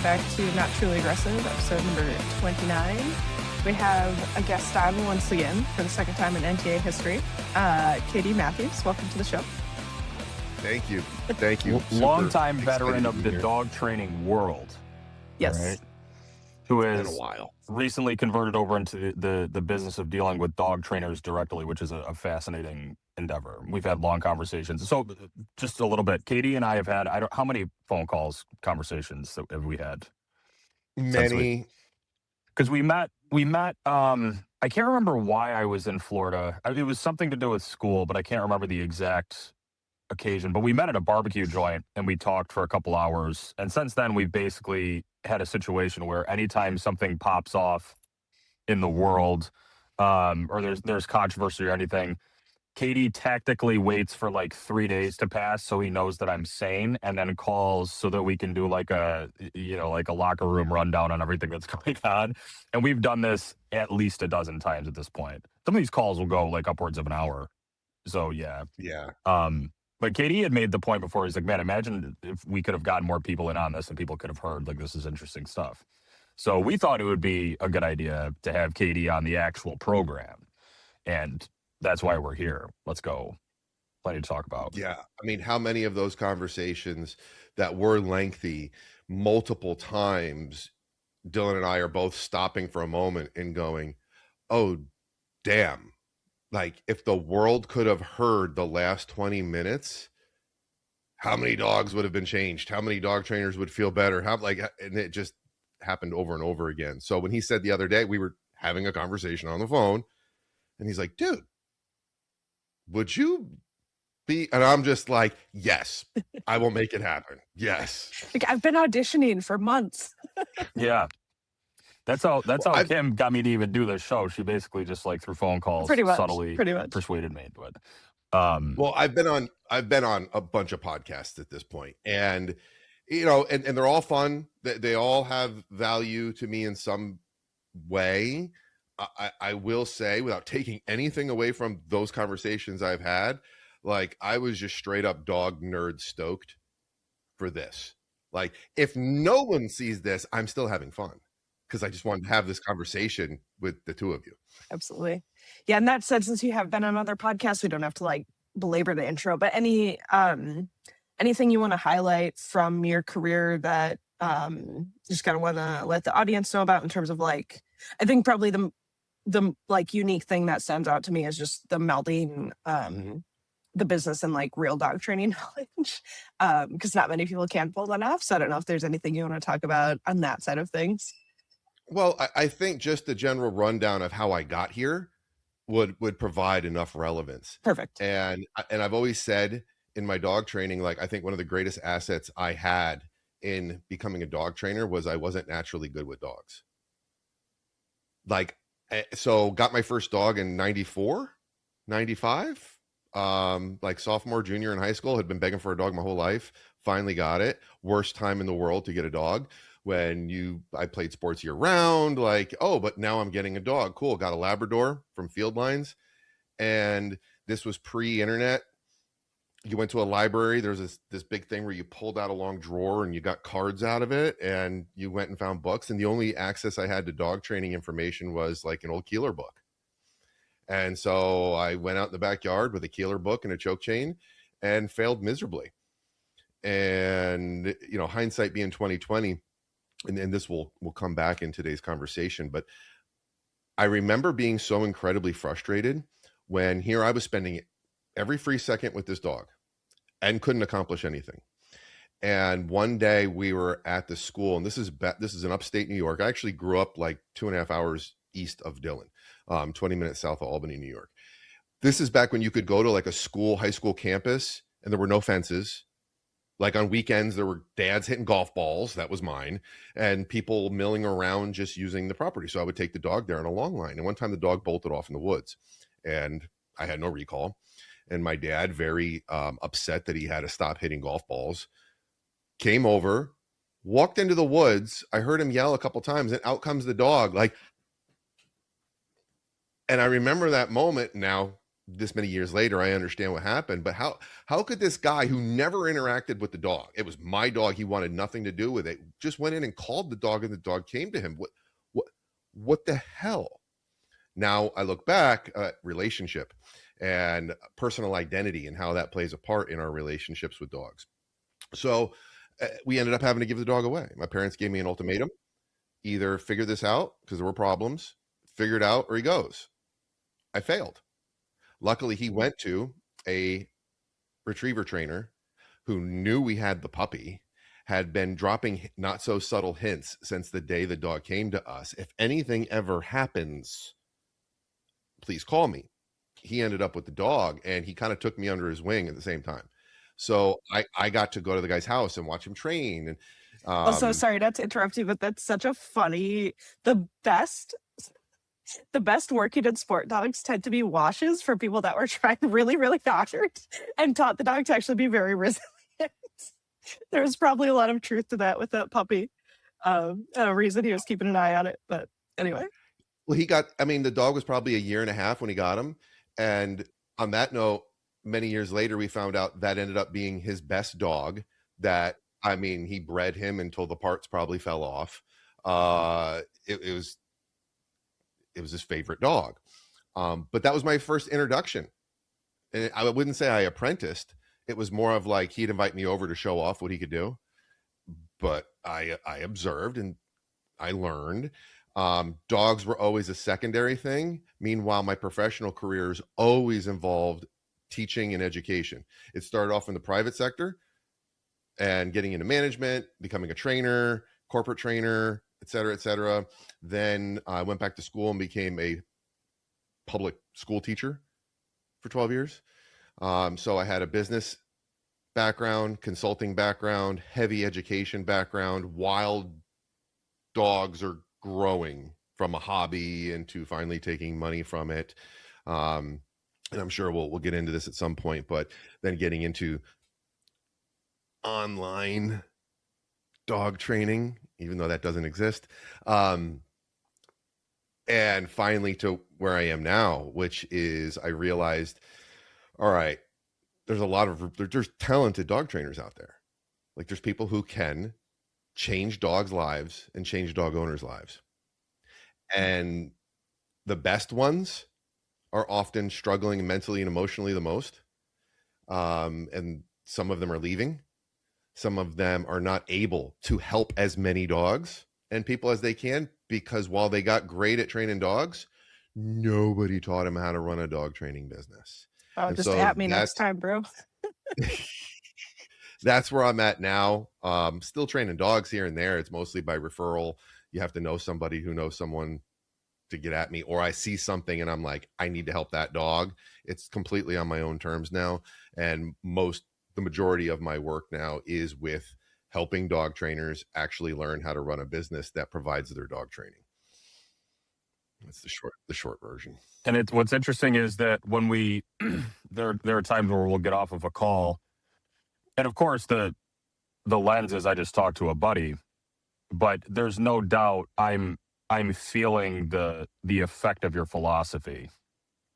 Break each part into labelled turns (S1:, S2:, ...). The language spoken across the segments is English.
S1: back to Not Truly Aggressive, episode number 29. We have a guest on once again for the second time in NTA history, KD Mathews. Welcome to the show.
S2: Thank you. Thank you.
S3: Longtime veteran of the dog training world.
S1: Yes.
S3: Right? Who
S2: Been
S3: is
S2: a while.
S3: recently converted over into the business of dealing with dog trainers directly, which is a fascinating endeavor. We've had long conversations. So just a little bit, Katie and I have had, how many phone calls, conversations that have we had?
S2: Many.
S3: Because we met, I can't remember why I was in Florida. It was something to do with school, but I can't remember the exact occasion. But we met at a barbecue joint and we talked for a couple hours. And since then, we've basically had a situation where anytime something pops off in the world, or there's controversy or anything, Katie tactically waits for like 3 days to pass so he knows that I'm sane, and then calls so that we can do like a locker room rundown on everything that's going on. And we've done this at least a dozen times at this point. Some of these calls will go like upwards of an hour. So yeah. But Katie had made the point before. He's like, man, imagine if we could have gotten more people in on this and people could have heard, like, this is interesting stuff. So we thought it would be a good idea to have Katie on the actual program. And that's why we're here. Let's go. Plenty to talk about.
S2: Yeah. I mean, how many of those conversations that were lengthy multiple times, Dylan and I are both stopping for a moment and going, oh, damn. Like, if the world could have heard the last 20 minutes, how many dogs would have been changed? How many dog trainers would feel better? And it just happened over and over again. So when he said the other day, we were having a conversation on the phone, and he's like, dude, would you be? And I'm just like, yes, I will make it happen. Yes.
S1: Like, I've been auditioning for months.
S3: Yeah. That's how Kim got me to even do this show. She basically just like through phone calls subtly persuaded me. But
S2: well, I've been on a bunch of podcasts at this point, and and they're all fun. They all have value to me in some way. I will say, without taking anything away from those conversations I've had, like, I was just straight up dog nerd stoked for this. Like, if no one sees this, I'm still having fun, because I just wanted to have this conversation with the two of you.
S1: Absolutely. Yeah. And that said, since you have been on other podcasts, we don't have to like belabor the intro, but anything you want to highlight from your career that just kind of want to let the audience know about in terms of, like, I think probably the like unique thing that stands out to me is just the melding the business and like real dog training knowledge, because not many people can pull that off. So I don't know if there's anything you want to talk about on that side of things.
S2: Well, I think just the general rundown of how I got here would provide enough relevance.
S1: Perfect.
S2: And I've always said in my dog training, like, I think one of the greatest assets I had in becoming a dog trainer was I wasn't naturally good with dogs. Like, so got my first dog in 94, 95, like sophomore, junior in high school. Had been begging for a dog my whole life. Finally got it. Worst time in the world to get a dog. I played sports year round, like, oh, but now I'm getting a dog. Cool. Got a Labrador from Field Lines. And this was pre-internet. You went to a library. There's this big thing where you pulled out a long drawer and you got cards out of it, and you went and found books. And the only access I had to dog training information was like an old Keeler book. And so I went out in the backyard with a Keeler book and a choke chain and failed miserably. And, hindsight being 2020, and this will come back in today's conversation, but I remember being so incredibly frustrated when here I was spending every free second with this dog and couldn't accomplish anything. And one day we were at the school, and this is in upstate New York. I actually grew up like 2.5 hours east of Dillon, 20 minutes south of Albany, New York. This is back when you could go to like a high school campus, and there were no fences. Like on weekends, there were dads hitting golf balls. That was mine. And people milling around just using the property. So I would take the dog there on a long line. And one time the dog bolted off in the woods, and I had no recall. And my dad, very upset that he had to stop hitting golf balls, came over, walked into the woods. I heard him yell a couple times, and out comes the dog. And I remember that moment now, this many years later, I understand what happened. But how could this guy who never interacted with the dog, it was my dog, he wanted nothing to do with it, just went in and called the dog and the dog came to him? What what the hell? Now I look back at relationship and personal identity and how that plays a part in our relationships with dogs. So we ended up having to give the dog away. My parents gave me an ultimatum: either figure this out because there were problems, figure it out, or he goes. I failed. Luckily, he went to a retriever trainer who knew we had the puppy, had been dropping not so subtle hints since the day the dog came to us. If anything ever happens, please call me. He ended up with the dog and he kind of took me under his wing at the same time. So I got to go to the guy's house and watch him train. And
S1: Also, sorry not to interrupt you, but that's such a funny, the best working in sport dogs tend to be washes for people that were trying really, really hard and taught the dog to actually be very resilient. There's probably a lot of truth to that with that puppy. A reason he was keeping an eye on it. But anyway.
S2: well, the dog was probably a year and a half when he got him. And on that note, many years later, we found out that ended up being his best dog. He bred him until the parts probably fell off. It was his favorite dog. But that was my first introduction. And I wouldn't say I apprenticed. It was more of like he'd invite me over to show off what he could do. But I observed and I learned. Dogs were always a secondary thing. Meanwhile, my professional careers always involved teaching and education. It started off in the private sector and getting into management, becoming a trainer, corporate trainer, et cetera, et cetera. Then I went back to school and became a public school teacher for 12 years. So I had a business background, consulting background, heavy education background. Wild dogs are growing from a hobby into finally taking money from it. And I'm sure we'll get into this at some point, but then getting into online dog training, even though that doesn't exist. And finally to where I am now, which is I realized, all right, there's talented dog trainers out there. Like there's people who can change dogs' lives and change dog owners' lives. And the best ones are often struggling mentally and emotionally the most. And some of them are leaving. Some of them are not able to help as many dogs and people as they can because while they got great at training dogs, nobody taught them how to run a dog training business.
S1: Oh,
S2: And
S1: just
S2: so
S1: at me next time, bro.
S2: that's where I'm at now. Still training dogs here and there. It's mostly by referral. You have to know somebody who knows someone to get at me, or I see something and I'm like, I need to help that dog. It's completely on my own terms now. And the majority of my work now is with helping dog trainers actually learn how to run a business that provides their dog training. That's the short version.
S3: And what's interesting is that when we there are times where we'll get off of a call, and of course the lens is I just talked to a buddy, but there's no doubt I'm feeling the effect of your philosophy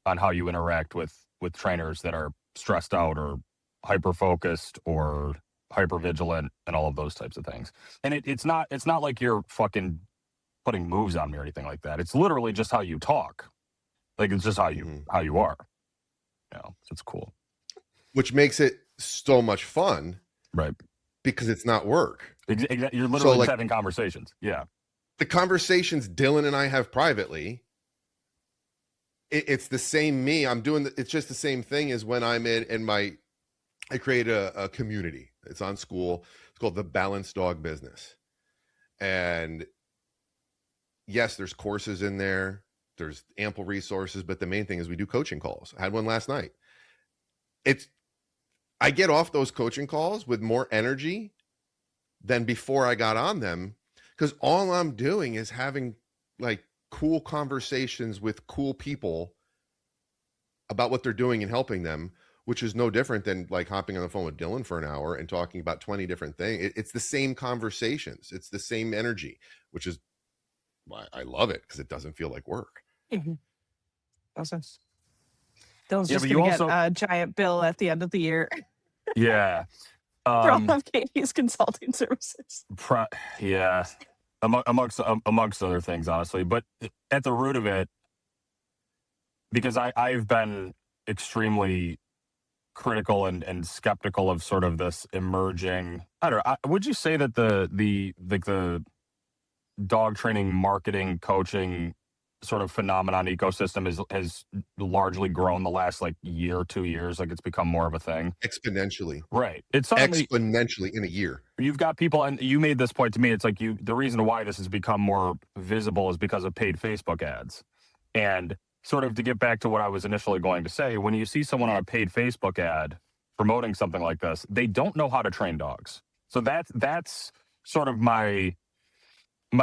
S3: on how you interact with trainers that are stressed out or hyper focused or hyper vigilant and all of those types of things. And it's not like you're fucking putting moves on me or anything like that. It's literally just how you talk. Like it's just how you are. So it's cool.
S2: Which makes it so much fun.
S3: Right.
S2: Because it's not work.
S3: You're literally just having conversations. Yeah.
S2: The conversations Dylan and I have privately, it's the same me. It's just the same thing as when I'm I create a community. It's on school. It's called the Balanced Dog Business. And yes, there's courses in there. There's ample resources, but the main thing is we do coaching calls. I had one last night. I get off those coaching calls with more energy than before I got on them, because all I'm doing is having like cool conversations with cool people about what they're doing and helping them, which is no different than like hopping on the phone with Dylan for an hour and talking about 20 different things. It's the same conversations. It's the same energy, which is why I love it, because it doesn't feel like work.
S1: Mm-hmm. Awesome. Dylan's
S3: Yeah,
S1: just
S3: but you
S1: going to get
S3: also,
S1: a giant bill at the end of the year
S3: yeah,
S1: for all of KD's consulting services.
S3: yeah, amongst other things, honestly. But at the root of it, because I've been extremely critical and skeptical of sort of this emerging. I don't know. Would you say that the dog training, marketing, coaching sort of phenomenon ecosystem has largely grown the last like year, 2 years? Like it's become more of a thing,
S2: Exponentially.
S3: right? It's suddenly
S2: Exponentially in a year.
S3: you've got people, and you made this point to me. It's like the reason why this has become more visible is because of paid Facebook ads. And sort of to get back to what I was initially going to say, when you see someone on a paid Facebook ad promoting something like this, they don't know how to train dogs. So that's sort of my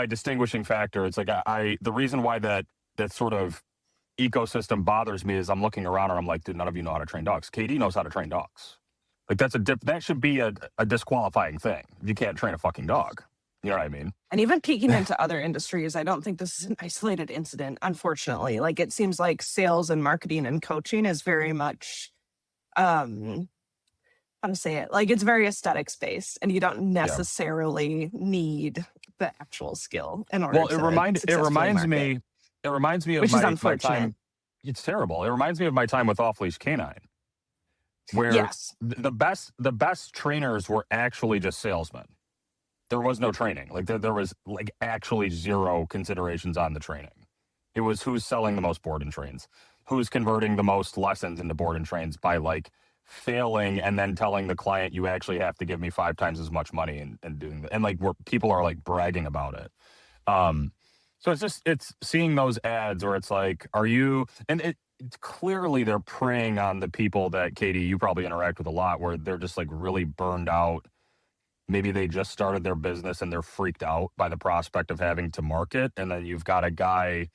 S3: distinguishing factor. It's like the reason why that sort of ecosystem bothers me is I'm looking around and I'm like, dude, none of you know how to train dogs. KD knows how to train dogs. Like that should be a disqualifying thing. You can't train a fucking dog. You know what I mean?
S1: And even peeking into other industries, I don't think this is an isolated incident, unfortunately. Like it seems like sales and marketing and coaching is very much how to say it? Like it's very aesthetics based, and you don't necessarily need the actual skill in order
S3: Well,
S1: to
S3: it
S1: successfully
S3: reminds
S1: market,
S3: me of
S1: which is
S3: my
S1: unfortunate.
S3: time. It's terrible. It reminds me of my time with Off Leash Canine, where
S1: Yes.
S3: the best trainers were actually just salesmen. There was no training. Like there was like actually zero considerations on the training. It was who's selling the most board and trains, who's converting the most lessons into board and trains by like failing and then telling the client you actually have to give me 5 times as much money and doing that. And like where people are like bragging about it. So it's seeing those ads where it's like, are you, and it's clearly they're preying on the people that KD, you probably interact with a lot, where they're just like really burned out. Maybe they just started their business and they're freaked out by the prospect of having to market. And then you've got a guy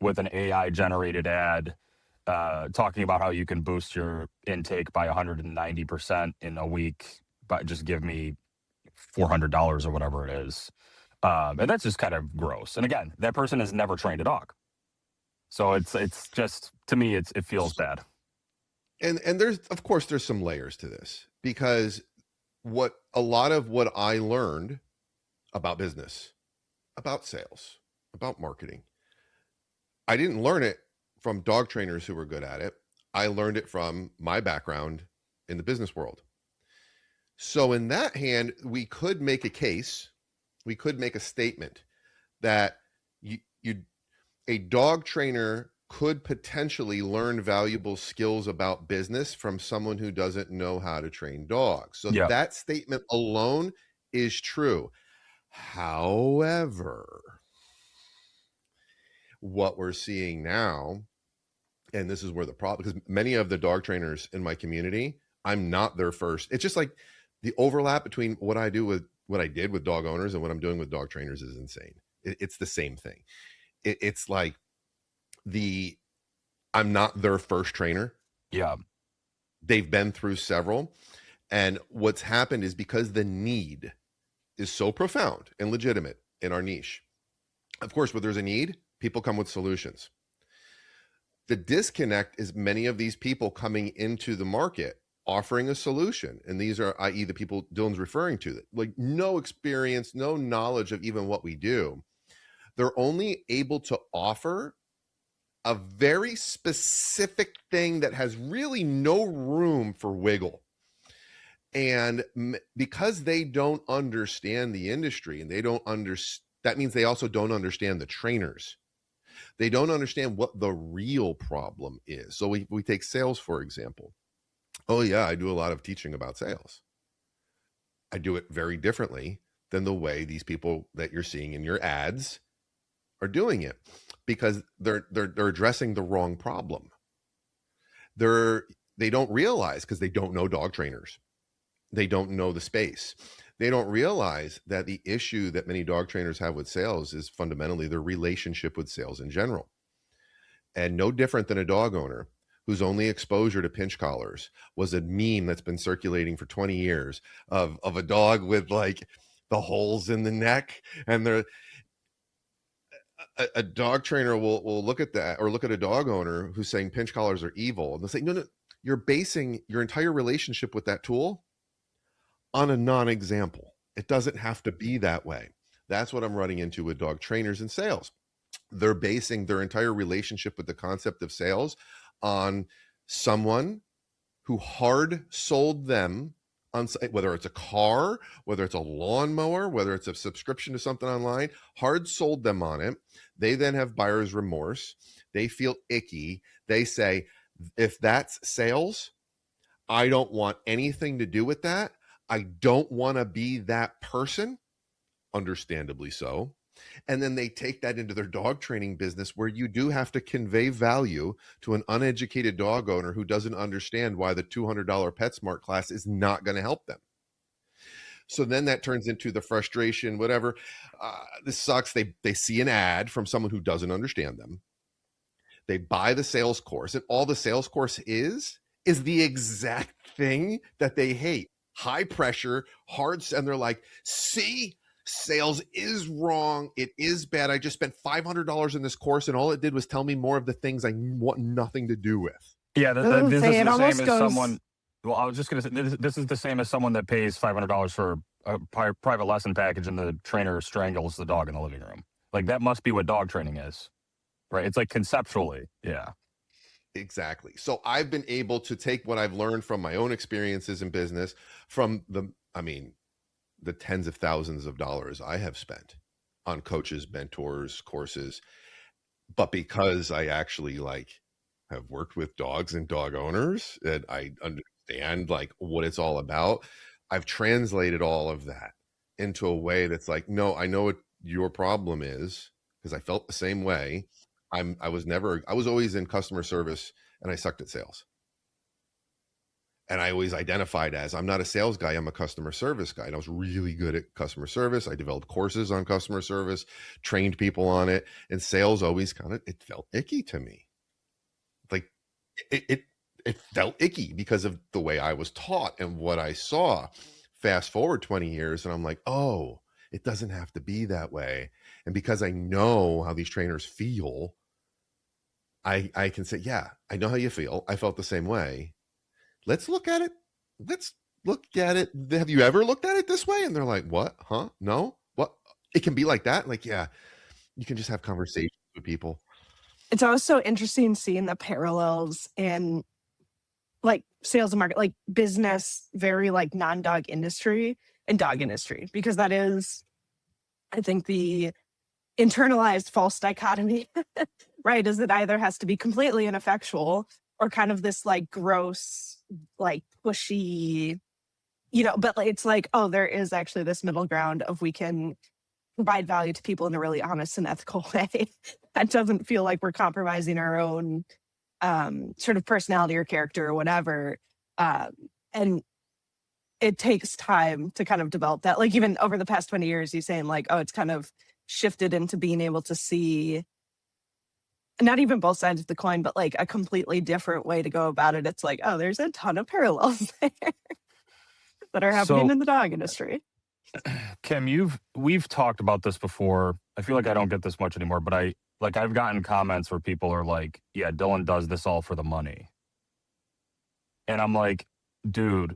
S3: with an AI generated ad talking about how you can boost your intake by 190% in a week, but just give me $400 or whatever it is. And that's just kind of gross. And again, that person has never trained a dog. So it's just, to me, it feels bad.
S2: And there's, of course, there's some layers to this, because a lot of what I learned about business, about sales, about marketing, I didn't learn it from dog trainers who were good at it. I learned it from my background in the business world. So in that hand, we could make a case, we could make a statement that a dog trainer could potentially learn valuable skills about business from someone who doesn't know how to train dogs. So that statement alone is true. However, what we're seeing now, and this is where the problem, because many of the dog trainers in my community, I'm not their first. It's just like the overlap between what I do with what I did with dog owners and what I'm doing with dog trainers is insane. It's the same thing. It's like I'm not their first trainer.
S3: Yeah.
S2: They've been through several. And what's happened is because the need is so profound and legitimate in our niche. Of course, where there's a need, people come with solutions. The disconnect is many of these people coming into the market offering a solution. And these are, i.e., the people Dylan's referring to, that like no experience, no knowledge of even what we do. They're only able to offer a very specific thing that has really no room for wiggle. And because they don't understand the industry, and they don't understand, that means they also don't understand the trainers. They don't understand what the real problem is. So we take sales, for example. Oh yeah, I do a lot of teaching about sales. I do it very differently than the way these people that you're seeing in your ads are doing it, because they're addressing the wrong problem. They don't realize, because they don't know dog trainers. They don't know the space. They don't realize that the issue that many dog trainers have with sales is fundamentally their relationship with sales in general. And no different than a dog owner whose only exposure to pinch collars was a meme that's been circulating for 20 years of a dog with like the holes in the neck, and a dog trainer will look at that, or look at a dog owner who's saying pinch collars are evil, and they'll say, no, you're basing your entire relationship with that tool on a non-example. It doesn't have to be that way. That's what I'm running into with dog trainers and sales. They're basing their entire relationship with the concept of sales on someone who hard sold them on, whether it's a car, whether it's a lawnmower, whether it's a subscription to something online, hard sold them on it. They then have buyer's remorse. They feel icky. They say, if that's sales, I don't want anything to do with that. I don't want to be that person, understandably so. And then they take that into their dog training business, where you do have to convey value to an uneducated dog owner who doesn't understand why the $200 PetSmart class is not going to help them. So then that turns into the frustration, whatever. This sucks. They see an ad from someone who doesn't understand them. They buy the sales course, and all the sales course is the exact thing that they hate. High pressure, hard, and they're like, see, sales is wrong. It is bad. I just spent $500 in this course, and all it did was tell me more of the things I want nothing to do with.
S3: Yeah, this is the same as
S1: goes...
S3: someone. Well, I was just going to say, this is the same as someone that pays $500 for a private lesson package, and the trainer strangles the dog in the living room. Like, that must be what dog training is, right? It's like conceptually, yeah.
S2: Exactly. So I've been able to take what I've learned from my own experiences in business, from the tens of thousands of dollars I have spent on coaches, mentors, courses. But because I actually have worked with dogs and dog owners, and I understand what it's all about, I've translated all of that into a way that's like, no, I know what your problem is, because I felt the same way. I was always in customer service, and I sucked at sales. And I always identified as, I'm not a sales guy, I'm a customer service guy. And I was really good at customer service. I developed courses on customer service, trained people on it. And sales always it felt icky to me. Like it felt icky because of the way I was taught and what I saw. Fast forward 20 years, and I'm like, oh, it doesn't have to be that way. And because I know how these trainers feel, I can say, yeah, I know how you feel. I felt the same way. Let's look at it. Have you ever looked at it this way? And they're like, what? Huh? No? What? It can be like that? Like, yeah, you can just have conversations with people.
S1: It's always so interesting seeing the parallels in sales and market, business, very non-dog industry and dog industry, because that is, I think, the internalized false dichotomy, right? Is it either has to be completely ineffectual, or kind of this gross, pushy, but it's oh, there is actually this middle ground of, we can provide value to people in a really honest and ethical way that doesn't feel like we're compromising our own sort of personality or character or whatever. And it takes time to kind of develop that. Even over the past 20 years, you're saying oh, it's kind of shifted into being able to see not even both sides of the coin, but a completely different way to go about it. It's oh, there's a ton of parallels there that are happening in the dog industry.
S3: Kim, we've talked about this before. I feel like I don't get this much anymore, but I've gotten comments where people are like, yeah, Dylan does this all for the money. And I'm like, dude,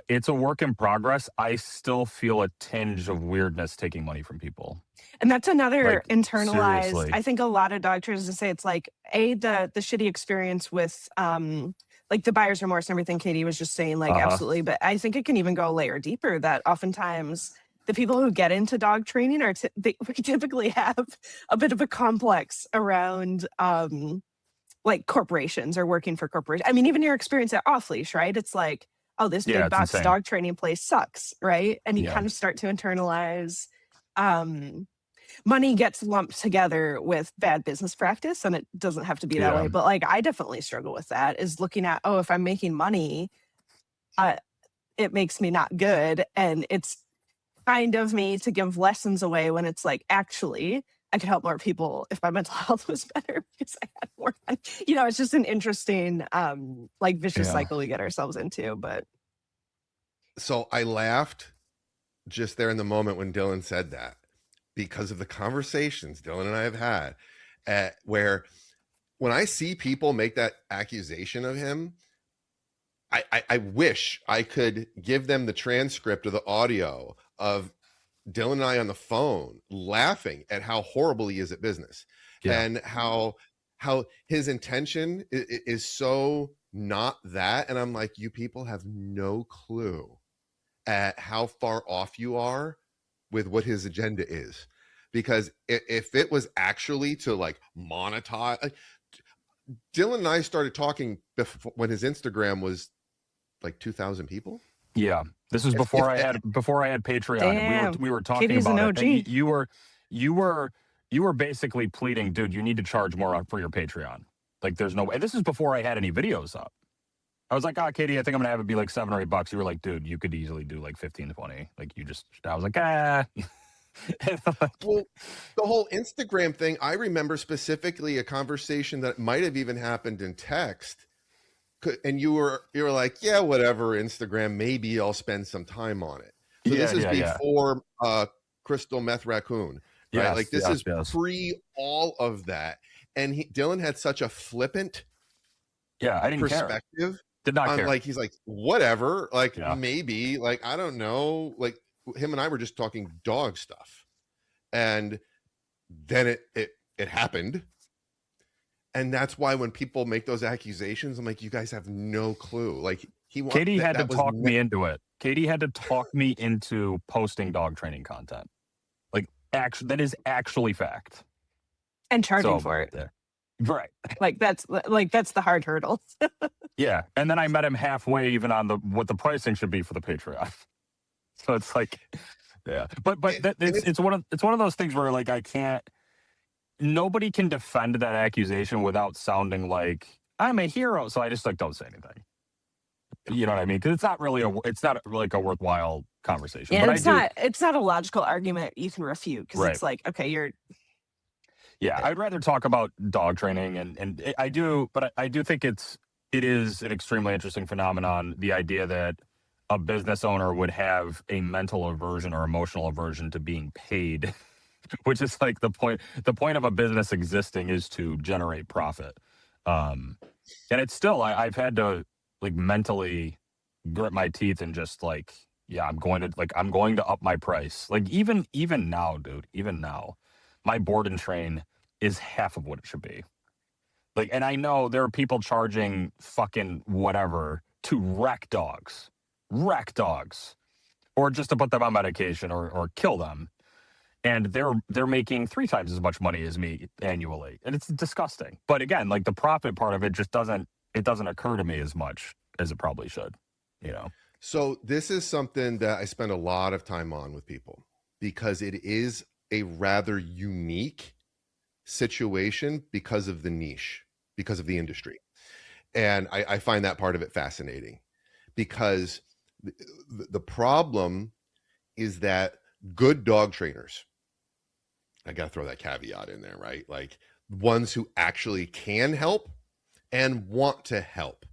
S3: it's a work in progress. I still feel a tinge of weirdness taking money from people.
S1: And that's another internalized,
S3: seriously.
S1: I think a lot of dog trainers say it's the shitty experience with the buyer's remorse and everything KD was just saying, absolutely. But I think it can even go a layer deeper, that oftentimes the people who get into dog training we typically have a bit of a complex around corporations or working for corporations. I mean, even your experience at Off Leash, right? It's oh, this big box
S3: insane.
S1: dog training place sucks, right? And you kind of start to internalize money gets lumped together with bad business practice, and it doesn't have to be that way. But I definitely struggle with that, is looking at, oh, if I'm making money, it makes me not good. And it's kind of me to give lessons away when it's actually, I could help more people if my mental health was better because I had more money. It's just an interesting vicious cycle we get ourselves into. But
S2: so I laughed just there in the moment when Dylan said that. because of the conversations Dylan and I have had, where when I see people make that accusation of him, I wish I could give them the transcript of the audio of Dylan and I on the phone laughing at how horrible he is at business,
S3: Yeah.
S2: and how his intention is so not that. And I'm like, you people have no clue at how far off you are with what his agenda is. Because if it was actually to like monetize, like, Dylan and I started talking when his Instagram was like 2,000 people.
S3: Yeah. This was before I had Patreon, and
S1: Damn.
S3: we were talking
S1: KD's an
S3: about it. And
S1: OG.
S3: you were basically pleading, dude, you need to charge more for your Patreon. Like, there's no way. This is before I had any videos up. I was like, Katie, I think I'm gonna have it be like $7 or $8. You were like, dude, you could easily do like 15 to 20. Like, I was like, ah.
S2: Well, the whole Instagram thing, I remember specifically a conversation that might have even happened in text, and you were like, yeah, whatever, Instagram, maybe I'll spend some time on it. So this is before Crystal Meth Raccoon, right?
S3: Yes,
S2: Like, this is
S3: yes.
S2: pre all of that. And Dylan had such a flippant
S3: I didn't
S2: perspective.
S3: care. Did not care.
S2: Like, he's like, whatever, like,
S3: Yeah.
S2: maybe, like, I don't know. Like, him and I were just talking dog stuff. And then it happened. And that's why when people make those accusations, I'm like, you guys have no clue. Like,
S3: Katie had to talk me into it. Katie had to talk me into posting dog training content. Like, that is actually fact.
S1: And charging for it.
S3: Right.
S1: Like, that's the hard hurdle.
S3: Yeah. And then I met him halfway even on what the pricing should be for the Patreon. So it's like, yeah. But it's one of those things where, like, nobody can defend that accusation without sounding like I'm a hero. So I just, like, don't say anything. You know what I mean? Because it's not like a worthwhile conversation.
S1: Yeah,
S3: but
S1: it's not a logical argument you can refute, because it's like, okay, you're.
S3: Yeah, I'd rather talk about dog training, and I do think it is an extremely interesting phenomenon. The idea that a business owner would have a mental aversion or emotional aversion to being paid, which is like the point. The point of a business existing is to generate profit. And it's still, I've had to, like, mentally grit my teeth and just, like, yeah, I'm going to up my price. Like, even now, dude, my board and train is half of what it should be. Like, and I know there are people charging fucking whatever to wreck dogs, or just to put them on medication or kill them. And they're making 3 times as much money as me annually. And it's disgusting. But again, like, the profit part of it just doesn't occur to me as much as it probably should, you know?
S2: So this is something that I spend a lot of time on with people, because it is a rather unique situation because of the niche, because of the industry. And I find that part of it fascinating, because the problem is that good dog trainers, I got to throw that caveat in there, right? Like, ones who actually can help and want to help.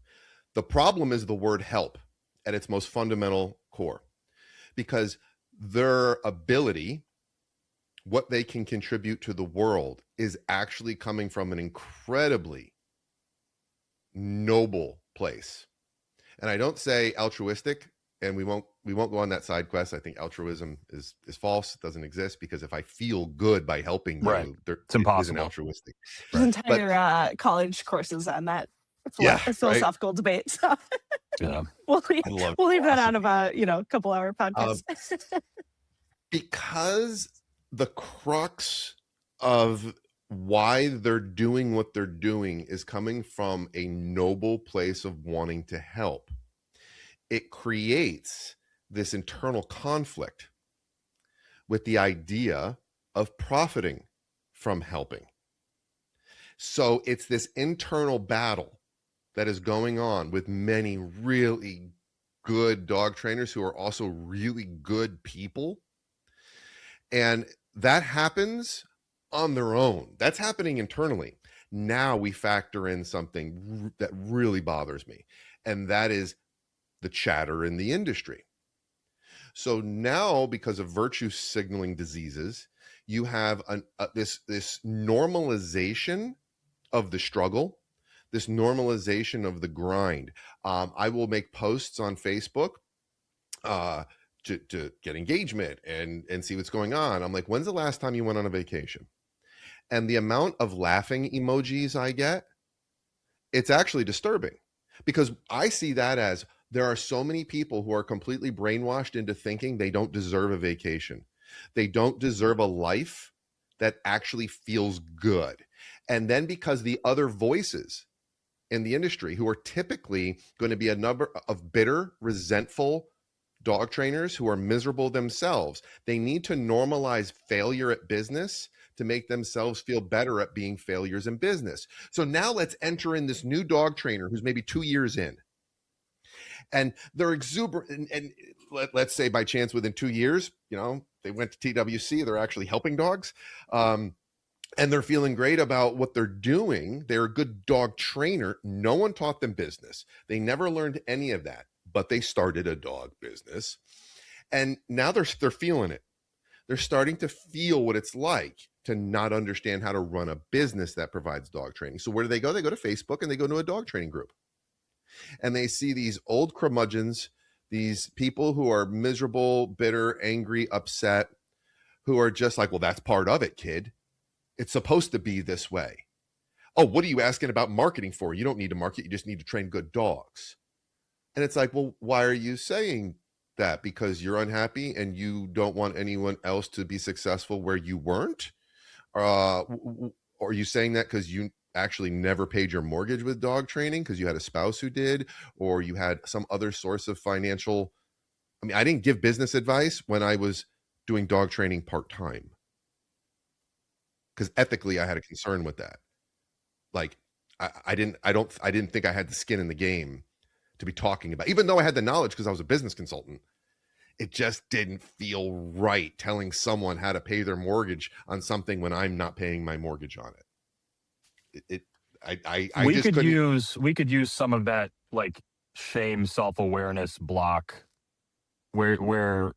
S2: The problem is the word help at its most fundamental core, because their ability, what they can contribute to the world, is actually coming from an incredibly noble place. And I don't say altruistic, and we won't go on that side quest. I think altruism is false. It doesn't exist, because if I feel good by helping you,
S3: Right. It's
S2: it isn't
S3: impossible.
S2: altruistic.
S1: There's entire college courses on that philosophical debate. So
S3: Yeah.
S1: we'll leave that out of a couple hour podcast.
S2: Because the crux of why they're doing what they're doing is coming from a noble place of wanting to help. It creates this internal conflict with the idea of profiting from helping. So it's this internal battle that is going on with many really good dog trainers who are also really good people. And that happens on their own. That's happening internally. Now we factor in something that really bothers me, and that is the chatter in the industry. So now, because of virtue signaling diseases, You have this normalization of the struggle, this normalization of the grind. I will make posts on Facebook to get engagement and see what's going on. I'm like, when's the last time you went on a vacation? And the amount of laughing emojis I get, it's actually disturbing, because I see that as there are so many people who are completely brainwashed into thinking they don't deserve a vacation. They don't deserve a life that actually feels good. And then because the other voices in the industry, who are typically going to be a number of bitter, resentful dog trainers who are miserable themselves, they need to normalize failure at business to make themselves feel better at being failures in business. So now let's enter in this new dog trainer who's maybe 2 years in, and they're exuberant. And let's say by chance within 2 years, they went to TWC, they're actually helping dogs. And they're feeling great about what they're doing. They're a good dog trainer. No one taught them business. They never learned any of that, but they started a dog business. And now they're feeling it. They're starting to feel what it's like to not understand how to run a business that provides dog training. So where do they go? They go to Facebook and they go to a dog training group. And they see these old curmudgeons, these people who are miserable, bitter, angry, upset, who are just like, well, that's part of it, kid. It's supposed to be this way. Oh, what are you asking about marketing for? You don't need to market. You just need to train good dogs. And it's like, well, why are you saying that? Because you're unhappy and you don't want anyone else to be successful where you weren't? Or are you saying that because you actually never paid your mortgage with dog training because you had a spouse who did, or you had some other source of financial? I mean, I didn't give business advice when I was doing dog training part-time, because ethically I had a concern with that. Like I didn't think I had the skin in the game to be talking about, even though I had the knowledge because I was a business consultant. It just didn't feel right telling someone how to pay their mortgage on something when I'm not paying my mortgage on it. I
S3: we
S2: just
S3: could
S2: couldn't.
S3: use some of that, like, shame, self-awareness block where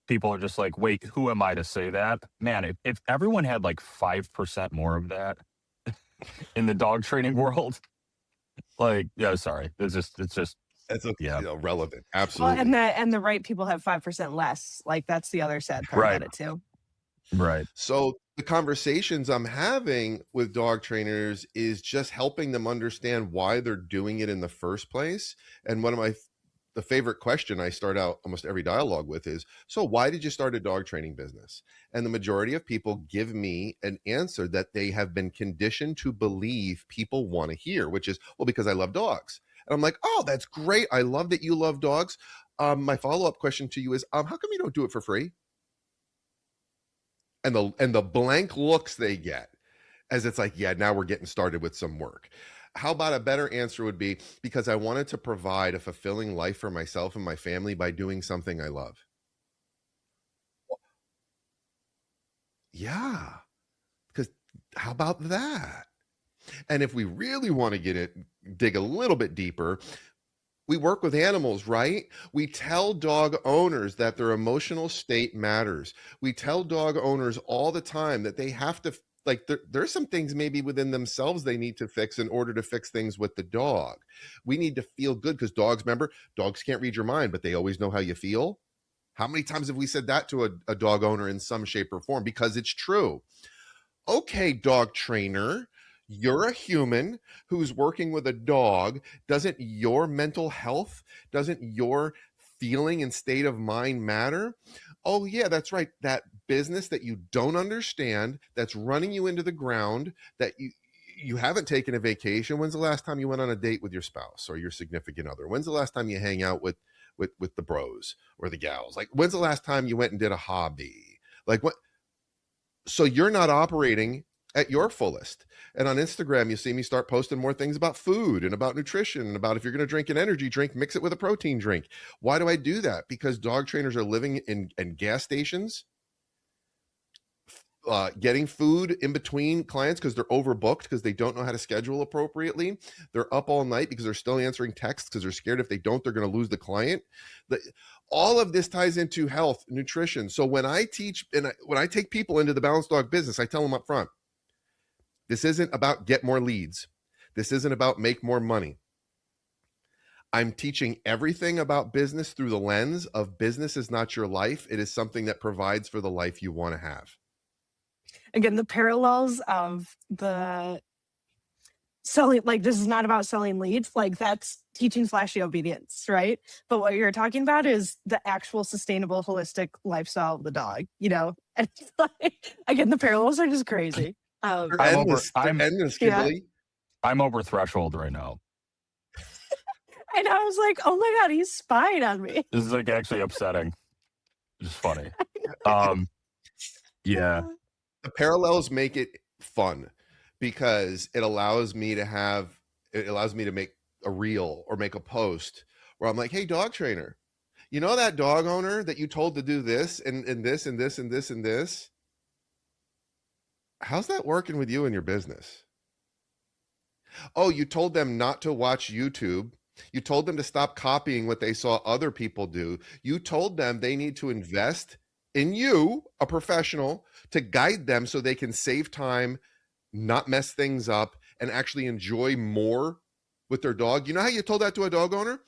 S3: people are just like, wait, who am I to say that? Man, if everyone had like 5% more of that in the dog training world, like, yeah, sorry. It's just
S2: That's a,
S3: yeah.
S2: relevant.
S1: Well,
S2: Absolutely.
S1: and the right people have 5% less. Like that's the other sad part
S3: Right.
S1: about it too.
S3: Right.
S2: So the conversations I'm having with dog trainers is just helping them understand why they're doing it in the first place. And one of the favorite question I start out almost every dialogue with is, so why did you start a dog training business? And the majority of people give me an answer that they have been conditioned to believe people want to hear, which is, well, because I love dogs. And I'm like, oh, that's great. I love that you love dogs. My follow-up question to you is, how come you don't do it for free? And the blank looks they get as it's like, yeah, now we're getting started with some work. How about a better answer would be, because I wanted to provide a fulfilling life for myself and my family by doing something I love. Yeah, because how about that? And if we really want to dig a little bit deeper, we work with animals, right? We tell dog owners that their emotional state matters. We tell dog owners all the time that they have to, like, there's some things maybe within themselves they need to fix in order to fix things with the dog. We need to feel good, because remember, dogs can't read your mind, but they always know how you feel. How many times have we said that to a dog owner in some shape or form? Because it's true. Okay, dog trainer, you're a human who's working with a dog. Doesn't your mental health, doesn't your feeling and state of mind matter? Oh, yeah, that's right. That business that you don't understand, that's running you into the ground, that you haven't taken a vacation. When's the last time you went on a date with your spouse or your significant other? When's the last time you hang out with the bros or the gals? Like, when's the last time you went and did a hobby? Like, what? So you're not operating at your fullest. And on Instagram, you see me start posting more things about food and about nutrition and about, if you're going to drink an energy drink, mix it with a protein drink. Why do I do that? Because dog trainers are living in gas stations, getting food in between clients because they're overbooked, because they don't know how to schedule appropriately. They're up all night because they're still answering texts because they're scared if they don't, they're going to lose the client. all of this ties into health, nutrition. So when I teach and when I take people into the balanced dog business, I tell them up front, this isn't about get more leads. This isn't about make more money. I'm teaching everything about business through the lens of business is not your life. It is something that provides for the life you want to have.
S1: Again, the parallels of the selling, like this is not about selling leads, like that's teaching flashy obedience, right? But what you're talking about is the actual sustainable holistic lifestyle of the dog, you know. And it's like, again, the parallels are just crazy.
S2: They're
S3: I'm
S2: endless. They're endless,
S1: Yeah.
S2: Kimberli.
S3: I'm over threshold right now.
S1: And I was like, oh my God, he's spying on me.
S3: This is like actually upsetting. It's funny. Yeah.
S2: The parallels make it fun because it allows me to make a reel or make a post where I'm like, hey, dog trainer, you know that dog owner that you told to do this and this and this and this and this? How's that working with you in your business? Oh, you told them not to watch YouTube. You told them to stop copying what they saw other people do. You told them they need to invest in you, a professional, to guide them so they can save time, not mess things up, and actually enjoy more with their dog. You know how you told that to a dog owner?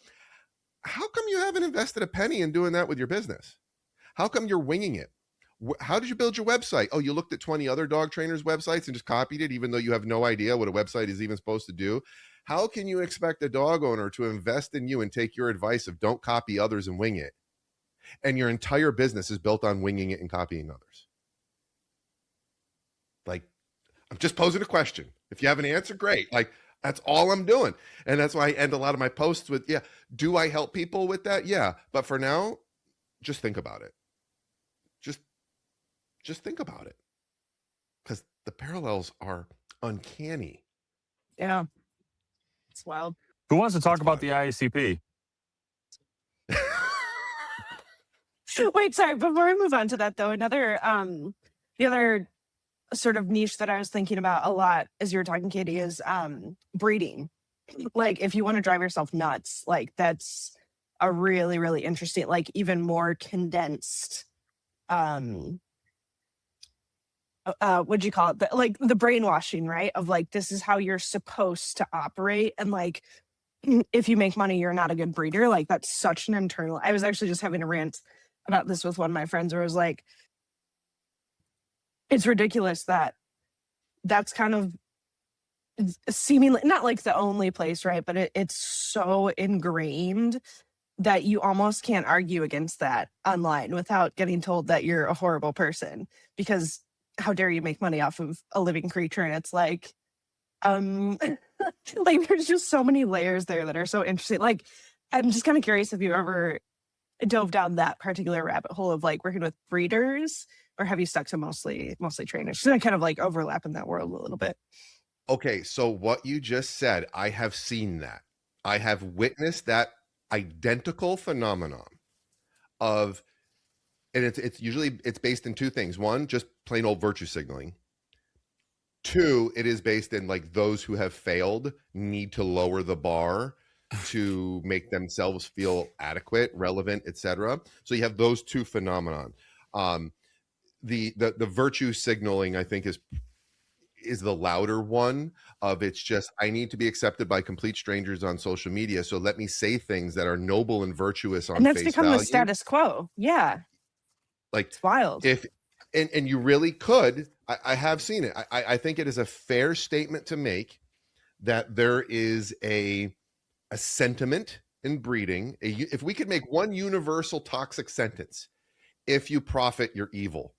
S2: How come you haven't invested a penny in doing that with your business? How come you're winging it? How did you build your website? Oh, you looked at 20 other dog trainers' websites and just copied it, even though you have no idea what a website is even supposed to do. How can you expect a dog owner to invest in you and take your advice of don't copy others and wing it? And your entire business is built on winging it and copying others. Like, I'm just posing a question. If you have an answer, great. Like, that's all I'm doing. And that's why I end a lot of my posts with, yeah, do I help people with that? Yeah. But for now, just think about it. Just think about it. Because the parallels are uncanny.
S1: Yeah. It's wild.
S3: Who wants to talk
S2: It's
S3: about
S2: fine.
S3: the IACP?
S1: Wait, sorry, before we move on to that though, the other sort of niche that I was thinking about a lot as you were talking, Katie, is breeding. Like if you want to drive yourself nuts, like that's a really, really interesting, like even more condensed what'd you call it? Like the brainwashing, right? Of like this is how you're supposed to operate. And like if you make money, you're not a good breeder. Like that's such an internal. I was actually just having a rant about this with one of my friends where I was like, it's ridiculous that that's kind of seemingly not like the only place, right? But it's so ingrained that you almost can't argue against that online without getting told that you're a horrible person, because how dare you make money off of a living creature? And it's like, like there's just so many layers there that are so interesting. Like, I'm just kind of curious if you ever dove down that particular rabbit hole of like working with breeders, or have you stuck to mostly trainers? So I kind of like overlap in that world a little bit.
S2: Okay, so what you just said, I have seen that. I have witnessed that identical phenomenon of, and it's usually it's based in two things. One, just plain old virtue signaling. Two, it is based in like those who have failed need to lower the bar to make themselves feel adequate, relevant, etc. So you have those two phenomenon. The virtue signaling, I think, is the louder one of it's just I need to be accepted by complete strangers on social media. So let me say things that are noble and virtuous on
S1: And that's
S2: face
S1: become
S2: value.
S1: the status quo. Yeah.
S2: Like
S1: It's wild.
S2: if and you really could, I have seen it. I think it is a fair statement to make that there is a sentiment in breeding. If we could make one universal toxic sentence, if you profit, you're evil.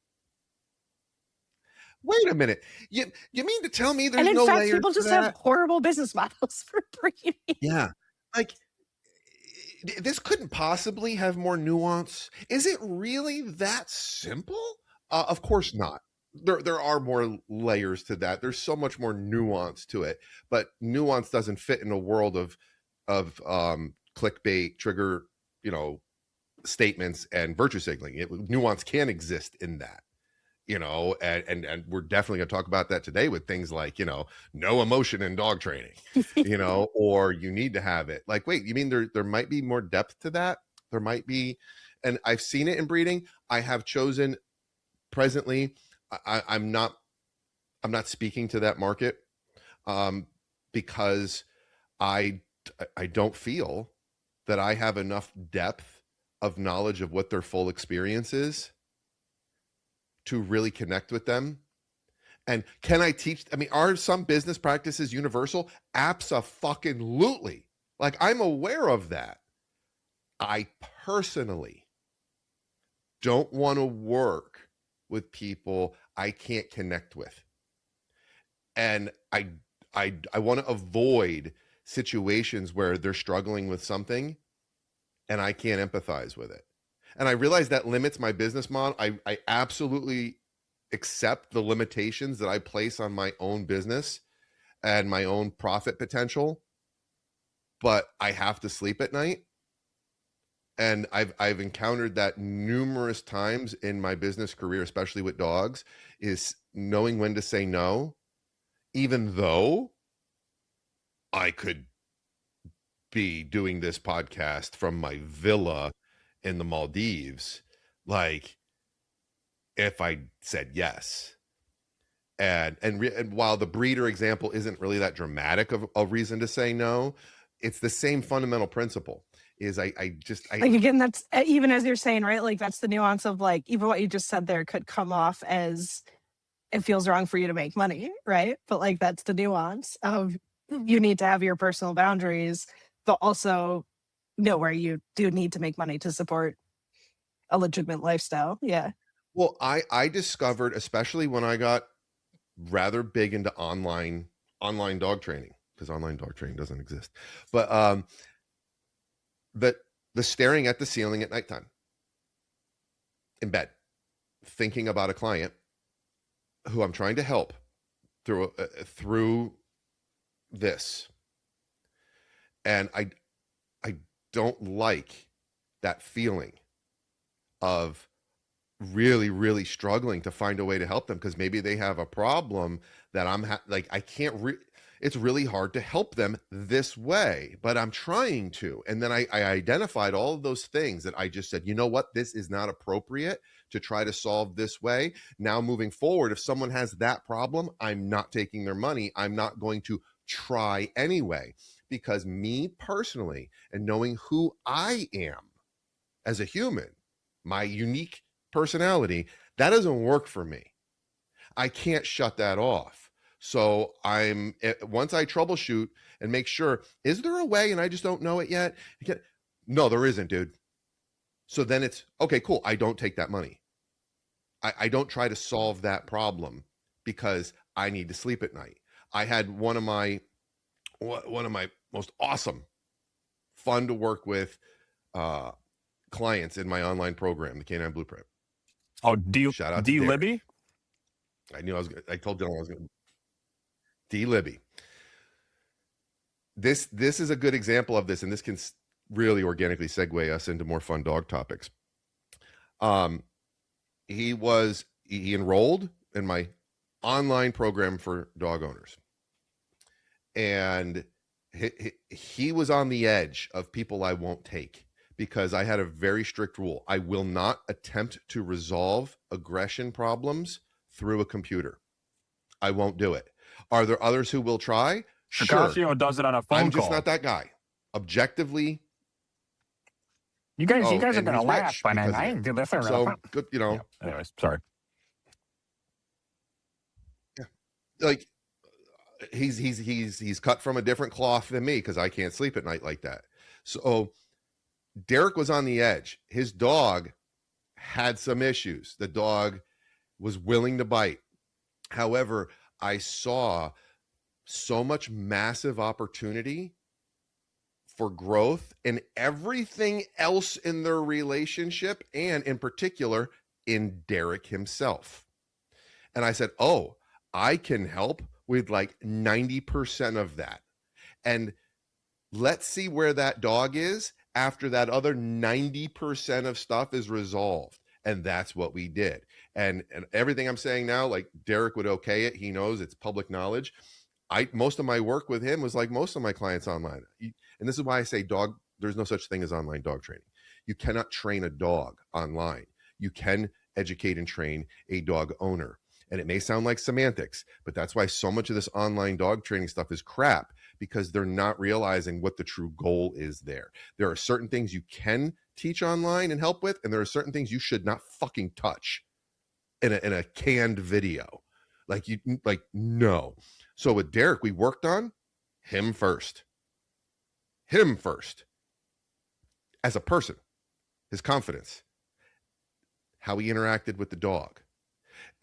S2: Wait a minute. You mean to tell me there's
S1: And in
S2: no
S1: fact,
S2: layers
S1: people
S2: to
S1: just
S2: that?
S1: have horrible business models for breeding.
S2: Yeah. Like this couldn't possibly have more nuance. Is it really that simple? Of course not. There are more layers to that. There's so much more nuance to it, but nuance doesn't fit in a world of clickbait, trigger, statements and virtue signaling. Nuance can exist in that. And we're definitely going to talk about that today with things like, no emotion in dog training, or you need to have it. Like, wait, you mean there might be more depth to that? There might be, And I've seen it in breeding. I have chosen presently, I'm not speaking to that market, because I don't feel that I have enough depth of knowledge of what their full experience is to really connect with them. And can I teach? I mean, are some business practices universal? Abso-fucking-lutely. Like, I'm aware of that. I personally don't want to work with people I can't connect with. And I want to avoid situations where they're struggling with something and I can't empathize with it. And I realize that limits my business model. I absolutely accept the limitations that I place on my own business and my own profit potential, but I have to sleep at night. And I've encountered that numerous times in my business career, especially with dogs, is knowing when to say no, even though I could be doing this podcast from my villa in the Maldives, like, if I said yes. And while the breeder example isn't really that dramatic of a reason to say no, it's the same fundamental principle. Is I
S1: like, again, that's even as you're saying, right? Like, that's the nuance of, like, even what you just said there could come off as it feels wrong for you to make money, right? But, like, that's the nuance of you need to have your personal boundaries, but also know where you do need to make money to support a legitimate lifestyle. Yeah.
S2: Well, I discovered, especially when I got rather big into online dog training, because online dog training doesn't exist, but that the staring at the ceiling at nighttime in bed, thinking about a client who I'm trying to help through this, and I don't like that feeling of really struggling to find a way to help them, because maybe they have a problem that I'm like, I can't it's really hard to help them this way, but I'm trying to. And then I identified all of those things that I just said, you know what, this is not appropriate to try to solve this way. Now, moving forward, if someone has that problem, I'm not taking their money. I'm not going to try anyway, because me personally, and knowing who I am as a human, my unique personality, that doesn't work for me. I can't shut that off. So once I troubleshoot and make sure, is there a way and I just don't know it yet? No, there isn't, dude. So then it's, okay, cool. I don't take that money. I don't try to solve that problem because I need to sleep at night. I had one of my most awesome, fun to work with clients in my online program, the Canine Blueprint.
S3: Oh,
S2: shout out
S3: D
S2: to Derek.
S3: Libby?
S2: I told Dylan I was going to. D Libby. This is a good example of this, and this can really organically segue us into more fun dog topics. He enrolled in my online program for dog owners, and he was on the edge of people I won't take, because I had a very strict rule. I will not attempt to resolve aggression problems through a computer. I won't do it. Are there others who will try? Sure.
S3: Shikashio does it on a phone call.
S2: I'm just not that guy. Objectively.
S3: You guys are
S2: and
S3: gonna
S2: he's
S3: laugh,
S2: rich
S3: but
S2: because
S3: I
S2: of
S3: ain't
S2: it.
S3: do this.
S2: So good,
S3: Yeah. Anyways, sorry.
S2: Yeah, like he's cut from a different cloth than me, because I can't sleep at night like that. So Derek was on the edge. His dog had some issues. The dog was willing to bite. However, I saw so much massive opportunity for growth in everything else in their relationship, and in particular in Derek himself. And I said, oh, I can help with like 90% of that. And let's see where that dog is after that other 90% of stuff is resolved. And that's what we did. And everything I'm saying now, like, Derek would okay it. He knows it's public knowledge. Most of my work with him was like most of my clients online. And this is why I say there's no such thing as online dog training. You cannot train a dog online. You can educate and train a dog owner. And it may sound like semantics, but that's why so much of this online dog training stuff is crap, because they're not realizing what the true goal is there. There are certain things you can teach online and help with, and there are certain things you should not fucking touch in a canned video. No. So with Derek, we worked on him first as a person, his confidence, how he interacted with the dog.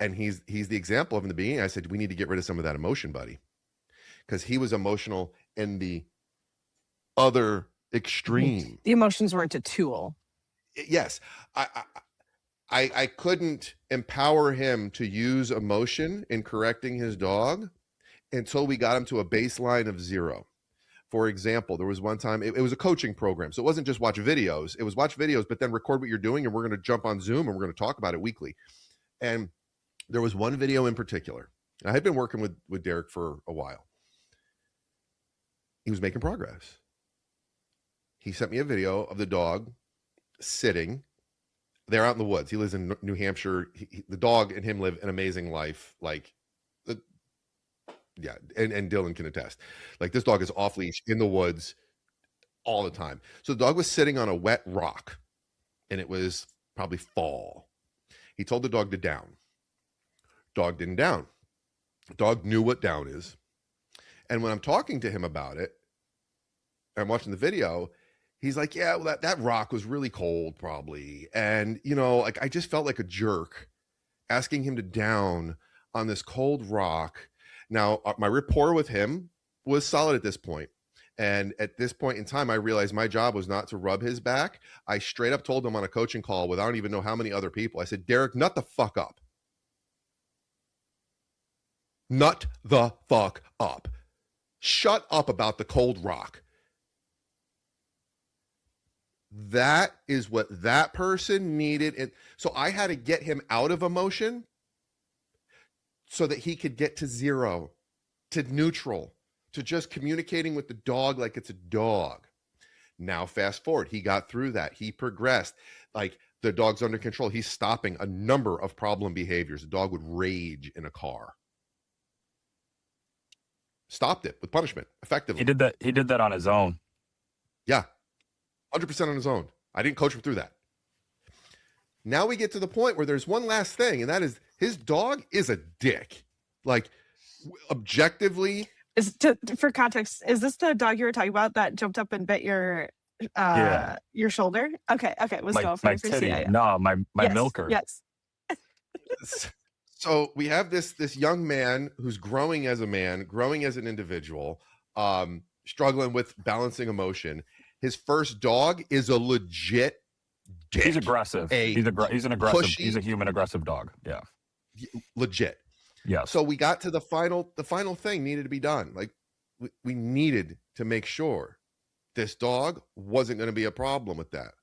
S2: And he's the example of, in the beginning, I said, we need to get rid of some of that emotion, buddy, because he was emotional in the other extreme.
S1: The emotions weren't a tool.
S2: Yes. I couldn't empower him to use emotion in correcting his dog until we got him to a baseline of 0. For example, there was one time, it was a coaching program. So it wasn't just watch videos. It was watch videos, but then record what you're doing, and we're going to jump on Zoom and we're going to talk about it weekly. And there was one video in particular. I had been working with Derek for a while. He was making progress. He sent me a video of the dog sitting. They're out in the woods. He lives in New Hampshire. The dog and him live an amazing life. And Dylan can attest. Like, this dog is off leash in the woods all the time. So the dog was sitting on a wet rock, and it was probably fall. He told the dog to down. Dog didn't down. Dog knew what down is. And when I'm talking to him about it, I'm watching the video, he's like, yeah, well, that rock was really cold probably. And, I just felt like a jerk asking him to down on this cold rock. Now, my rapport with him was solid at this point. And at this point in time, I realized my job was not to rub his back. I straight up told him on a coaching call with I don't even know how many other people. I said, Derek, nut the fuck up. Nut the fuck up. Shut up about the cold rock. That is what that person needed. And so I had to get him out of emotion so that he could get to 0, to neutral, to just communicating with the dog like it's a dog. Now, fast forward, he got through that. He progressed. Like, the dog's under control. He's stopping a number of problem behaviors. The dog would rage in a car. Stopped it with punishment effectively.
S3: He did that on his own.
S2: Yeah. 100% on his own. I didn't coach him through that. Now we get to the point where there's one last thing, and that is his dog is a dick. Like, objectively.
S1: For context, is this the dog you were talking about that jumped up and bit your shoulder? Okay. Was
S3: my titty.
S1: Yeah.
S3: No, my
S1: yes,
S3: milker.
S1: Yes.
S2: So we have this young man who's growing as a man, growing as an individual, struggling with balancing emotion. His first dog is a legit dick.
S3: He's aggressive. He's an aggressive. Pushy, he's a human aggressive dog. Yeah.
S2: Legit.
S3: Yeah.
S2: So we got to the final thing needed to be done. Like, we needed to make sure this dog wasn't going to be a problem with that.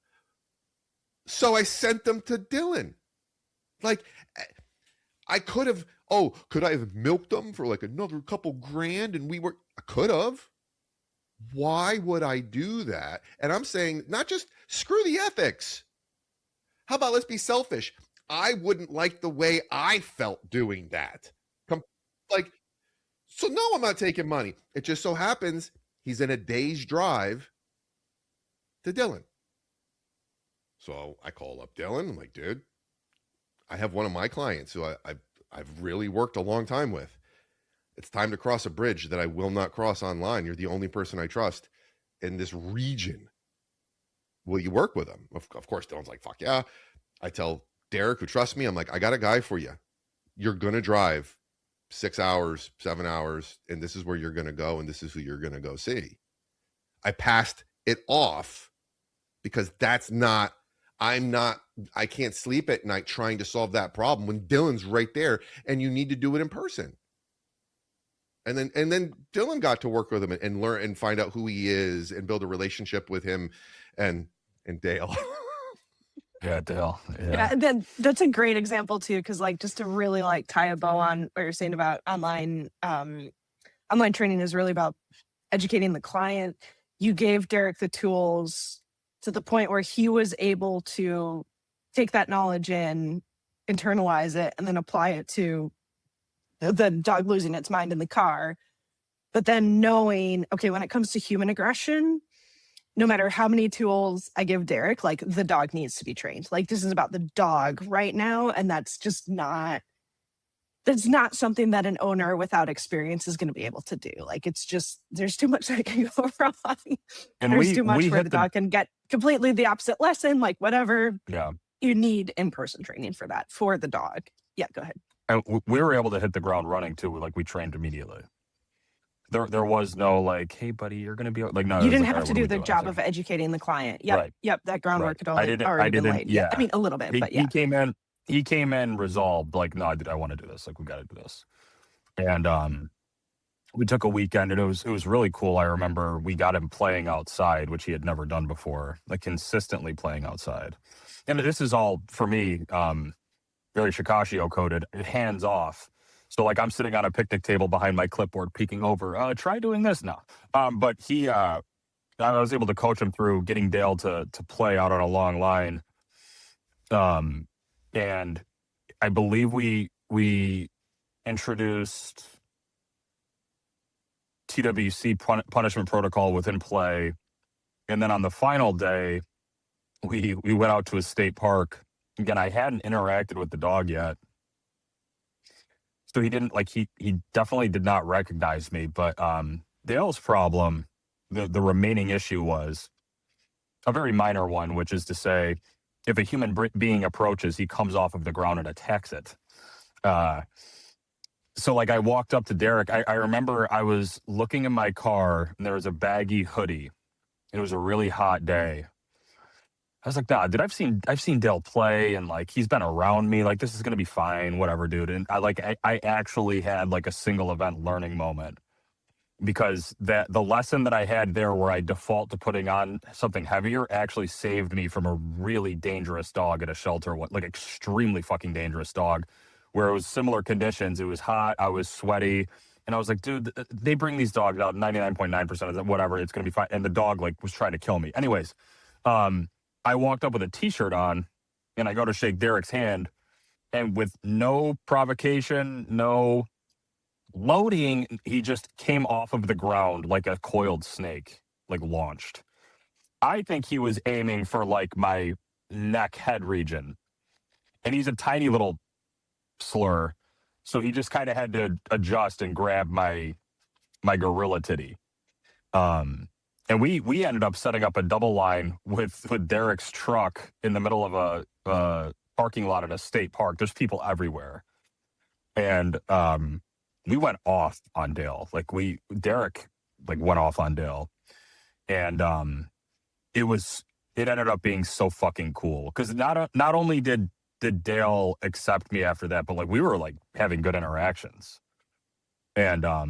S2: So I sent them to Dylan. Like, I could have, could I have milked them for like another couple grand? And I could have. Why would I do that? And I'm saying, not just screw the ethics. How about let's be selfish? I wouldn't like the way I felt doing that. So no, I'm not taking money. It just so happens he's in a day's drive to Dylan. So I call up Dylan. I'm like, dude, I have one of my clients who I've really worked a long time with. It's time to cross a bridge that I will not cross online. You're the only person I trust in this region. Will you work with him? Of course, Dylan's like, fuck yeah. I tell Derek, who trusts me, I'm like, I got a guy for you. You're going to drive 6 hours, 7 hours, and this is where you're going to go, and this is who you're going to go see. I passed it off because I can't sleep at night trying to solve that problem when Dylan's right there, and you need to do it in person. And then Dylan got to work with him and learn and find out who he is and build a relationship with him and Dale.
S3: Yeah, Dale.
S1: Yeah, and then that's a great example too, because like just to really like tie a bow on what you're saying about online training is really about educating the client. You gave Derek the tools to the point where he was able to take that knowledge in, internalize it, and then apply it to the dog losing its mind in the car. But then knowing, okay, when it comes to human aggression, no matter how many tools I give Derek, like the dog needs to be trained. Like this is about the dog right now. And that's not something that an owner without experience is going to be able to do. Like it's just, there's too much that can go wrong.
S3: And
S1: There's too much
S3: we
S1: where
S3: hit
S1: the dog can get completely the opposite lesson, like whatever.
S3: yeah.
S1: You need in-person training for that, for the dog. Yeah, go ahead.
S3: And we were able to hit the ground running too. Like we trained immediately. There was no like, hey buddy, you're gonna be like, no.
S1: You
S3: it was
S1: didn't
S3: like,
S1: have
S3: "All right,
S1: to
S3: what are
S1: do
S3: we
S1: the
S3: doing?"
S1: job
S3: It's
S1: of
S3: like,
S1: educating the client. Yep.
S3: right.
S1: Yep. That groundwork had
S3: I
S1: already been
S3: didn't.
S1: laid. Yeah. I
S3: Yeah.
S1: mean, a little bit, but yeah.
S3: He came in resolved, like, no, I want to do this. Like, we got to do this. And we took a weekend, and it was really cool. I remember we got him playing outside, which he had never done before, like consistently playing outside. And this is all for me, very Shikashio coded, hands off. So like I'm sitting on a picnic table behind my clipboard, peeking over. Try doing this now. But I was able to coach him through getting Dale to play out on a long line. And I believe we introduced TWC punishment protocol within play, and then on the final day, we went out to a state park. Again, I hadn't interacted with the dog yet, so he didn't like he definitely did not recognize me. But Dale's problem, the remaining issue was a very minor one, which is to say, if a human being approaches, he comes off of the ground and attacks it. So like I walked up to Derek. I remember I was looking in my car and there was a baggy hoodie. It was a really hot day. I was like, nah, dude, I've seen Dale play and like he's been around me. Like this is gonna be fine, whatever, dude. And I actually had like a single event learning moment because that the lesson that I had there where I default to putting on something heavier actually saved me from a really dangerous dog at a shelter, like extremely fucking dangerous dog, where it was similar conditions. It was hot, I was sweaty, and I was like, dude, they bring these dogs out 99.9% of them, whatever, it's gonna be fine. And the dog like was trying to kill me. Anyways, I walked up with a t-shirt on and I go to shake Derek's hand, and with no provocation, no loading, he just came off of the ground like a coiled snake, like launched. I think he was aiming for like my neck head region, and he's a tiny little slur, so he just kind of had to adjust and grab my gorilla titty. And we ended up setting up a double line with Derek's truck in the middle of a parking lot at a state park. There's people everywhere, and we went off on Dale. Like Derek like went off on Dale, and it ended up being so fucking cool because not only did Dale accept me after that, but like we were like having good interactions, and I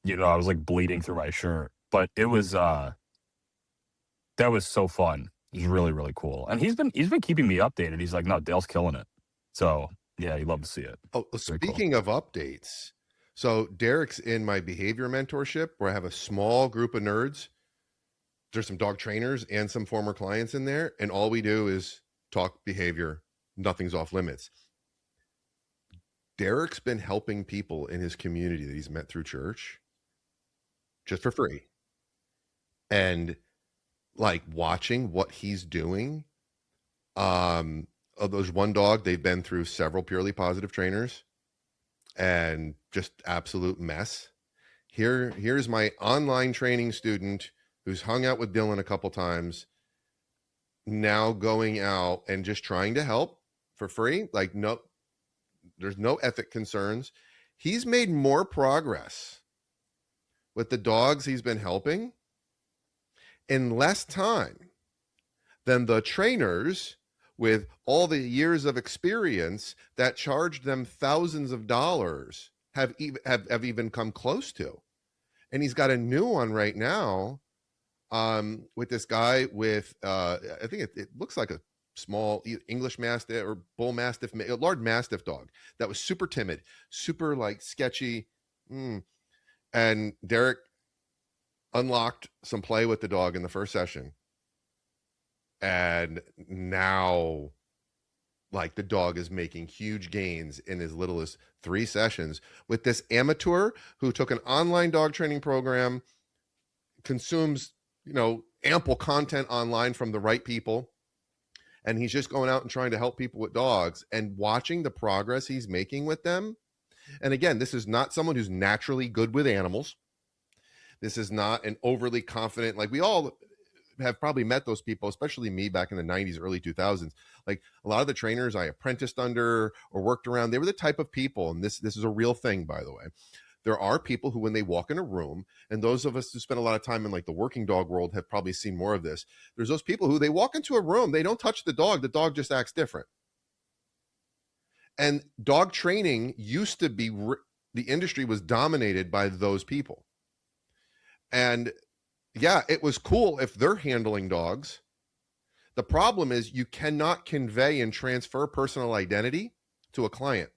S3: was like bleeding through my shirt, but it was that was so fun. It was really, really cool, and he's been keeping me updated. He's like, no, Dale's killing it. So yeah, he'd love to see it.
S2: Oh, speaking of updates, so Derek's in my behavior mentorship where I have a small group of nerds. There's some dog trainers and some former clients in there, and all we do is talk behavior. Nothing's off limits. Derek's been helping people in his community that he's met through church just for free. And like watching what he's doing. There's one dog, they've been through several purely positive trainers and just absolute mess. Here's my online training student who's hung out with Dylan a couple times, now going out and just trying to help for free. Like, no, there's no ethic concerns. He's made more progress with the dogs he's been helping in less time than the trainers with all the years of experience that charged them thousands of dollars have even come close to. And he's got a new one right now with this guy with I think it looks like a small English Mastiff or Bull Mastiff, a large Mastiff dog that was super timid, super like sketchy. And Derek unlocked some play with the dog in the first session. And now, like, the dog is making huge gains in as little as 3 sessions with this amateur who took an online dog training program, consumes, ample content online from the right people, and he's just going out and trying to help people with dogs and watching the progress he's making with them. And again, this is not someone who's naturally good with animals. This is not an overly confident, like, we all have probably met those people, especially me back in the 90s, early 2000s. Like, a lot of the trainers I apprenticed under or worked around, they were the type of people, and this is a real thing, by the way. There are people who, when they walk in a room, and those of us who spend a lot of time in, like, the working dog world have probably seen more of this. There's those people who, they walk into a room, they don't touch the dog just acts different. And dog training used to be, the industry was dominated by those people. And yeah, it was cool if they're handling dogs. The problem is you cannot convey and transfer personal identity to a client.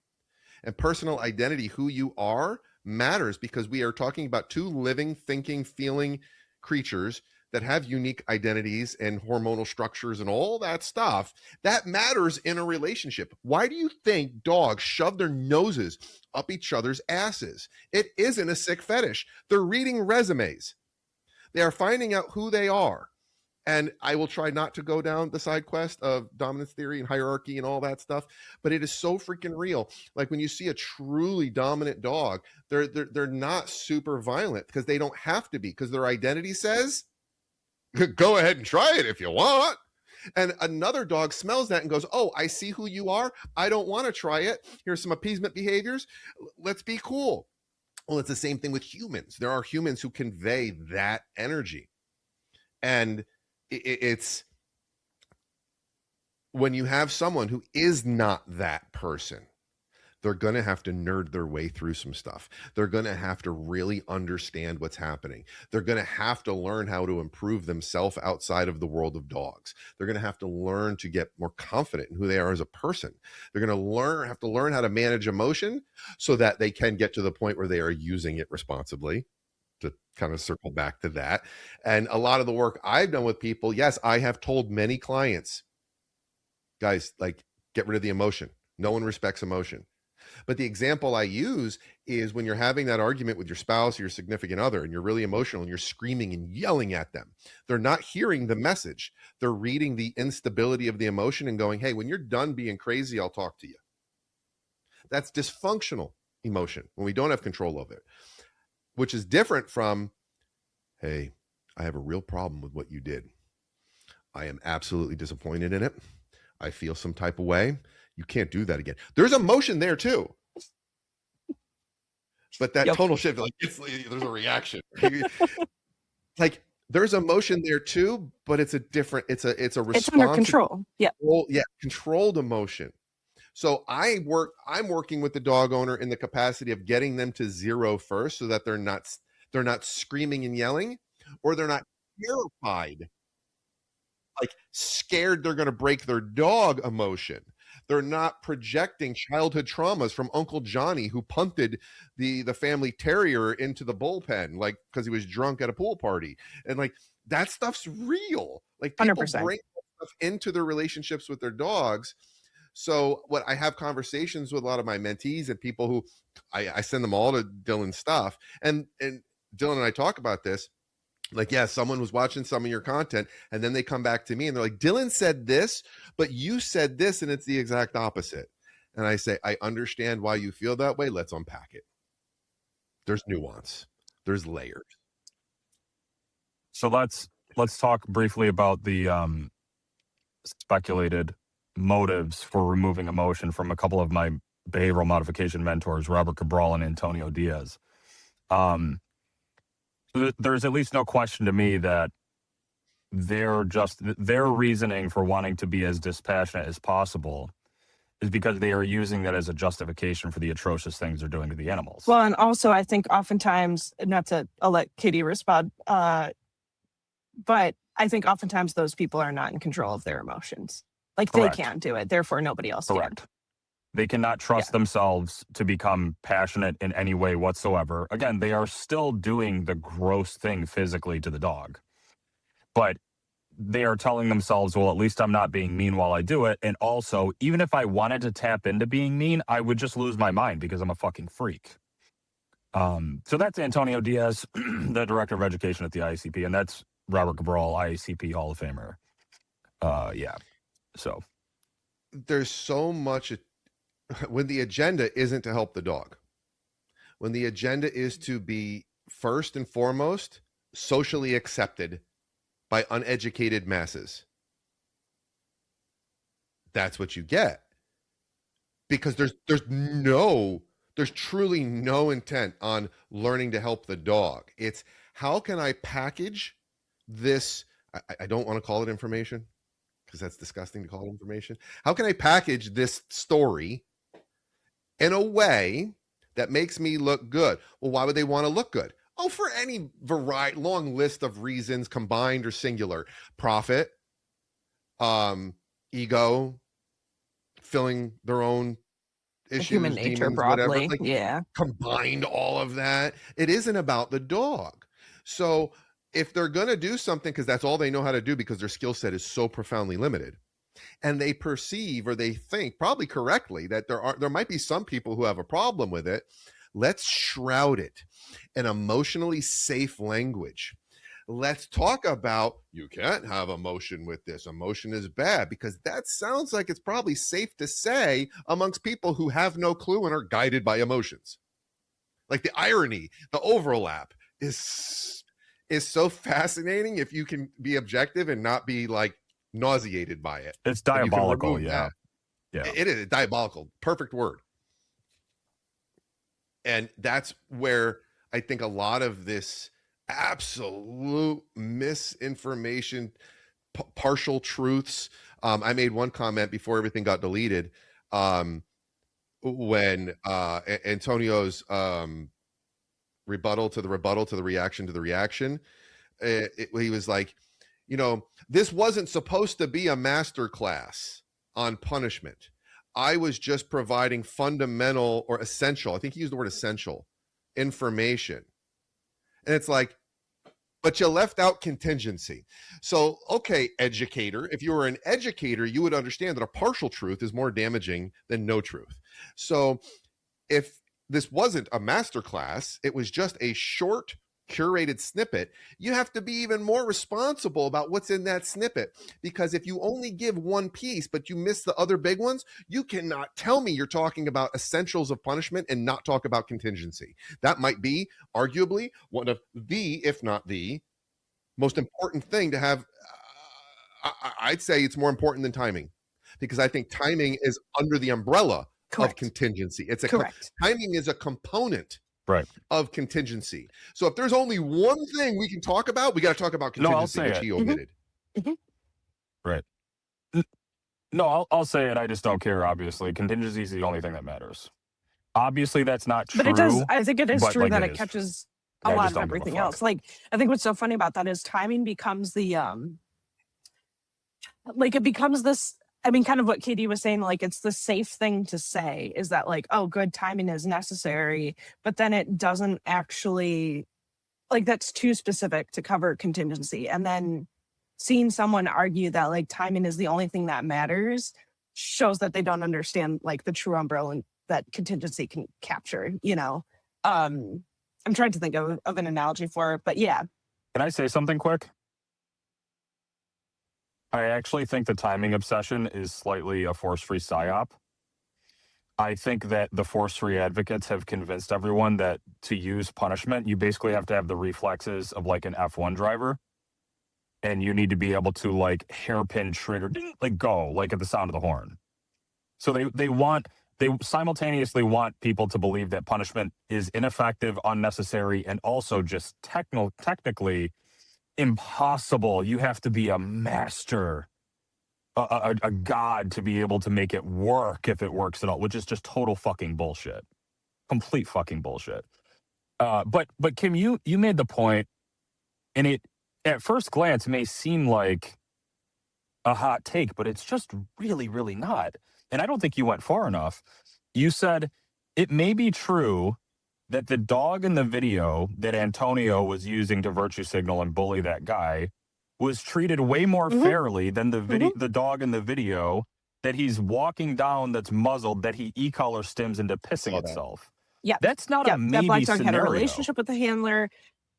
S2: And personal identity, who you are, matters, because we are talking about 2 living, thinking, feeling creatures that have unique identities and hormonal structures and all that stuff. That matters in a relationship. Why do you think dogs shove their noses up each other's asses? It isn't a sick fetish. They're reading resumes. They are finding out who they are. And I will try not to go down the side quest of dominance theory and hierarchy and all that stuff, but it is so freaking real. Like, when you see a truly dominant dog, they're not super violent because they don't have to be, because their identity says, go ahead and try it if you want. And another dog smells that and goes, oh, I see who you are. I don't want to try it. Here's some appeasement behaviors. Let's be cool. Well, it's the same thing with humans. There are humans who convey that energy. And it's when you have someone who is not that person, they're going to have to nerd their way through some stuff. They're going to have to really understand what's happening. They're going to have to learn how to improve themselves outside of the world of dogs. They're going to have to learn to get more confident in who they are as a person. They're going to have to learn how to manage emotion so that they can get to the point where they are using it responsibly, to kind of circle back to that. And a lot of the work I've done with people, yes, I have told many clients, guys, like, get rid of the emotion. No one respects emotion. But the example I use is when you're having that argument with your spouse or your significant other, and you're really emotional and you're screaming and yelling at them. They're not hearing the message. They're reading the instability of the emotion and going, hey, when you're done being crazy, I'll talk to you. That's dysfunctional emotion when we don't have control of it, which is different from, hey, I have a real problem with what you did. I am absolutely disappointed in it. I feel some type of way. You can't do that again. There's emotion there too. But that total shift, like, there's a reaction. Like, there's emotion there too, but it's a different, it's a response.
S1: It's under control. Yeah.
S2: Controlled emotion. So I'm working with the dog owner in the capacity of getting them to 0 first, so that they're not screaming and yelling, or they're not terrified, like scared they're going to break their dog emotion. They're not projecting childhood traumas from Uncle Johnny, who punted the family terrier into the bullpen, like, because he was drunk at a pool party. And, like, that stuff's real. Like, people
S1: 100%.
S2: bring stuff into their relationships with their dogs. So what I have conversations with a lot of my mentees and people who I send them all to Dylan's stuff. And Dylan and I talk about this. Like, yeah, someone was watching some of your content, and then they come back to me and they're like, Dylan said this, but you said this, and it's the exact opposite. And I say, I understand why you feel that way. Let's unpack it. There's nuance. There's layers.
S3: So let's talk briefly about the speculated motives for removing emotion from a couple of my behavioral modification mentors, Robert Cabral and Antonio Diaz. There's at least no question to me that their reasoning for wanting to be as dispassionate as possible is because they are using that as a justification for the atrocious things they're doing to the animals.
S1: Well, and also I think oftentimes, I'll let Katie respond, but I think oftentimes those people are not in control of their emotions. Like,
S3: Correct.
S1: they can't do it, therefore nobody else
S3: Correct.
S1: can.
S3: They cannot trust themselves to become passionate in any way whatsoever. Again, they are still doing the gross thing physically to the dog, but they are telling themselves, well, at least I'm not being mean while I do it. And also, even if I wanted to tap into being mean, I would just lose my mind because I'm a fucking freak. So that's Antonio Diaz, the director of education at the IACP, and that's Robert Cabral, IACP Hall of Famer. Yeah. So
S2: there's so much when the agenda isn't to help the dog, when the agenda is to be first and foremost socially accepted by uneducated masses, that's what you get. Because there's truly no intent on learning to help the dog. It's how can I package this? I don't want to call it information because that's disgusting to call it information. How can I package this story in a way that makes me look good? Well, why would they want to look good? Oh, for any variety, long list of reasons, combined or singular. Profit, ego, filling their own issues,
S1: human nature
S2: demons, whatever.
S1: broadly.
S2: Like,
S1: Yeah.
S2: combined all of that. It isn't about the dog. So if they're going to do something because that's all they know how to do, because their skill set is so profoundly limited, and they perceive, or they think probably correctly, that there might be some people who have a problem with it, let's shroud it in emotionally safe language. Let's talk about, you can't have emotion with this. Emotion is bad, because that sounds like it's probably safe to say amongst people who have no clue and are guided by emotions. Like, the irony, the overlap is so fascinating if you can be objective and not be like nauseated by it.
S3: it's diabolical. Yeah. Yeah.
S2: It is diabolical. Perfect word. And that's where I think a lot of this absolute misinformation, partial truths. I made one comment before everything got deleted, when Antonio's rebuttal to the reaction to the reaction. He was like, this wasn't supposed to be a master class on punishment. I was just providing fundamental or essential, I think he used the word essential, information. And it's like, but you left out contingency. So, okay, educator, if you were an educator, you would understand that a partial truth is more damaging than no truth. So if this wasn't a master class, it was just a short, curated snippet, you have to be even more responsible about what's in that snippet. Because if you only give one piece, but you miss the other big ones, you cannot tell me you're talking about essentials of punishment and not talk about contingency. That might be arguably one of the, if not the most important thing to have. I'd say it's more important than timing, because I think timing is under the umbrella of contingency. It's timing is a component of contingency. So if there's only one thing we can talk about, we got to talk about contingency, which he omitted.
S3: Right. No, I'll say it. I just don't care. Obviously, contingency is the only thing that matters. Obviously, that's not true.
S1: But it does. I think it is true that it
S3: is.
S1: catches a lot of everything else. Like, I think what's so funny about that is timing becomes the like, it becomes this. I mean, kind of what KD was saying, like, it's the safe thing to say is that, like, oh, good timing is necessary, but then it doesn't actually, like, that's too specific to cover contingency. And then seeing someone argue that, like, timing is the only thing that matters shows that they don't understand, like, the true umbrella that contingency can capture, I'm trying to think of an analogy for it, but yeah.
S3: Can I say something quick? I actually think the timing obsession is slightly a force-free psyop. I think that the force-free advocates have convinced everyone that to use punishment, you basically have to have the reflexes of like an F1 driver. And you need to be able to like hairpin trigger, like go, like at the sound of the horn. So they simultaneously want people to believe that punishment is ineffective, unnecessary, and also just technically impossible. You have to be a master, a god to be able to make it work if it works at all, which is just total fucking bullshit. Complete fucking bullshit. But Kim, you made the point, and it at first glance may seem like a hot take, but it's just really, really not. And I don't think you went far enough. You said it may be true that the dog in the video that Antonio was using to virtue signal and bully that guy was treated way more
S1: Mhm.
S3: fairly than the dog in the video that he's walking down that's muzzled that he e-collar stims into pissing
S2: Saw that.
S3: itself.
S1: Yep.
S3: That's not a
S1: Yep. That black
S3: maybe
S1: dog had a
S3: scenario.
S1: relationship with the handler.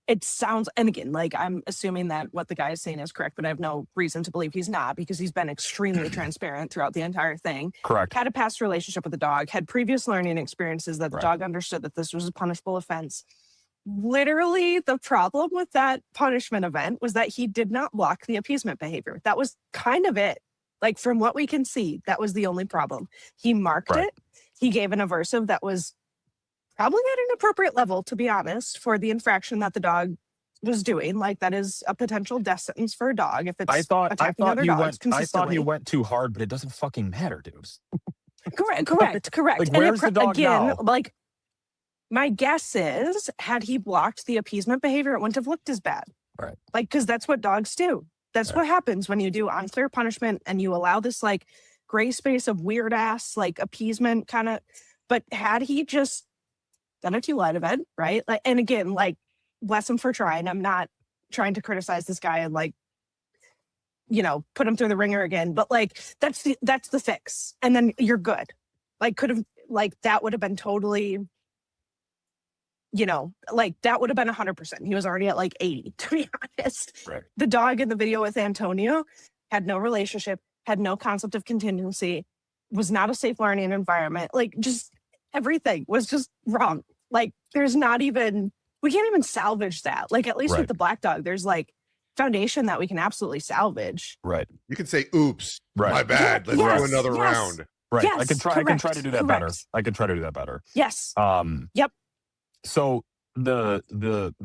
S1: It sounds, and again, like I'm assuming that what the guy is saying is correct, but I have no reason to believe he's not because he's been extremely transparent throughout the entire thing.
S3: Correct.
S1: Had a past relationship with the dog, had previous learning experiences that the
S3: Right.
S1: dog understood that this was a punishable offense. Literally, the problem with that punishment event was that he did not block the appeasement behavior. That was kind of it. Like, from what we can see, that was the only problem. He marked
S3: Right.
S1: it. He gave an aversive that was probably at an appropriate level, to be honest, for the infraction that the dog was doing. Like, that is a potential death sentence for a dog if it's attacking other dogs consistently.
S3: he went too hard, but it doesn't fucking matter, dude.
S1: Correct.
S3: Like,
S1: And
S3: where's the dog
S1: again,
S3: now?
S1: like, my guess is, had he blocked the appeasement behavior, it wouldn't have looked as bad.
S3: Right.
S1: Like, because that's what dogs do. That's
S3: Right.
S1: what happens when you do unclear punishment and you allow this like gray space of weird ass like appeasement kind of. But had he just done it too light of it, right? Like, and again, like, bless him for trying. I'm not trying to criticize this guy and like, put him through the ringer again. But like, that's the fix, and then you're good. Like, that would have been totally. Like, that would have been 100%. He was already at like 80, to be honest.
S3: Right.
S1: The dog in the video with Antonio had no relationship, had no concept of contingency, was not a safe learning environment. Like, just everything was just wrong. Like, there's not even, we can't even salvage that. Like, at least
S3: Right.
S1: with the black dog, there's like foundation that we can absolutely salvage.
S3: Right.
S2: You can say, oops,
S3: Right.
S2: my bad. Let's
S1: Yes,
S2: do another
S1: yes.
S2: round.
S3: Right.
S1: Yes,
S3: I can try to do that better.
S1: correct.
S3: I can try to do that better.
S1: Yes.
S3: Yep. So the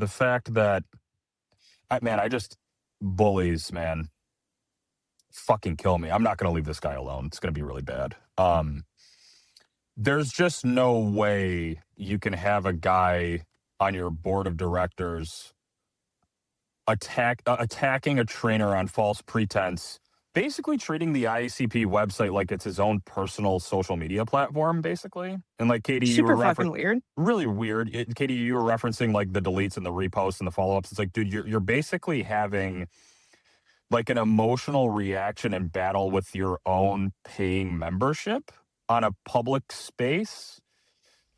S3: fact that I just bullies, man, fucking kill me. I'm not gonna leave this guy alone. It's gonna be really bad. There's just no way you can have a guy on your board of directors attacking a trainer on false pretense, basically treating the IACP website like it's his own personal social media platform, basically. And like Katie, you
S1: Super
S3: were
S1: fucking weird.
S3: really weird. Katie, you were referencing like the deletes and the reposts and the follow-ups. It's like, dude, you're basically having like an emotional reaction and battle with your own paying membership on a public space.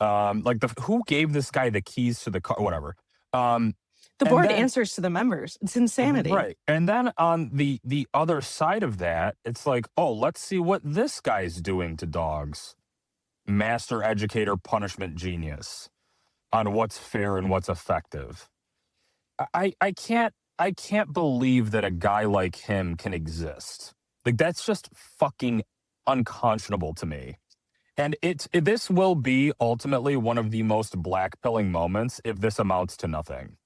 S3: Like who gave this guy the keys to the car? Whatever.
S1: The board answers to the members. It's insanity.
S3: Right. And then on the other side of that, it's like, oh, let's see what this guy's doing to dogs. Master educator punishment genius on what's fair and what's effective. I can't believe that a guy like him can exist. Like, that's just fucking unconscionable to me. And this will be ultimately one of the most blackpilling moments if this amounts to nothing.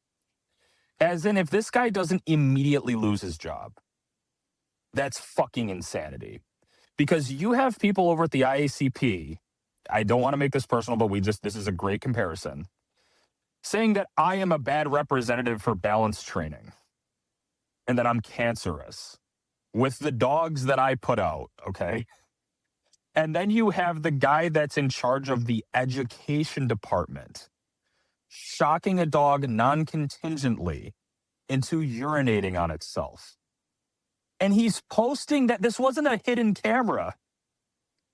S3: As in, if this guy doesn't immediately lose his job, that's fucking insanity. Because you have people over at the IACP, I don't want to make this personal, but this is a great comparison, saying that I am a bad representative for balance training and that I'm cancerous with the dogs that I put out, okay? And then you have the guy that's in charge of the education department shocking a dog non-contingently into urinating on itself. And he's posting that this wasn't a hidden camera.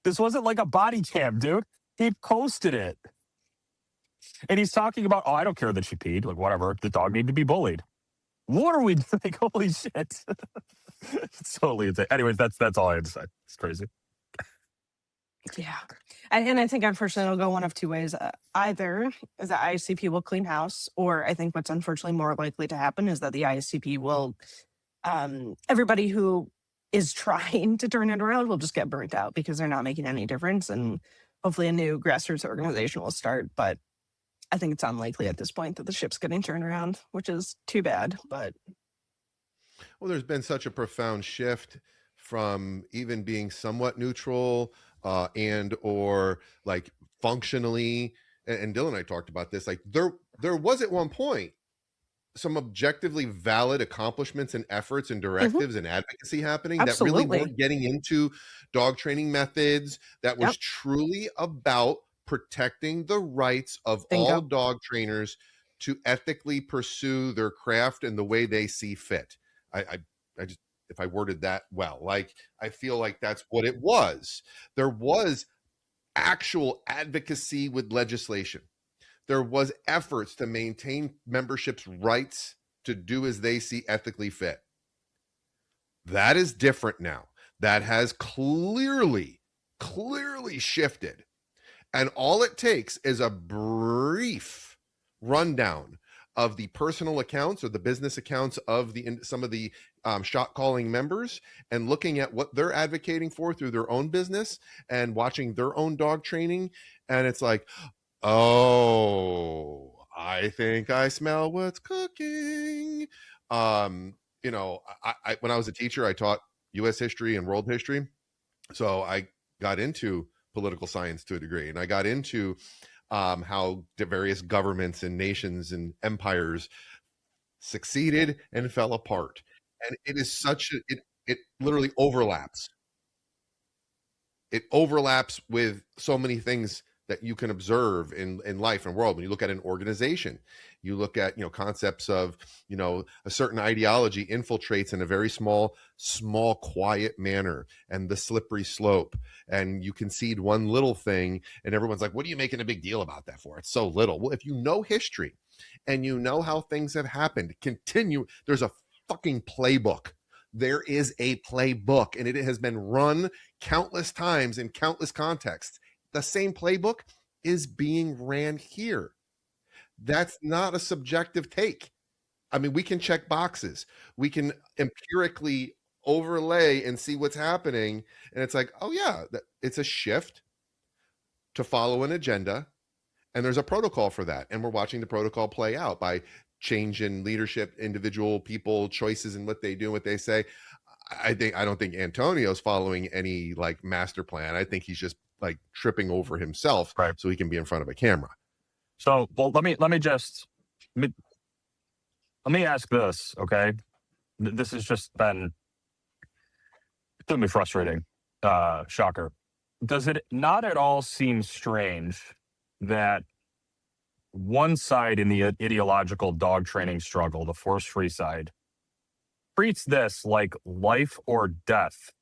S3: This wasn't like a body cam, dude. He posted it. And he's talking about, oh, I don't care that she peed. Like, whatever. The dog needed to be bullied. What are we like? Holy shit. It's totally insane. Anyways, that's all I had to say. It's crazy.
S1: Yeah. And I think, unfortunately, it'll go one of two ways. Either is that ISCP will clean house, or I think what's unfortunately more likely to happen is that the ISCP will, everybody who is trying to turn it around will just get burnt out because they're not making any difference. And hopefully a new grassroots organization will start. But I think it's unlikely at this point that the ship's getting turned around, which is too bad. But
S2: well, there's been such a profound shift from even being somewhat neutral and or like functionally, and Dylan and I talked about this, like there was at one point some objectively valid accomplishments and efforts and directives and advocacy happening that really were getting into dog training methods that was truly about protecting the rights of all dog trainers to ethically pursue their craft in the way they see fit. if I worded that well, like, I feel like that's what it was. There was actual advocacy with legislation. There was efforts to maintain membership's rights to do as they see ethically fit. That is different now. That has clearly shifted. And all it takes is a brief rundown of the personal accounts or the business accounts of some of the shot calling members, and looking at what they're advocating for through their own business and watching their own dog training. And it's like, oh, I think I smell what's cooking. You know, I when I was a teacher, I taught US history and world history. So I got into political science to a degree, and I got into how the various governments and nations and empires succeeded and fell apart. And it is it literally overlaps. It overlaps with so many things that you can observe in life and world. When you look at an organization, you look at, you know, concepts of, you know, a certain ideology infiltrates in a very small quiet manner, and the slippery slope, and you concede one little thing and everyone's like, what are you making a big deal about that for? It's so little. Well, if you know history and you know how things have happened, there's a fucking playbook. There is a playbook, and it has been run countless times in countless contexts. The same playbook is being ran here. That's not a subjective take. I mean, we can check boxes. We can empirically overlay and see what's happening. And it's like, oh yeah, it's a shift to follow an agenda. And there's a protocol for that. And we're watching the protocol play out by change in leadership, individual people, choices in what they do, what they say. I don't think Antonio's following any like master plan. I think he's just like tripping over himself,
S3: Right.
S2: so he can be in front of a camera.
S3: So, well, let me ask this, okay? This has just been extremely frustrating. Shocker. Does it not at all seem strange that one side in the ideological dog training struggle, the force-free side, treats this like life or death,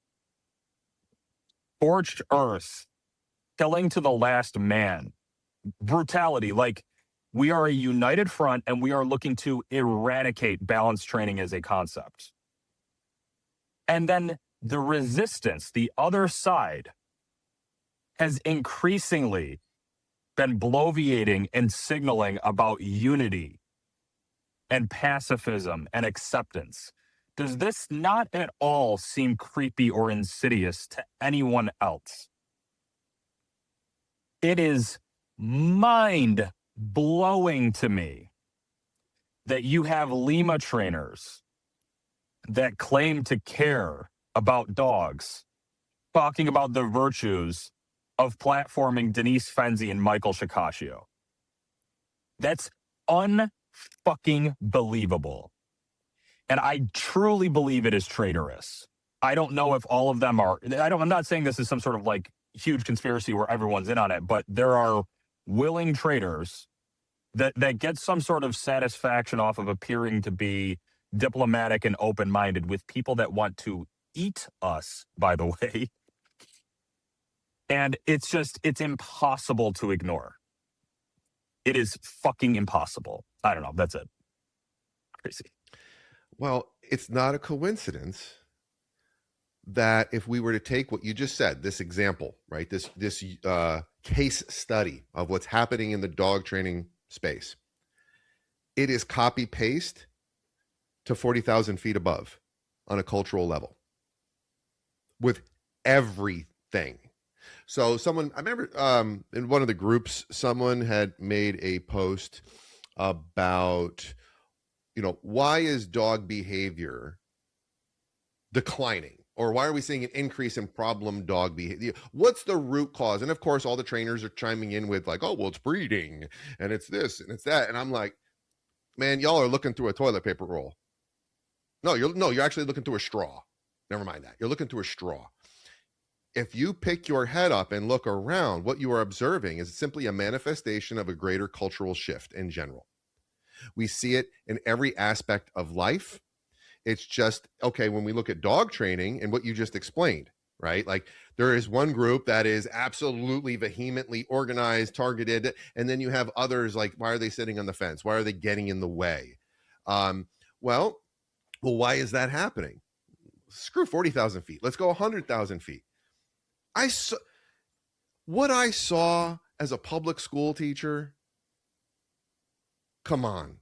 S3: scorched earth, killing to the last man, brutality, like we are a united front and we are looking to eradicate balance training as a concept. And then the resistance, the other side, has increasingly been bloviating and signaling about unity and pacifism and acceptance. Does this not at all seem creepy or insidious to anyone else? It is mind-blowing to me that you have Lima trainers that claim to care about dogs talking about the virtues of platforming Denise Fenzi and Michael Shikashio. That's unfucking believable. And I truly believe it is traitorous. I don't know if all of them are. I'm not saying this is some sort of like huge conspiracy where everyone's in on it, but there are willing traitors that get some sort of satisfaction off of appearing to be diplomatic and open-minded with people that want to eat us, by the way. And it's impossible to ignore. It is fucking impossible. I don't know. That's it. Crazy.
S2: Well, it's not a coincidence that if we were to take what you just said, this example, right, this case study of what's happening in the dog training space, it is copy paste to 40,000 feet above on a cultural level with everything. So I remember in one of the groups, someone had made a post about, you know, why is dog behavior declining? Or why are we seeing an increase in problem dog behavior? What's the root cause? And of course, all the trainers are chiming in with like, oh, well, it's breeding and it's this and it's that. And I'm like, man, y'all are looking through a toilet paper roll. No, you're actually looking through a straw. Never mind that. You're looking through a straw. If you pick your head up and look around, what you are observing is simply a manifestation of a greater cultural shift in general. We see it in every aspect of life. It's just, okay, when we look at dog training and what you just explained, right? Like there is one group that is absolutely vehemently organized, targeted, and then you have others like, why are they sitting on the fence? Why are they getting in the way? Um, well, why is that happening? Screw 40,000 feet. Let's go 100,000 feet. What I saw as a public school teacher, come on.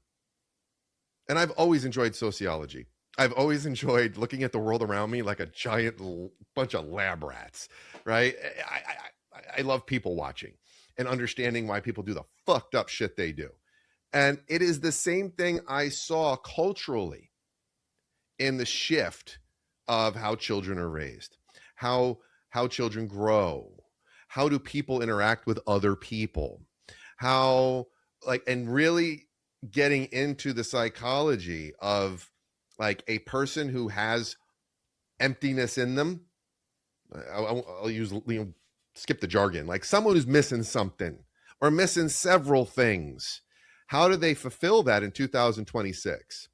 S2: And I've always enjoyed sociology. I've always enjoyed looking at the world around me like a giant bunch of lab rats, right? I love people watching and understanding why people do the fucked up shit they do. And it is the same thing I saw culturally in the shift of how children are raised, how children grow, how do people interact with other people, how like, and really getting into the psychology of like a person who has emptiness in them. I'll use, skip the jargon, like someone who's missing something or missing several things. How do they fulfill that in 2026?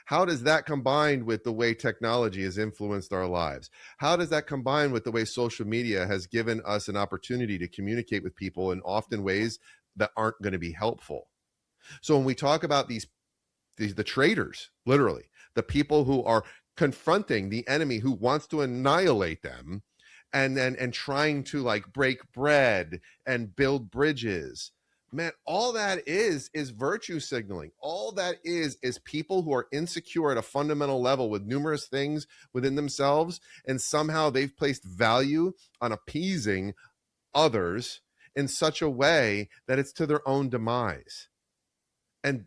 S2: How does that combine with the way technology has influenced our lives? How does that combine with the way social media has given us an opportunity to communicate with people in often ways that aren't going to be helpful? So when we talk about the traitors, literally, the people who are confronting the enemy who wants to annihilate them and trying to like break bread and build bridges, man, all that is virtue signaling. All that is people who are insecure at a fundamental level with numerous things within themselves, and somehow they've placed value on appeasing others in such a way that it's to their own demise. And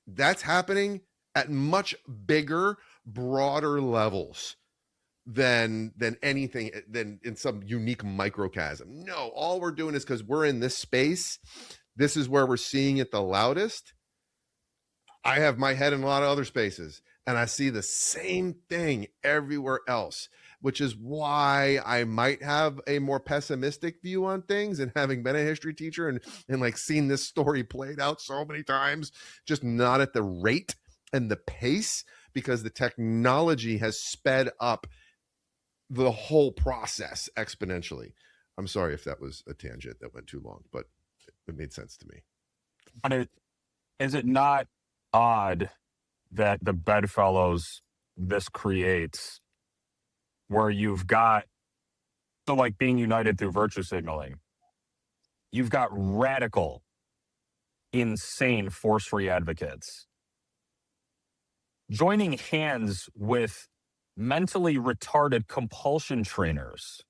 S2: that's happening at much bigger, broader levels than anything, than in some unique microcosm. No, all we're doing is because we're in this space, this is where we're seeing it the loudest. I have my head in a lot of other spaces, and I see the same thing everywhere else, which is why I might have a more pessimistic view on things. And having been a history teacher and like seen this story played out so many times, just not at the rate and the pace, because the technology has sped up the whole process exponentially. I'm sorry if that was a tangent that went too long, but it made sense to me.
S3: But is it not odd that the bedfellows this creates, where you've got, so like being united through virtue signaling, you've got radical, insane force-free advocates joining hands with mentally retarded compulsion trainers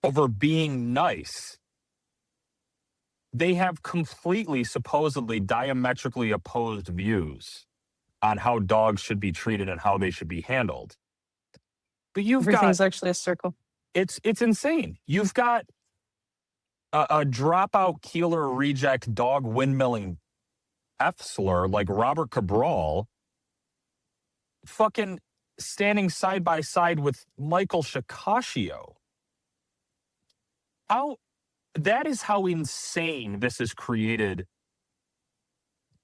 S3: over being nice. They have completely, supposedly, diametrically opposed views on how dogs should be treated and how they should be handled. But you've
S1: Everything's
S3: got,
S1: actually a circle.
S3: it's insane. You've got a dropout Keeler reject dog windmilling F-slur like Robert Cabral fucking standing side by side with Michael Shikashio. That is how insane this has created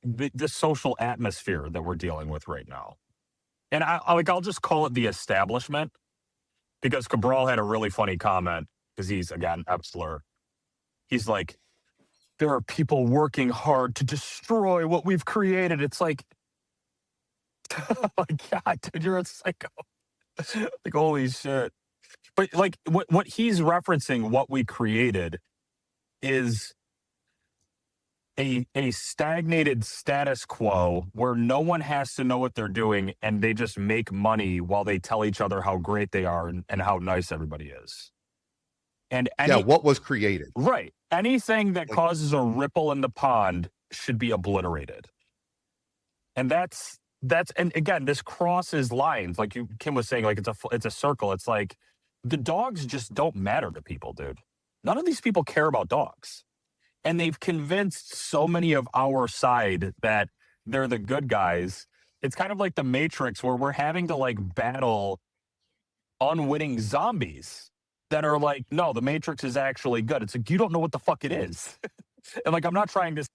S3: the social atmosphere that we're dealing with right now. And I'll just call it the establishment, because Cabral had a really funny comment, because he's, again, Epsler. He's like, there are people working hard to destroy what we've created. It's like, oh my God, dude, you're a psycho. Like, holy shit. But like what he's referencing, what we created, is a stagnated status quo where no one has to know what they're doing, and they just make money while they tell each other how great they are and how nice everybody is. And
S2: What was created?
S3: Right. Anything that
S2: Like,
S3: causes a ripple in the pond should be obliterated. And that's and again, this crosses lines, like Kim was saying, like it's a circle. It's like the dogs just don't matter to people, dude. None of these people care about dogs. And they've convinced so many of our side that they're the good guys. It's kind of like the Matrix, where we're having to like battle unwitting zombies that are like, no, the Matrix is actually good. It's like, you don't know what the fuck it is. And like, I'm not trying to.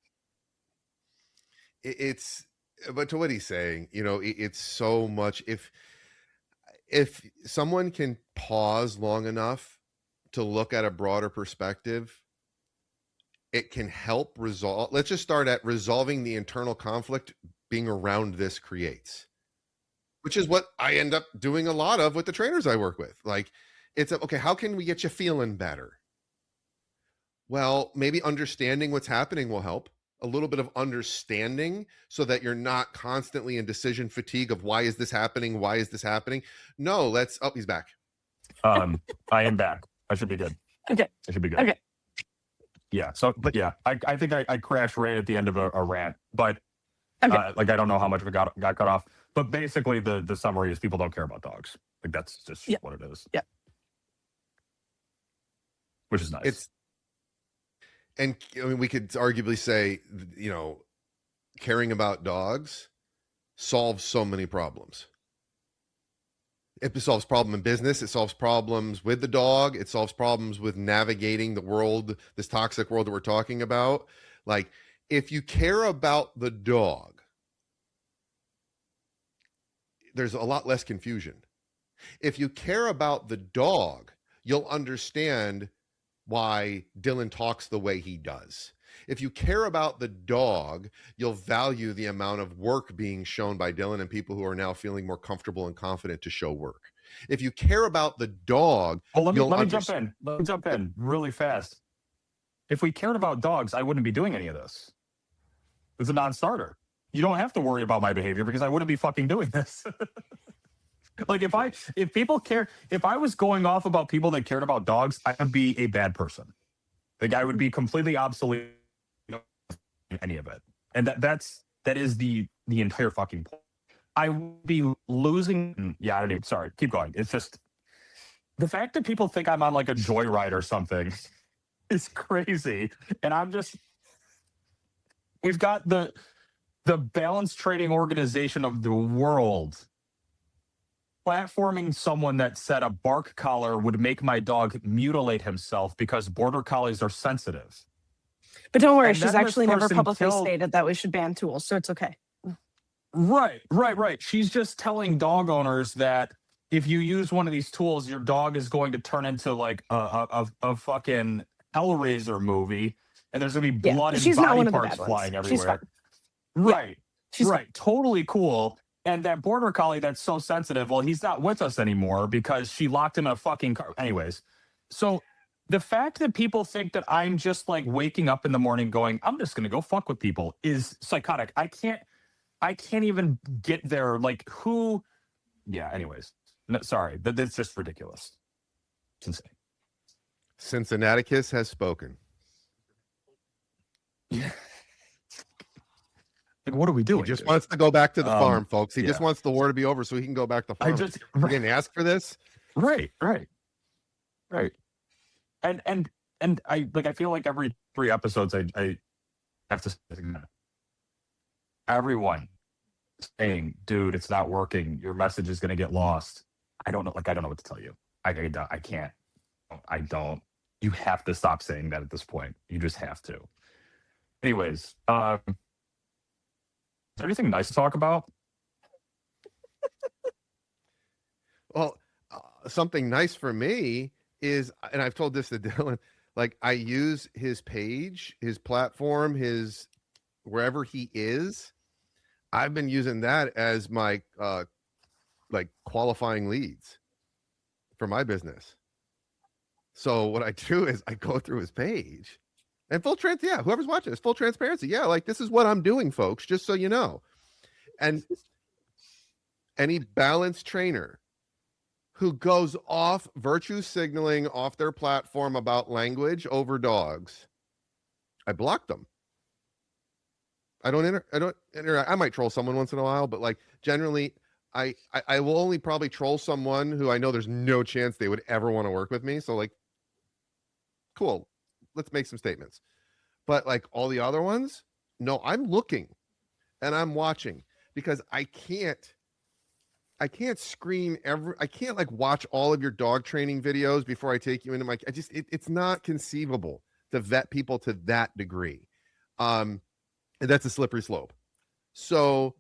S2: it's but to what he's saying, it's so much. If someone can pause long enough to look at a broader perspective, it can help resolve. Let's just start at resolving the internal conflict being around this creates, which is what I end up doing a lot of with the trainers I work with. Like, it's okay, how can we get you feeling better? Well, maybe understanding what's happening will help. A little bit of understanding so that you're not constantly in decision fatigue of why is this happening? Why is this happening? No, he's back.
S3: I am back. I should be good.
S1: Okay.
S3: I should be good.
S1: Okay.
S3: Yeah. So, but yeah, I think I crashed right at the end of a rant, but
S1: Okay.
S3: I don't know how much of it got cut off. But basically, the summary is people don't care about dogs. Like that's just what it is.
S1: Yeah.
S3: Which is nice.
S2: And I mean, we could arguably say, caring about dogs solves so many problems. It solves problem in business. It solves problems with the dog. It solves problems with navigating the world, this toxic world that we're talking about. Like, if you care about the dog, there's a lot less confusion. If you care about the dog, you'll understand why Dylan talks the way he does. If you care about the dog, you'll value the amount of work being shown by Dylan and people who are now feeling more comfortable and confident to show work. If you care about the dog,
S3: let me jump in. Let me jump in really fast. If we cared about dogs, I wouldn't be doing any of this. It's a non-starter. You don't have to worry about my behavior because I wouldn't be fucking doing this. Like if I was going off about people that cared about dogs, I would be a bad person. Like I would be completely obsolete in any of it. And that is the entire fucking point. I would be losing. Yeah, I don't even, sorry. Keep going. It's just the fact that people think I'm on like a joyride or something is crazy. And we've got the balanced trading organization of the world platforming someone that said a bark collar would make my dog mutilate himself because border collies are sensitive.
S1: But don't worry,
S3: And
S1: she's
S3: then this
S1: actually never
S3: person
S1: publicly
S3: killed-
S1: stated that we should ban tools, so it's okay.
S3: Right. She's just telling dog owners that if you use one of these tools, your dog is going to turn into like a fucking Hellraiser movie, and there's gonna be blood and
S1: she's not
S3: body
S1: one of the
S3: parts
S1: bad
S3: flying
S1: ones. She's
S3: everywhere.
S1: fine.
S3: Right.
S1: She's
S3: right. Totally cool. And that border collie that's so sensitive, well, he's not with us anymore because she locked him in a fucking car. Anyways, so the fact that people think that I'm just like waking up in the morning going, I'm just gonna go fuck with people is psychotic. I can't even get there. Like who? Yeah. Anyways, no, sorry, that's just ridiculous. It's insane.
S2: Cincinnaticus has spoken.
S3: Like, what are we doing?
S2: He just wants to go back to the farm, folks. He just
S3: yeah.
S2: wants the war to be over so he can go back to farm. You didn't ask for this?
S3: Right. And I feel like every 3 episodes I have to say everyone saying, dude, it's not working. Your message is gonna get lost. I don't know what to tell you. I can't. I don't. You have to stop saying that at this point. You just have to. Anyways, is there anything nice to talk about?
S2: Well, something nice for me is, and I've told this to Dylan, like I use his page, his platform, his wherever he is. I've been using that as my like qualifying leads for my business. So what I do is I go through his page and whoever's watching this, full transparency. Yeah, like this is what I'm doing, folks, just so you know. And any balanced trainer who goes off virtue signaling off their platform about language over dogs, I block them. I don't interact. I might troll someone once in a while, but like generally I will only probably troll someone who I know there's no chance they would ever want to work with me. So like, cool, let's make some statements. But like all the other ones, no, I'm looking and I'm watching because I can't screen I can't like watch all of your dog training videos before I take you into my, it's not conceivable to vet people to that degree. And that's a slippery slope. So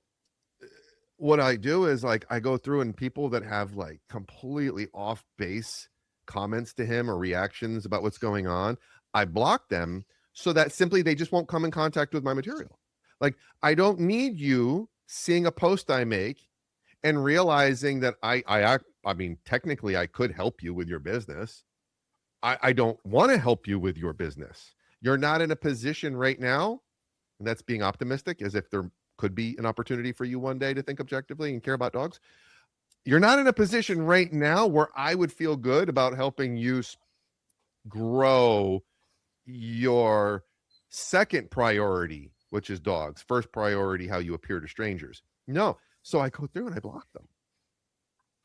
S2: what I do is like I go through and people that have like completely off base comments to him or reactions about what's going on, I block them so that simply they just won't come in contact with my material. Like I don't need you seeing a post I make and realizing that I mean technically I could help you with your business. I don't want to help you with your business. You're not in a position right now, and that's being optimistic, as if there could be an opportunity for you one day to think objectively and care about dogs. You're not in a position right now where I would feel good about helping you grow your second priority, which is dogs. First priority, how you appear to strangers. No. So I go through and I block them.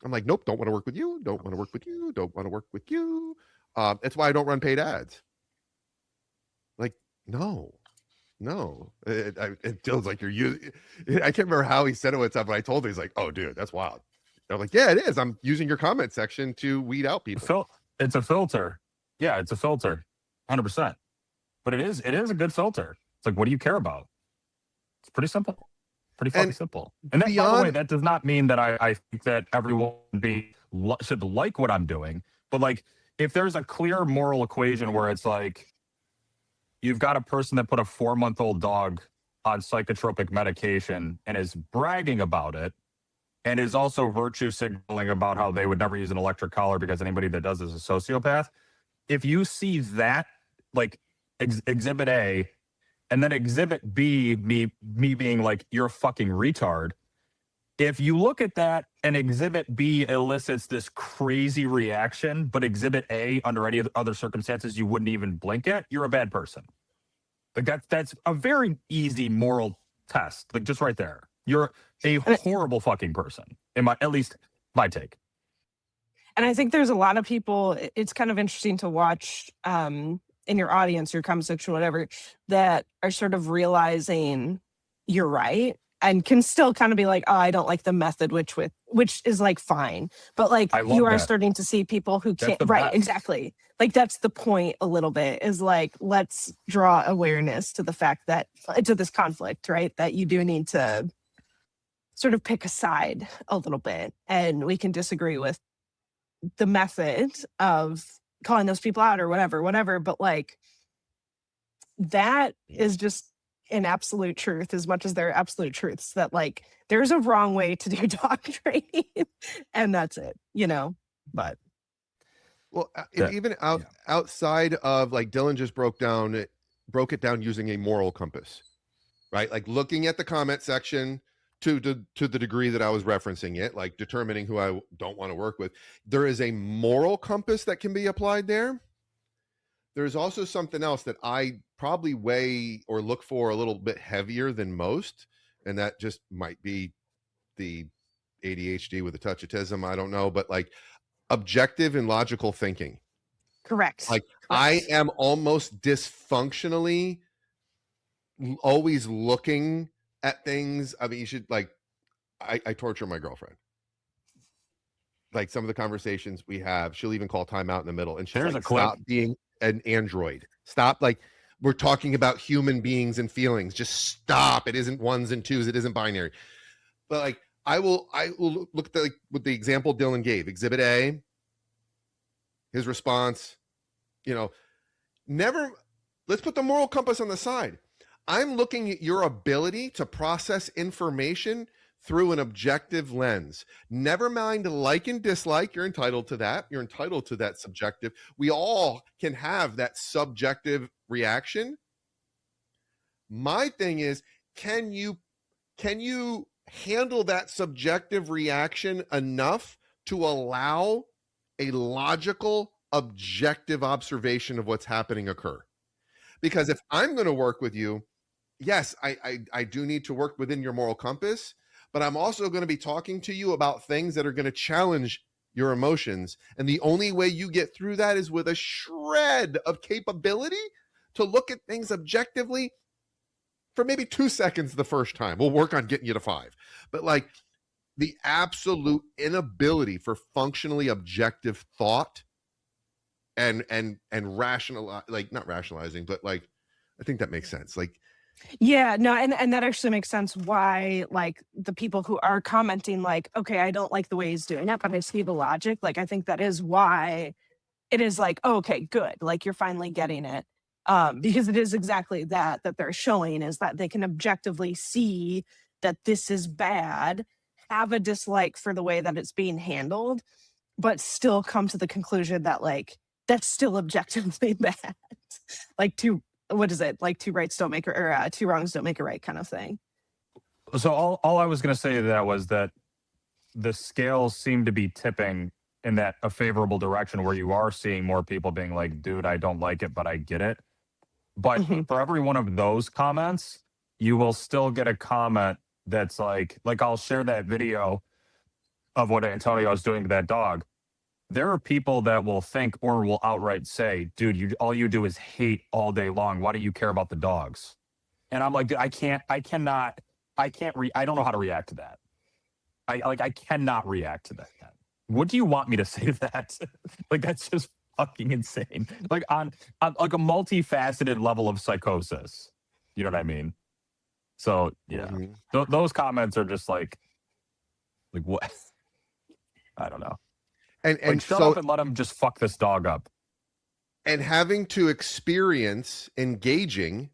S2: I'm like, nope, don't want to work with you. Don't want to work with you. Don't want to work with you. That's why I don't run paid ads. Like, no. It feels like you're using. I can't remember how he said it one time, but I told him, he's like, "Oh, dude, that's wild." I'm like, "Yeah, it is. I'm using your comment section to weed out people."
S3: It's a filter. Yeah, it's a filter, 100%. But it is a good filter. It's like, what do you care about? It's pretty simple, pretty fucking simple. And that, by the way, that does not mean that I think that everyone should like what I'm doing. But like, if there's a clear moral equation where it's like, you've got a person that put a 4-month-old dog on psychotropic medication and is bragging about it, and is also virtue signaling about how they would never use an electric collar because anybody that does is a sociopath. If you see that, like exhibit A, and then exhibit B, me being like, you're a fucking retard. If you look at that and exhibit B elicits this crazy reaction, but exhibit A, under any other circumstances, you wouldn't even blink at, you're a bad person. Like that's a very easy moral test. Like just right there. You're a horrible fucking person. At least my take.
S1: And I think there's a lot of people, it's kind of interesting to watch in your audience, your comment section, whatever, that are sort of realizing you're right and can still kind of be like, oh, I don't like the method, which is like fine. But like you are starting to see people who can't, right, best. Exactly. Like that's the point a little bit, is like, let's draw awareness to the fact that, to this conflict, right? That you do need to sort of pick a side a little bit, and we can disagree with the method of calling those people out or whatever. But like, that is just an absolute truth, as much as there are absolute truths, that like there's a wrong way to do dog training and that's it, but
S2: well, even outside of like Dylan just broke it down using a moral compass, right? Like looking at the comment section to the degree that I was referencing it, like determining who I don't want to work with. There is a moral compass that can be applied there. There's also something else that I probably weigh or look for a little bit heavier than most, and that just might be the ADHD with a touch of autism. I don't know, but like objective and logical thinking.
S1: Correct.
S2: Like I am almost dysfunctionally always looking at things. I mean, you should like, I torture my girlfriend. Like some of the conversations we have, she'll even call timeout in the middle, and she's like, stop being an android. Stop. Like we're talking about human beings and feelings. Just stop. It isn't ones and twos. It isn't binary. But like, I will look at with the example Dylan gave, exhibit A, his response, never, let's put the moral compass on the side. I'm looking at your ability to process information through an objective lens. Never mind like and dislike. You're entitled to that. You're entitled to that subjective. We all can have that subjective reaction. My thing is, can you handle that subjective reaction enough to allow a logical, objective observation of what's happening occur? Because if I'm going to work with you, yes, I do need to work within your moral compass, but I'm also going to be talking to you about things that are going to challenge your emotions. And the only way you get through that is with a shred of capability to look at things objectively for maybe 2 seconds the first time. We'll work on getting you to 5. But like the absolute inability for functionally objective thought and rational, like not rationalizing, but like, I think that makes sense. Like
S1: Yeah, no, and that actually makes sense why like the people who are commenting like, okay, I don't like the way he's doing it, but I see the logic. Like I think that is why it is like, oh, okay, good. Like you're finally getting it. Because it is exactly that they're showing is that they can objectively see that this is bad, have a dislike for the way that it's being handled, but still come to the conclusion that like that's still objectively bad. Like what is it? Like two rights don't make or two wrongs don't make a right kind of thing.
S3: So all I was going to say to that was that the scales seem to be tipping in that a favorable direction where you are seeing more people being like, dude, I don't like it, but I get it. But
S1: Mhm.
S3: for every one of those comments, you will still get a comment that's like I'll share that video of what Antonio is doing to that dog. There are people that will think or will outright say, dude, all you do is hate all day long. Why do you care about the dogs? And I'm like, dude, I don't know how to react to that. I cannot react to that. What do you want me to say to that? Like, that's just fucking insane. Like on like a multifaceted level of psychosis. You know what I mean? So yeah, those comments are just like what? I don't know.
S2: And
S3: Like, shut
S2: so
S3: up and let him just fuck this dog up.
S2: and having to experience engaging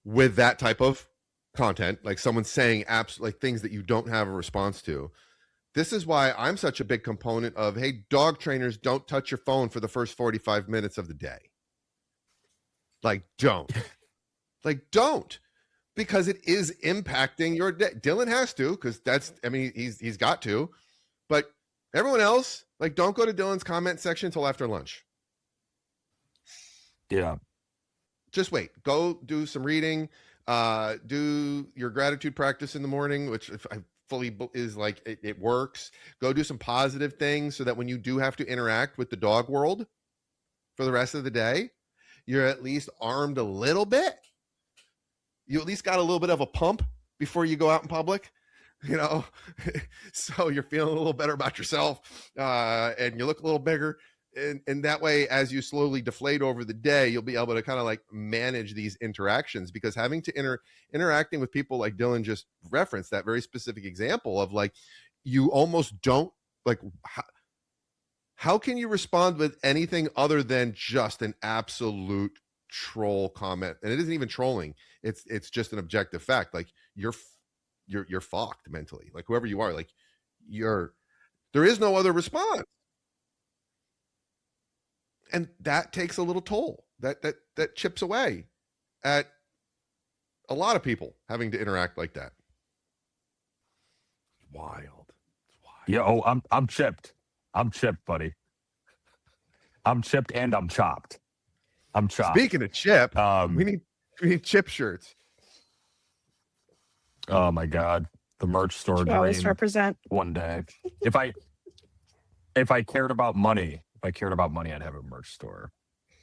S2: with that type of content, like someone saying like things that you don't have a response to. This is why I'm such a big component of, hey, dog trainers, don't touch your phone for the first 45 minutes of the day. Like, don't. Don't. Because it is impacting your day. Dylan has to, because he's got to. But everyone else, like, don't go to Dylan's comment section until after lunch.
S3: Yeah.
S2: Just wait. Go do some reading. Do your gratitude practice in the morning, which if I fully is like it works. Go do some positive things so that when you do have to interact with the dog world for the rest of the day, you're at least armed a little bit. You at least got a little bit of a pump before you go out in public, so you're feeling a little better about yourself, and you look a little bigger. And that way, as you slowly deflate over the day, you'll be able to kind of like manage these interactions, because having to interacting with people like Dylan just referenced, that very specific example of like, you almost don't like, how can you respond with anything other than just an absolute troll comment? And it isn't even trolling. It's just an objective fact. Like you're fucked mentally, like whoever you are, like there is no other response. And that takes a little toll. That chips away at a lot of people having to interact like that. It's wild.
S3: Yeah. Oh, I'm chipped. I'm chipped, buddy. I'm chipped and I'm chopped. I'm chopped.
S2: Speaking of chip, we need chip shirts.
S3: Oh my God, the merch store dream.
S1: Always represent
S3: One day. If I cared about money, I'd have a merch store.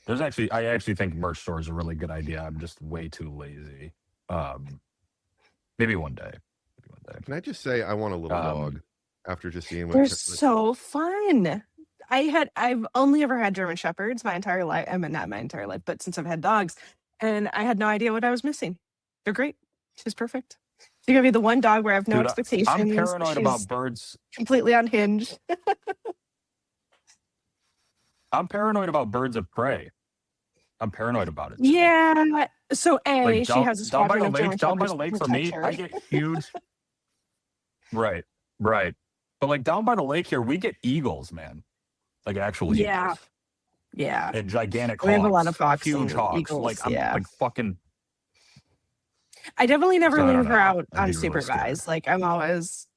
S3: I actually think merch store is a really good idea. I'm just way too lazy. Maybe one day.
S2: Can I just say I want a little dog after just seeing what
S1: they're so fun. I've only ever had German Shepherds my entire life. I mean, not my entire life, but since I've had dogs, and I had no idea what I was missing. They're great. She's perfect. She's gonna be the one dog where I have no expectations.
S3: I'm paranoid about birds.
S1: Completely unhinged.
S3: I'm paranoid about birds of prey. I'm paranoid about it.
S1: Yeah. So
S3: like
S1: she has a squadron of German
S3: down by
S1: Shepherds
S3: the lake
S1: to
S3: for me,
S1: protect her.
S3: I get huge. Right. But like down by the lake here, we get eagles, man. Like actual eagles.
S1: Yeah.
S3: And gigantic hawks.
S1: We have a lot of hawks.
S3: Huge hawks.
S1: Eagles,
S3: like I'm like fucking.
S1: I definitely never leave her out unsupervised.
S3: Really
S1: like I'm always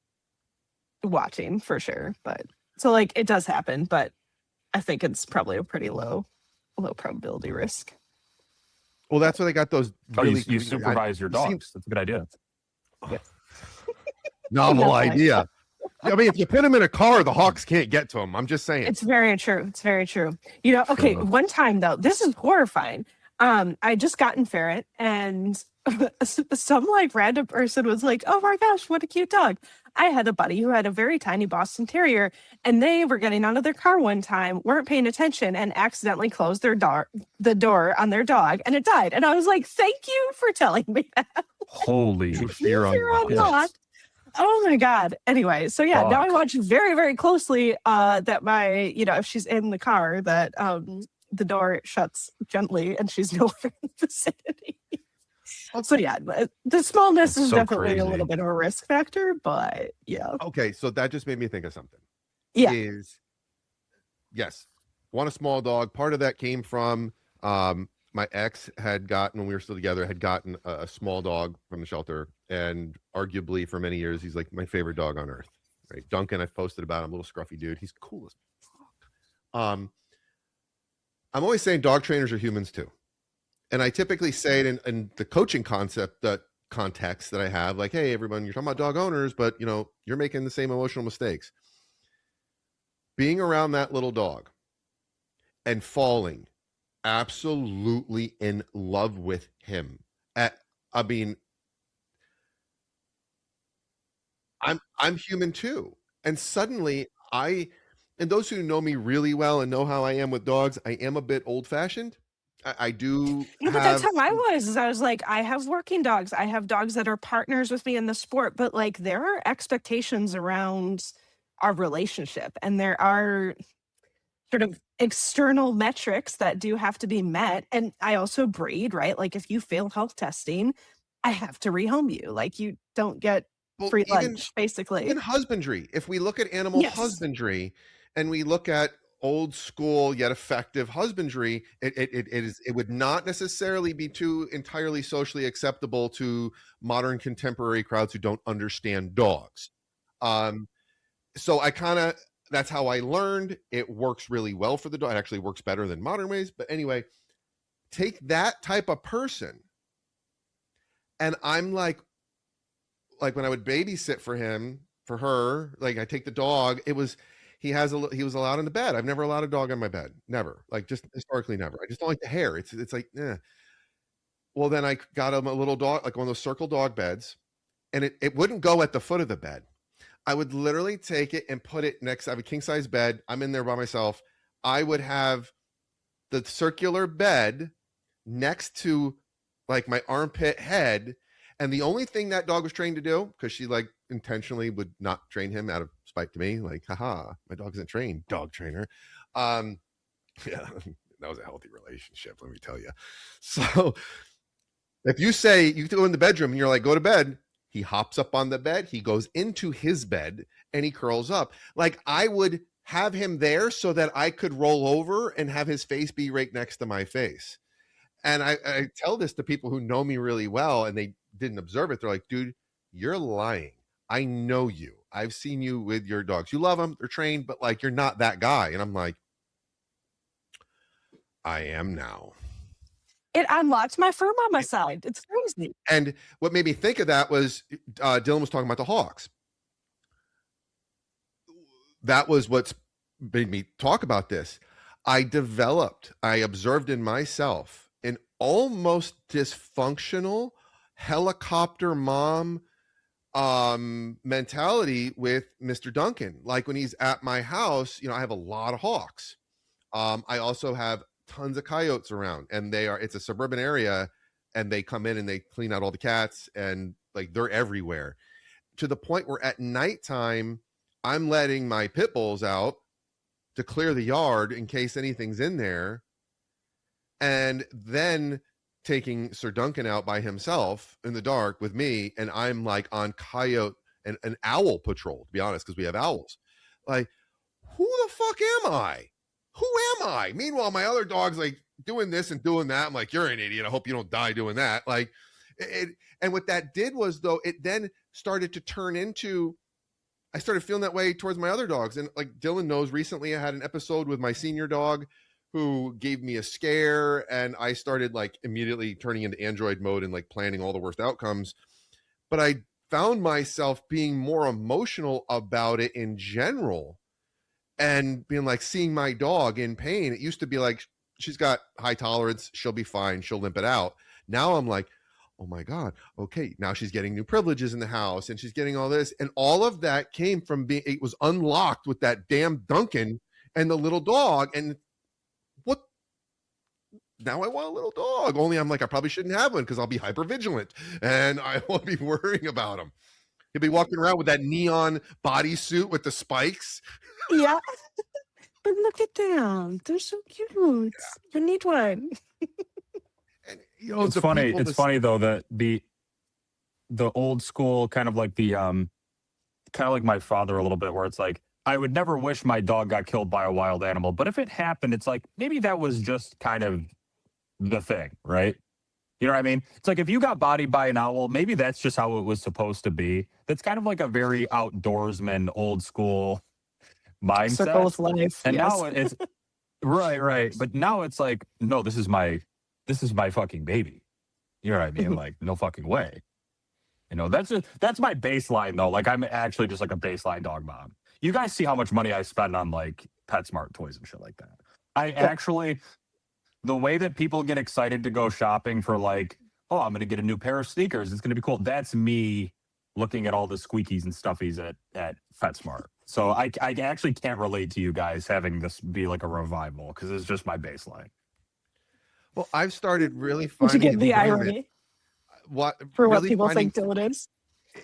S1: watching for sure. But so like it does happen, but I think it's probably a pretty low probability risk.
S2: Well, that's why they got those.
S3: Really you supervise your dogs. That's a good idea.
S1: Yeah.
S2: Novel idea. I mean, if you put them in a car, the hawks can't get to them. I'm just saying.
S1: It's very true. Okay, one time though, this is horrifying. I just gotten ferret, and some like random person was like, "Oh my gosh, what a cute dog." I had a buddy who had a very tiny Boston Terrier, and they were getting out of their car one time, weren't paying attention, and accidentally closed the door on their dog, and it died. And I was like, "Thank you for telling me that."
S3: Holy
S2: Fear
S1: Fear
S2: unlocked.
S1: unlocked. Oh my God. Anyway, so yeah, now I
S3: fuck.
S1: watch very, very closely that my, if she's in the car, that the door shuts gently and she's nowhere in the vicinity. So yeah, the smallness
S3: That's
S1: is
S3: so
S1: definitely a
S3: crazy.
S1: little bit of a risk factor, but yeah.
S2: Okay, so that just made me think of something.
S1: Yeah.
S2: Is yes, want a small dog. Part of that came from my ex had gotten, when we were still together, had gotten a small dog from the shelter, and arguably for many years he's like my favorite dog on earth. Right, Duncan, I've posted about him, little scruffy dude. He's cool as fuck. I'm always saying dog trainers are humans too, and I typically say it in the coaching context that I have, like, hey, everyone, you're talking about dog owners, but you're making the same emotional mistakes. Being around that little dog and falling absolutely in love with him. I mean, I'm human too. And suddenly and those who know me really well and know how I am with dogs, I am a bit old fashioned. I do
S1: Yeah, but that's
S2: have,
S1: how I was. Is I was like, I have working dogs. I have dogs that are partners with me in the sport, but like there are expectations around our relationship, and there are sort of external metrics that do have to be met. And I also breed, right? Like if you fail health testing, I have to rehome you. Like you don't get
S2: well,
S1: free
S2: even
S1: lunch, basically.
S2: husbandry. If we look at animal
S1: Yes.
S2: husbandry and we look at old school yet effective husbandry, it would not necessarily be too entirely socially acceptable to modern contemporary crowds who don't understand dogs. So that's how I learned. It works really well for the dog. It actually works better than modern ways. But anyway, take that type of person, and I'm like when I would babysit for her, like I take the dog, he was allowed in the bed. I've never allowed a dog on my bed. Never. Like just historically never. I just don't like the hair. It's like, eh. Well, then I got him a little dog, like one of those circle dog beds, and it wouldn't go at the foot of the bed. I would literally take it and put it next. I have a king size bed. I'm in there by myself. I would have the circular bed next to like my armpit head. And the only thing that dog was trained to do, because she like intentionally would not train him out of spite to me, like, haha, my dog isn't trained, dog trainer. Yeah, that was a healthy relationship, let me tell you. So if you say you go in the bedroom and you're like, go to bed, he hops up on the bed, he goes into his bed and he curls up. Like I would have him there so that I could roll over and have his face be right next to my face. And I tell this to people who know me really well and they didn't observe it. They're like, dude, you're lying. I know you. I've seen you with your dogs. You love them. They're trained, but like, you're not that guy. And I'm like, I am now.
S1: It unlocked my fur mama side. It's crazy.
S2: And what made me think of that was Dylan was talking about the Hawks. That was what's made me talk about this. I observed in myself an almost dysfunctional helicopter mom mentality with Mr. Duncan. Like when he's at my house, I have a lot of hawks. I also have tons of coyotes around, and it's a suburban area, and they come in and they clean out all the cats, and like they're everywhere, to the point where at nighttime I'm letting my pit bulls out to clear the yard in case anything's in there, and then taking Sir Duncan out by himself in the dark with me, and I'm like on coyote and an owl patrol, to be honest, because we have owls. Like, who the fuck am I? Who am I? Meanwhile, my other dog's like doing this and doing that. I'm like, you're an idiot. I hope you don't die doing that. Like, and what that did was, though, it then started to turn into, I started feeling that way towards my other dogs. And like Dylan knows, recently I had an episode with my senior dog who gave me a scare, and I started like immediately turning into android mode and like planning all the worst outcomes. But I found myself being more emotional about it in general, and being like, seeing my dog in pain. It used to be like, she's got high tolerance, she'll be fine, she'll limp it out. Now I'm like, oh my God, okay, now she's getting new privileges in the house and she's getting all this. And all of that came from being, it was unlocked with that damn Duncan and the little dog. And what? Now I want a little dog. Only I'm like, I probably shouldn't have one because I'll be hyper vigilant and I won't be worrying about him. He'll be walking around with that neon bodysuit with the spikes.
S1: Yeah. But look at them. They're so cute. You need one.
S2: And you know,
S3: It's
S2: the
S3: funny.
S2: people,
S3: It's funny though that the old school kind of like kind of like my father a little bit, where it's like I would never wish my dog got killed by a wild animal, but if it happened, it's like maybe that was just kind of the thing, right? You know what I mean? It's like if you got bodied by an owl, maybe that's just how it was supposed to be. That's kind of like a very outdoorsman, old school
S1: Circle
S3: mindset.
S1: of life.
S3: And
S1: Yes.
S3: now it's right. But now it's like, no, this is my fucking baby. You know what I mean? Like, no fucking way. You know, that's my baseline though. Like I'm actually just like a baseline dog mom. You guys see how much money I spend on like PetSmart toys and shit like that. I actually, the way that people get excited to go shopping for like, oh, I'm going to get a new pair of sneakers. It's going to be cool. That's me looking at all the squeakies and stuffies at PetSmart. So I actually can't relate to you guys having this be like a revival because it's just my baseline.
S2: well, I've started really
S1: To
S2: finding
S1: get the
S2: enjoyment.
S1: irony
S2: What
S1: for what
S2: really
S1: people
S2: finding
S1: think Dylan is.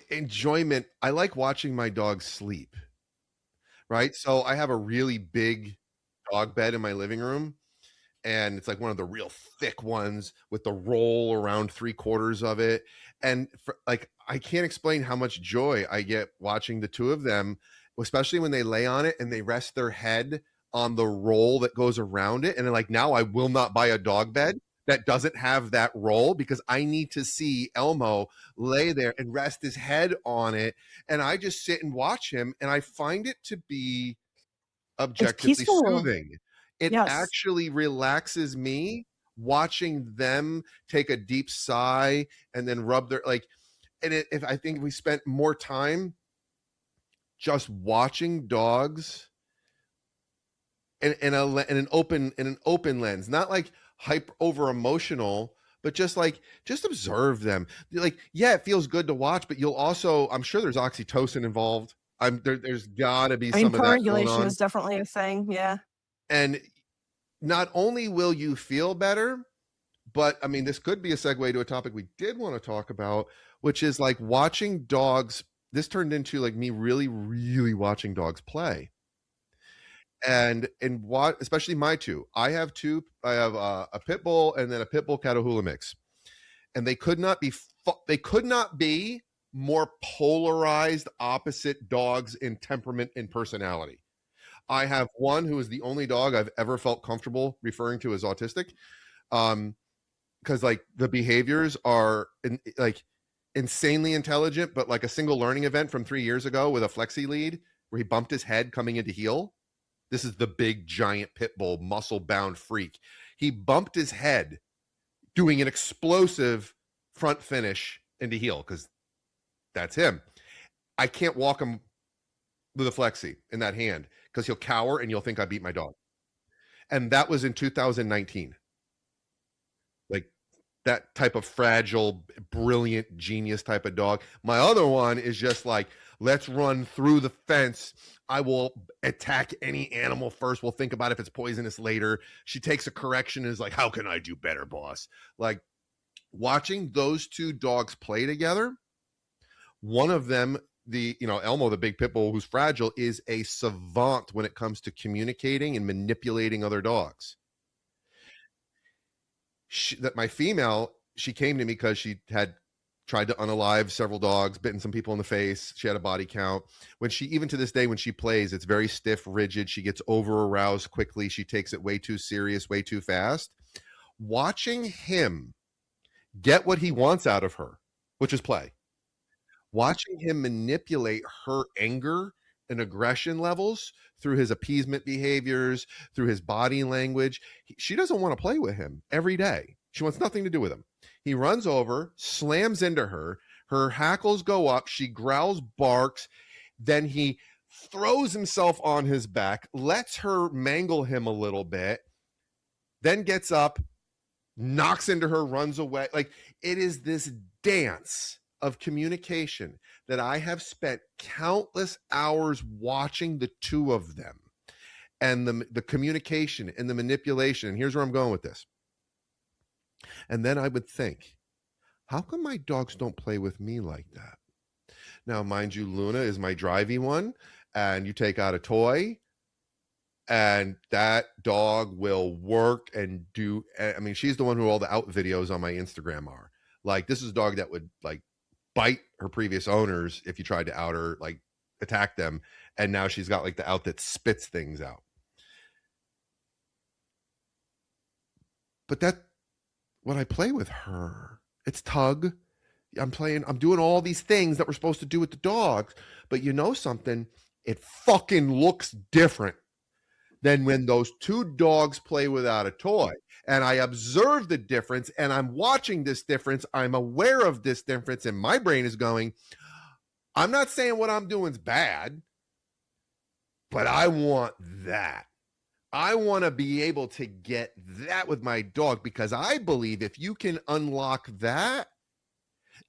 S2: enjoyment. I like watching my dog sleep. Right. So I have a really big dog bed in my living room. And it's like one of the real thick ones with the roll around 3/4 of it. And like, I can't explain how much joy I get watching the two of them, especially when they lay on it and they rest their head on the roll that goes around it. And like, now I will not buy a dog bed that doesn't have that roll because I need to see Elmo lay there and rest his head on it. And I just sit and watch him and I find it to be
S1: It's
S2: objectively
S1: peaceful.
S2: soothing. It
S1: Yes.
S2: actually relaxes me watching them take a deep sigh and then rub their like. And if I think we spent more time just watching dogs in an open lens, not like hyper over emotional, but just observe them. Like, yeah, it feels good to watch, but you'll also, I'm sure there's oxytocin involved. There's got to be
S1: I mean,
S2: some of that going
S1: co-regulation
S2: on.
S1: is definitely a thing. Yeah.
S2: And not only will you feel better, but I mean, this could be a segue to a topic we did want to talk about, which is like watching dogs. This turned into like me really, really watching dogs play. And what, especially my two, I have two. I have a pit bull and then a pit bull Catahoula mix, and they could not be more polarized opposite dogs in temperament and personality. I have one who is the only dog I've ever felt comfortable referring to as autistic, because like the behaviors are like insanely intelligent, but like a single learning event from 3 years ago with a flexi lead where he bumped his head coming into heel. This is the big giant pit bull muscle bound freak. He bumped his head doing an explosive front finish into heel because that's him. I can't walk him with a flexi in that hand because he'll cower and you'll think I beat my dog. And that was in 2019. Like that type of fragile, brilliant, genius type of dog. My other one is just like, let's run through the fence. I will attack any animal first. We'll think about if it's poisonous later. She takes a correction and is like, how can I do better, boss? Like watching those two dogs play together, one of them, Elmo, the big pit bull who's fragile, is a savant when it comes to communicating and manipulating other dogs. My female, she came to me because she had tried to unalive several dogs, bitten some people in the face. She had a body count. Even to this day, when she plays, it's very stiff, rigid. She gets over aroused quickly. She takes it way too serious, way too fast. Watching him get what he wants out of her, which is play. Watching him manipulate her anger and aggression levels through his appeasement behaviors, through his body language. She doesn't want to play with him every day. She wants nothing to do with him. He runs over, slams into her. Her hackles go up. She growls, barks. Then he throws himself on his back, lets her mangle him a little bit, then gets up, knocks into her, runs away. Like It is this dance of communication that I have spent countless hours watching the two of them, and the communication and the manipulation. And here's where I'm going with this. And then I would think, how come my dogs don't play with me like that? Now, mind you, Luna is my drivey one, and you take out a toy, and that dog will work and do. I mean, she's the one who all the out videos on my Instagram are. Like, this is a dog that would like bite her previous owners if you tried to out her, like attack them. And now she's got like the out that spits things out. But that, when I play with her, it's tug. I'm doing all these things that we're supposed to do with the dogs. But you know something? It fucking looks different than when those two dogs play without a toy. And I observe the difference, and I'm watching this difference. I'm aware of this difference, and my brain is going, I'm not saying what I'm doing is bad, but I want that. I want to be able to get that with my dog, because I believe if you can unlock that,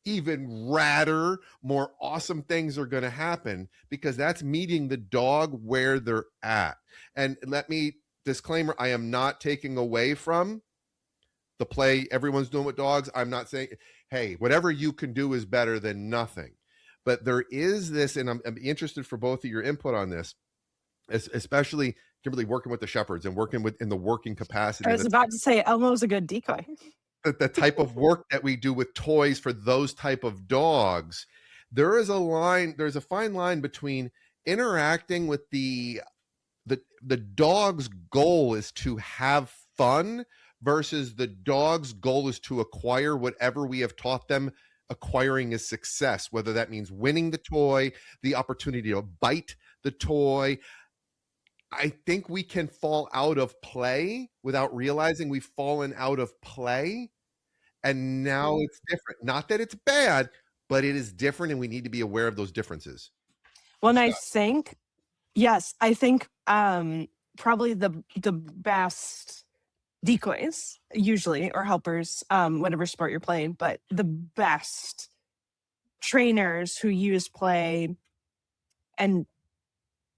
S2: even radder, more awesome things are going to happen, because that's meeting the dog where they're at. And let me disclaimer, I am not taking away from the play everyone's doing with dogs. I'm not saying, hey, whatever you can do is better than nothing. But there is this, and I'm interested for both of your input on this, especially Kimberli working with the shepherds and working with in the working capacity.
S1: I was about to say Elmo's a good decoy.
S2: The type of work that we do with toys for those type of dogs, there's a fine line between interacting with the dog's goal is to have fun versus the dog's goal is to acquire whatever we have taught them acquiring is success, whether that means winning the toy, the opportunity to bite the toy. I think we can fall out of play without realizing we've fallen out of play. And now it's different. Not that it's bad, but it is different, and we need to be aware of those differences.
S1: Well, and I think, yes, I think probably the best decoys usually, or helpers, whatever sport you're playing, but the best trainers who use play and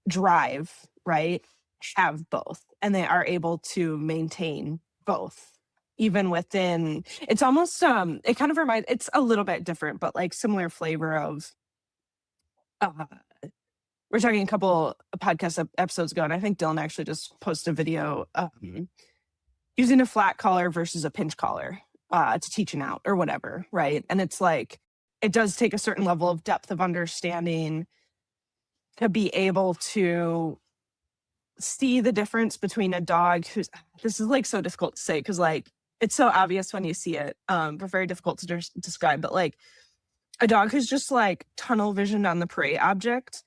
S1: drive, right, have both, and they are able to maintain both. Even within, it's almost it kind of reminds, it's a little bit different, but like similar flavor of we're talking a couple of podcast episodes ago, and I think Dylan actually just posted a video using a flat collar versus a pinch collar to teach an out or whatever, right? And it's like, it does take a certain level of depth of understanding to be able to see the difference between a dog who's, this is like so difficult to say, because like, it's so obvious when you see it, but very difficult to describe. But like a dog who's just like tunnel visioned on the prey object,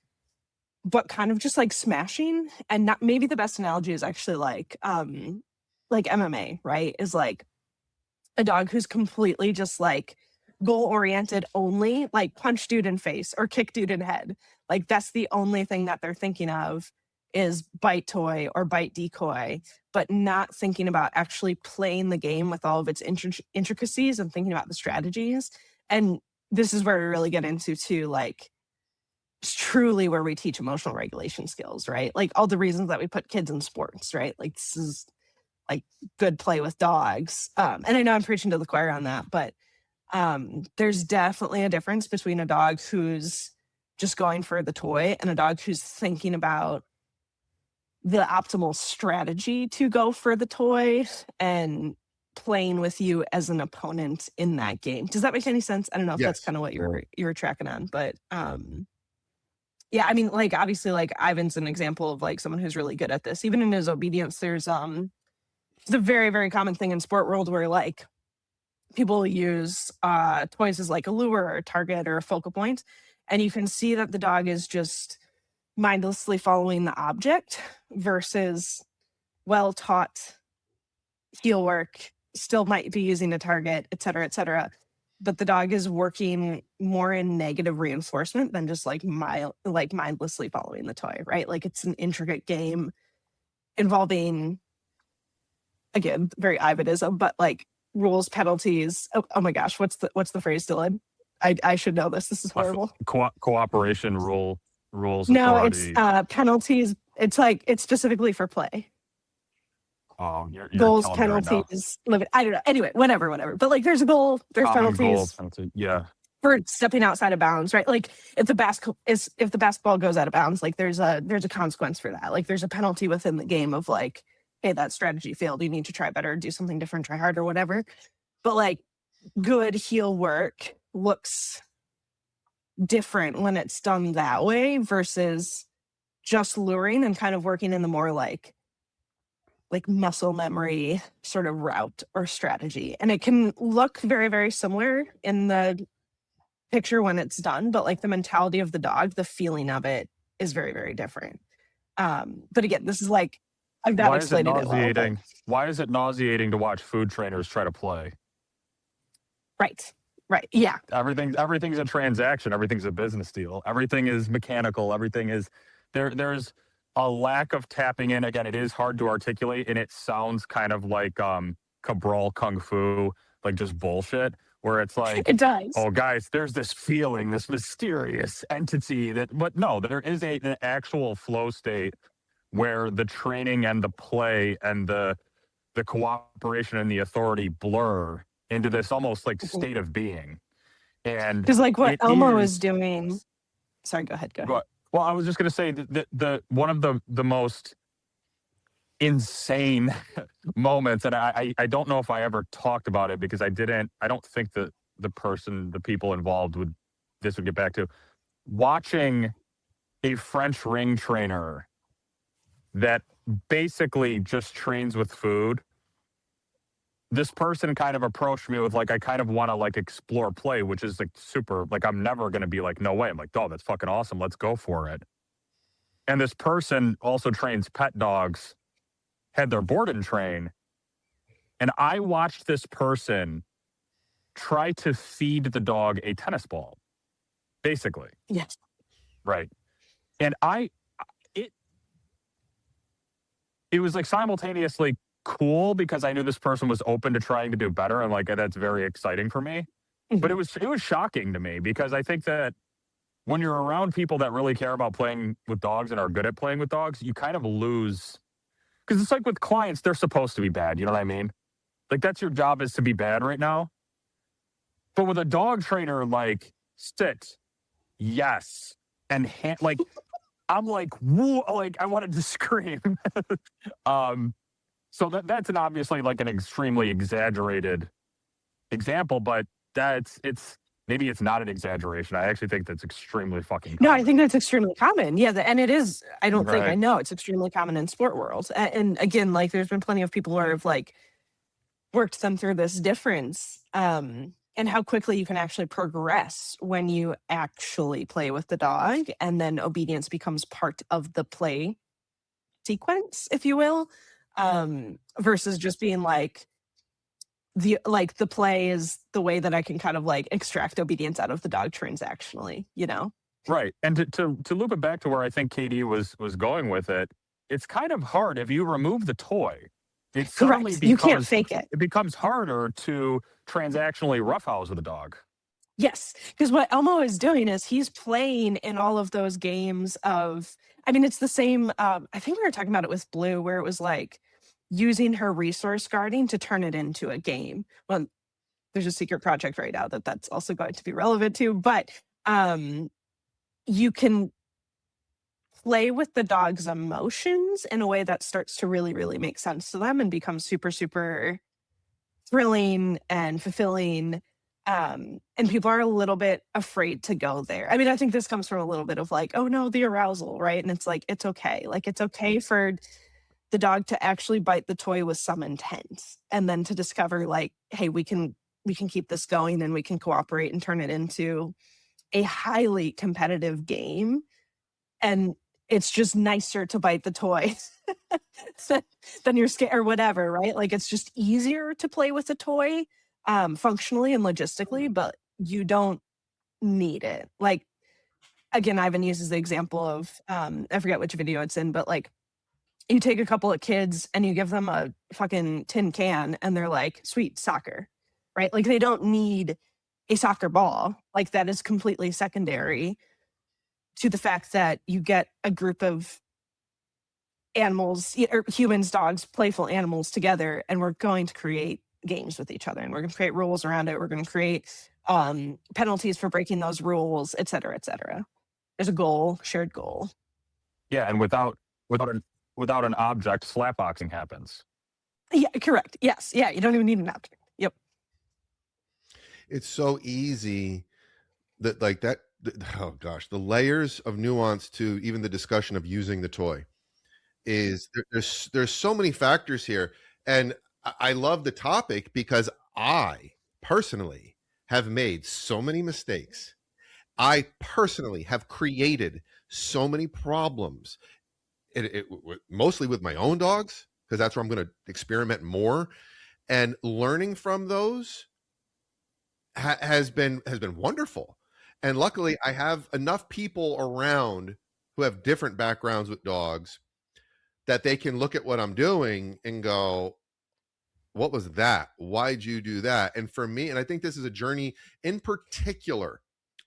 S1: but kind of just like smashing. And not, maybe the best analogy is actually like MMA, right? Is like a dog who's completely just like goal oriented only, like punch dude in face or kick dude in head. Like that's the only thing that they're thinking of is bite toy or bite decoy, but not thinking about actually playing the game with all of its intricacies and thinking about the strategies. And this is where we really get into too, like it's truly where we teach emotional regulation skills, right? Like all the reasons that we put kids in sports, right? Like this is like good play with dogs. And I know I'm preaching to the choir on that, but there's definitely a difference between a dog who's just going for the toy and a dog who's thinking about the optimal strategy to go for the toy and playing with you as an opponent in that game. Does that make any sense? I don't know if that's kind of what you were tracking on, but yeah, I mean, like obviously, like Ivan's an example of like someone who's really good at this. Even in his obedience, there's it's a very, very common thing in sport world where like people use toys as like a lure or a target or a focal point, and you can see that the dog is just mindlessly following the object versus well-taught heel work, still might be using a target, et cetera, but the dog is working more in negative reinforcement than just like mindlessly following the toy, right? Like it's an intricate game involving, again, very Ivanism, but like rules, penalties. Oh my gosh, what's the phrase, Dylan? I should know this. This is horrible.
S3: Cooperation, rules,
S1: No, it's
S3: authority.
S1: penalties. It's like it's specifically for play.
S3: Oh, you're
S1: Goals,
S3: killing me right now.
S1: penalties, limit. I don't know. Anyway, whatever. But like, there's a goal. There's
S3: Common goal,
S1: penalties
S3: penalty. Yeah.
S1: for stepping outside of bounds, right? Like if the basketball goes out of bounds, like there's a consequence for that. Like there's a penalty within the game of like, hey, that strategy failed. You need to try better, do something different, try harder, whatever. But like good heel work looks different when it's done that way versus just luring and kind of working in the more like muscle memory sort of route or strategy. And it can look very, very similar in the picture when it's done, but like the mentality of the dog, the feeling of it is very, very different. But again, this is like, I've not explained it well. But...
S3: Why is it nauseating to watch food trainers try to play?
S1: Right. Yeah.
S3: Everything's a transaction. Everything's a business deal. Everything is mechanical. Everything is there's a lack of tapping in. Again, it is hard to articulate, and it sounds kind of like Cabral Kung Fu, like just bullshit, where it's like,
S1: it does.
S3: Oh, guys, there's this feeling, this mysterious entity but no, there is an actual flow state where the training and the play and the cooperation and the authority blur into this almost like state of being. And
S1: because like what Elmo is doing. Sorry, go ahead.
S3: Well, I was just going to say that the one of the most insane moments, and I don't know if I ever talked about it because I don't think that the people involved would get back to watching a French ring trainer that basically just trains with food. This person kind of approached me with like, I kind of want to like explore play, which is like super, like I'm never going to be like, no way. I'm like, oh, that's fucking awesome. Let's go for it. And this person also trains pet dogs, had their board and train. And I watched this person try to feed the dog a tennis ball, basically.
S1: Yes.
S3: Right. And it was like simultaneously cool because I knew this person was open to trying to do better, and like that's very exciting for me. Mm-hmm. But it was shocking to me because I think that when you're around people that really care about playing with dogs and are good at playing with dogs, you kind of lose, because it's like with clients, they're supposed to be bad. You know what I mean? Like that's your job, is to be bad right now. But with a dog trainer, like sit, yes, and like I'm like, whoa, like I wanted to scream. So that's obviously like an extremely exaggerated example, but maybe it's not an exaggeration. I actually think that's extremely fucking common.
S1: No, I think that's extremely common. Yeah, and it is. I don't think I know. It's extremely common in sport world. And again, like there's been plenty of people who have like worked them through this difference and how quickly you can actually progress when you actually play with the dog, and then obedience becomes part of the play sequence, if you will, versus just being like the play is the way that I can kind of like extract obedience out of the dog transactionally, you know?
S3: Right. And to loop it back to where I think KD was going with it, it's kind of hard if you remove the toy. It suddenly
S1: you can't fake it.
S3: It becomes harder to transactionally roughhouse with a dog.
S1: Yes, because what Elmo is doing is he's playing in all of those games of, I mean, it's the same, I think we were talking about it with Blue, where it was like using her resource guarding to turn it into a game. Well, there's a secret project right now that's also going to be relevant to, but you can play with the dog's emotions in a way that starts to really, really make sense to them and becomes super, super thrilling and fulfilling. And people are a little bit afraid to go there. I mean, I think this comes from a little bit of like, oh no, the arousal, right? And it's like, it's okay. Like, it's okay for the dog to actually bite the toy with some intent, and then to discover like, hey, we can keep this going and we can cooperate and turn it into a highly competitive game. And it's just nicer to bite the toy than you're scared or whatever, right? Like it's just easier to play with a toy functionally and logistically, but you don't need it. Like, again, Ivan uses the example of, I forget which video it's in, but like you take a couple of kids and you give them a fucking tin can and they're like, sweet, soccer, right? Like they don't need a soccer ball. Like that is completely secondary to the fact that you get a group of animals, or humans, dogs, playful animals together, and we're going to create games with each other, and we're going to create rules around it. We're going to create penalties for breaking those rules, et cetera, et cetera. There's a goal, shared goal.
S3: Yeah, and without an object, slapboxing happens.
S1: Yeah, correct. Yes. Yeah, you don't even need an object. Yep.
S2: It's so easy that like that. Oh gosh, the layers of nuance to even the discussion of using the toy is there's so many factors here, and I love the topic because I personally have made so many mistakes. I personally have created so many problems, mostly with my own dogs, because that's where I'm going to experiment more, and learning from those has been wonderful. And luckily, I have enough people around who have different backgrounds with dogs that they can look at what I'm doing and go, what was that? Why'd you do that? And for me, and I think this is a journey in particular,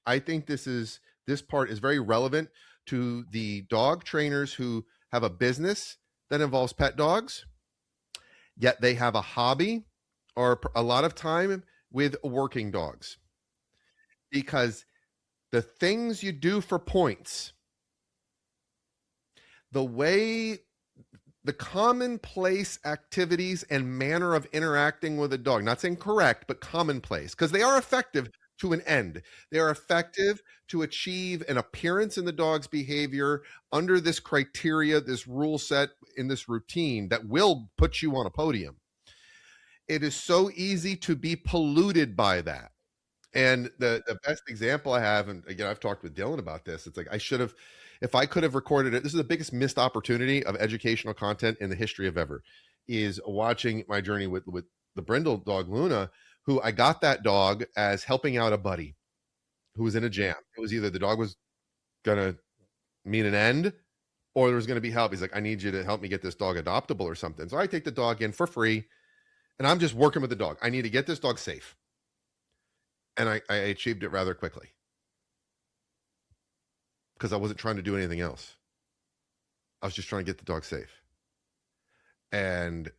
S2: I think this part is very relevant to the dog trainers who have a business that involves pet dogs, yet they have a hobby or a lot of time with working dogs. Because the things you do for points, the commonplace activities and manner of interacting with a dog, not saying correct, but commonplace, because they are effective to an end. They are effective to achieve an appearance in the dog's behavior under this criteria, this rule set, in this routine that will put you on a podium. It is so easy to be polluted by that. And the best example I have, and again, I've talked with Dylan about this, it's like I should have, if I could have recorded it, this is the biggest missed opportunity of educational content in the history of ever, is watching my journey with the Brindle dog Luna, who I got that dog as helping out a buddy who was in a jam. It was either the dog was gonna mean an end or there was gonna be help. He's like, I need you to help me get this dog adoptable or something. So I take the dog in for free and I'm just working with the dog. I need to get this dog safe. And I achieved it rather quickly because I wasn't trying to do anything else. I was just trying to get the dog safe. And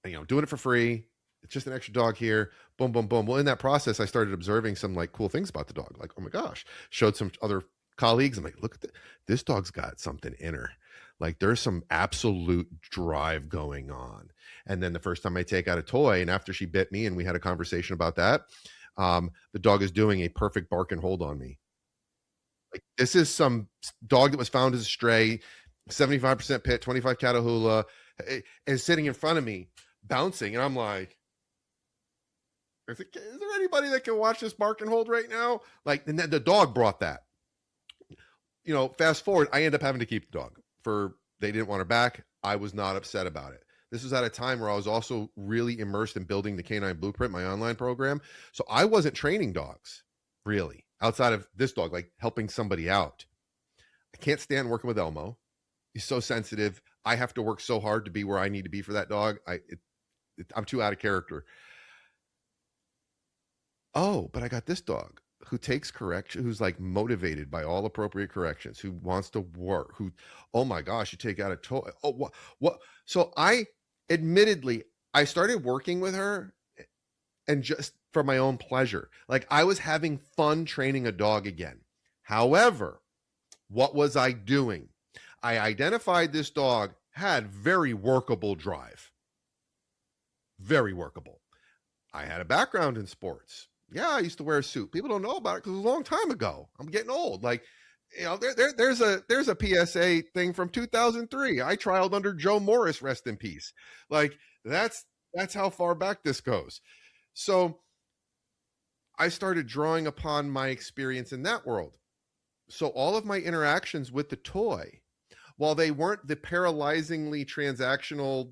S2: doing it for free. It's just an extra dog here. Boom, boom, boom. Well, in that process, I started observing some like cool things about the dog. Like, oh my gosh, showed some other colleagues. I'm like, look at this dog's got something in her. Like there's some absolute drive going on. And then the first time I take out a toy, and after she bit me and we had a conversation about that, the dog is doing a perfect bark and hold on me. Like this is some dog that was found as a stray, 75% pit, 25 Catahoula, is sitting in front of me, bouncing. And I'm like, is there anybody that can watch this bark and hold right now? Like, and then the dog brought that. Fast forward, I end up having to keep the dog they didn't want her back. I was not upset about it. This was at a time where I was also really immersed in building the Canine Blueprint, my online program. So I wasn't training dogs really outside of this dog, like helping somebody out. I can't stand working with Elmo. He's so sensitive. I have to work so hard to be where I need to be for that dog. I'm too out of character. Oh, but I got this dog who takes correction, who's like motivated by all appropriate corrections, who wants to work, who, oh my gosh, you take out a toy. Oh, what? So I started working with her and just for my own pleasure. Like I was having fun training a dog again. However, what was I doing? I identified this dog had very workable drive. Very workable. I had a background in sports. Yeah, I used to wear a suit. People don't know about it because it was a long time ago. I'm getting old. Like, there's a PSA thing from 2003. I trialed under Joe Morris, rest in peace. Like, that's how far back this goes. So I started drawing upon my experience in that world. So all of my interactions with the toy, while they weren't the paralyzingly transactional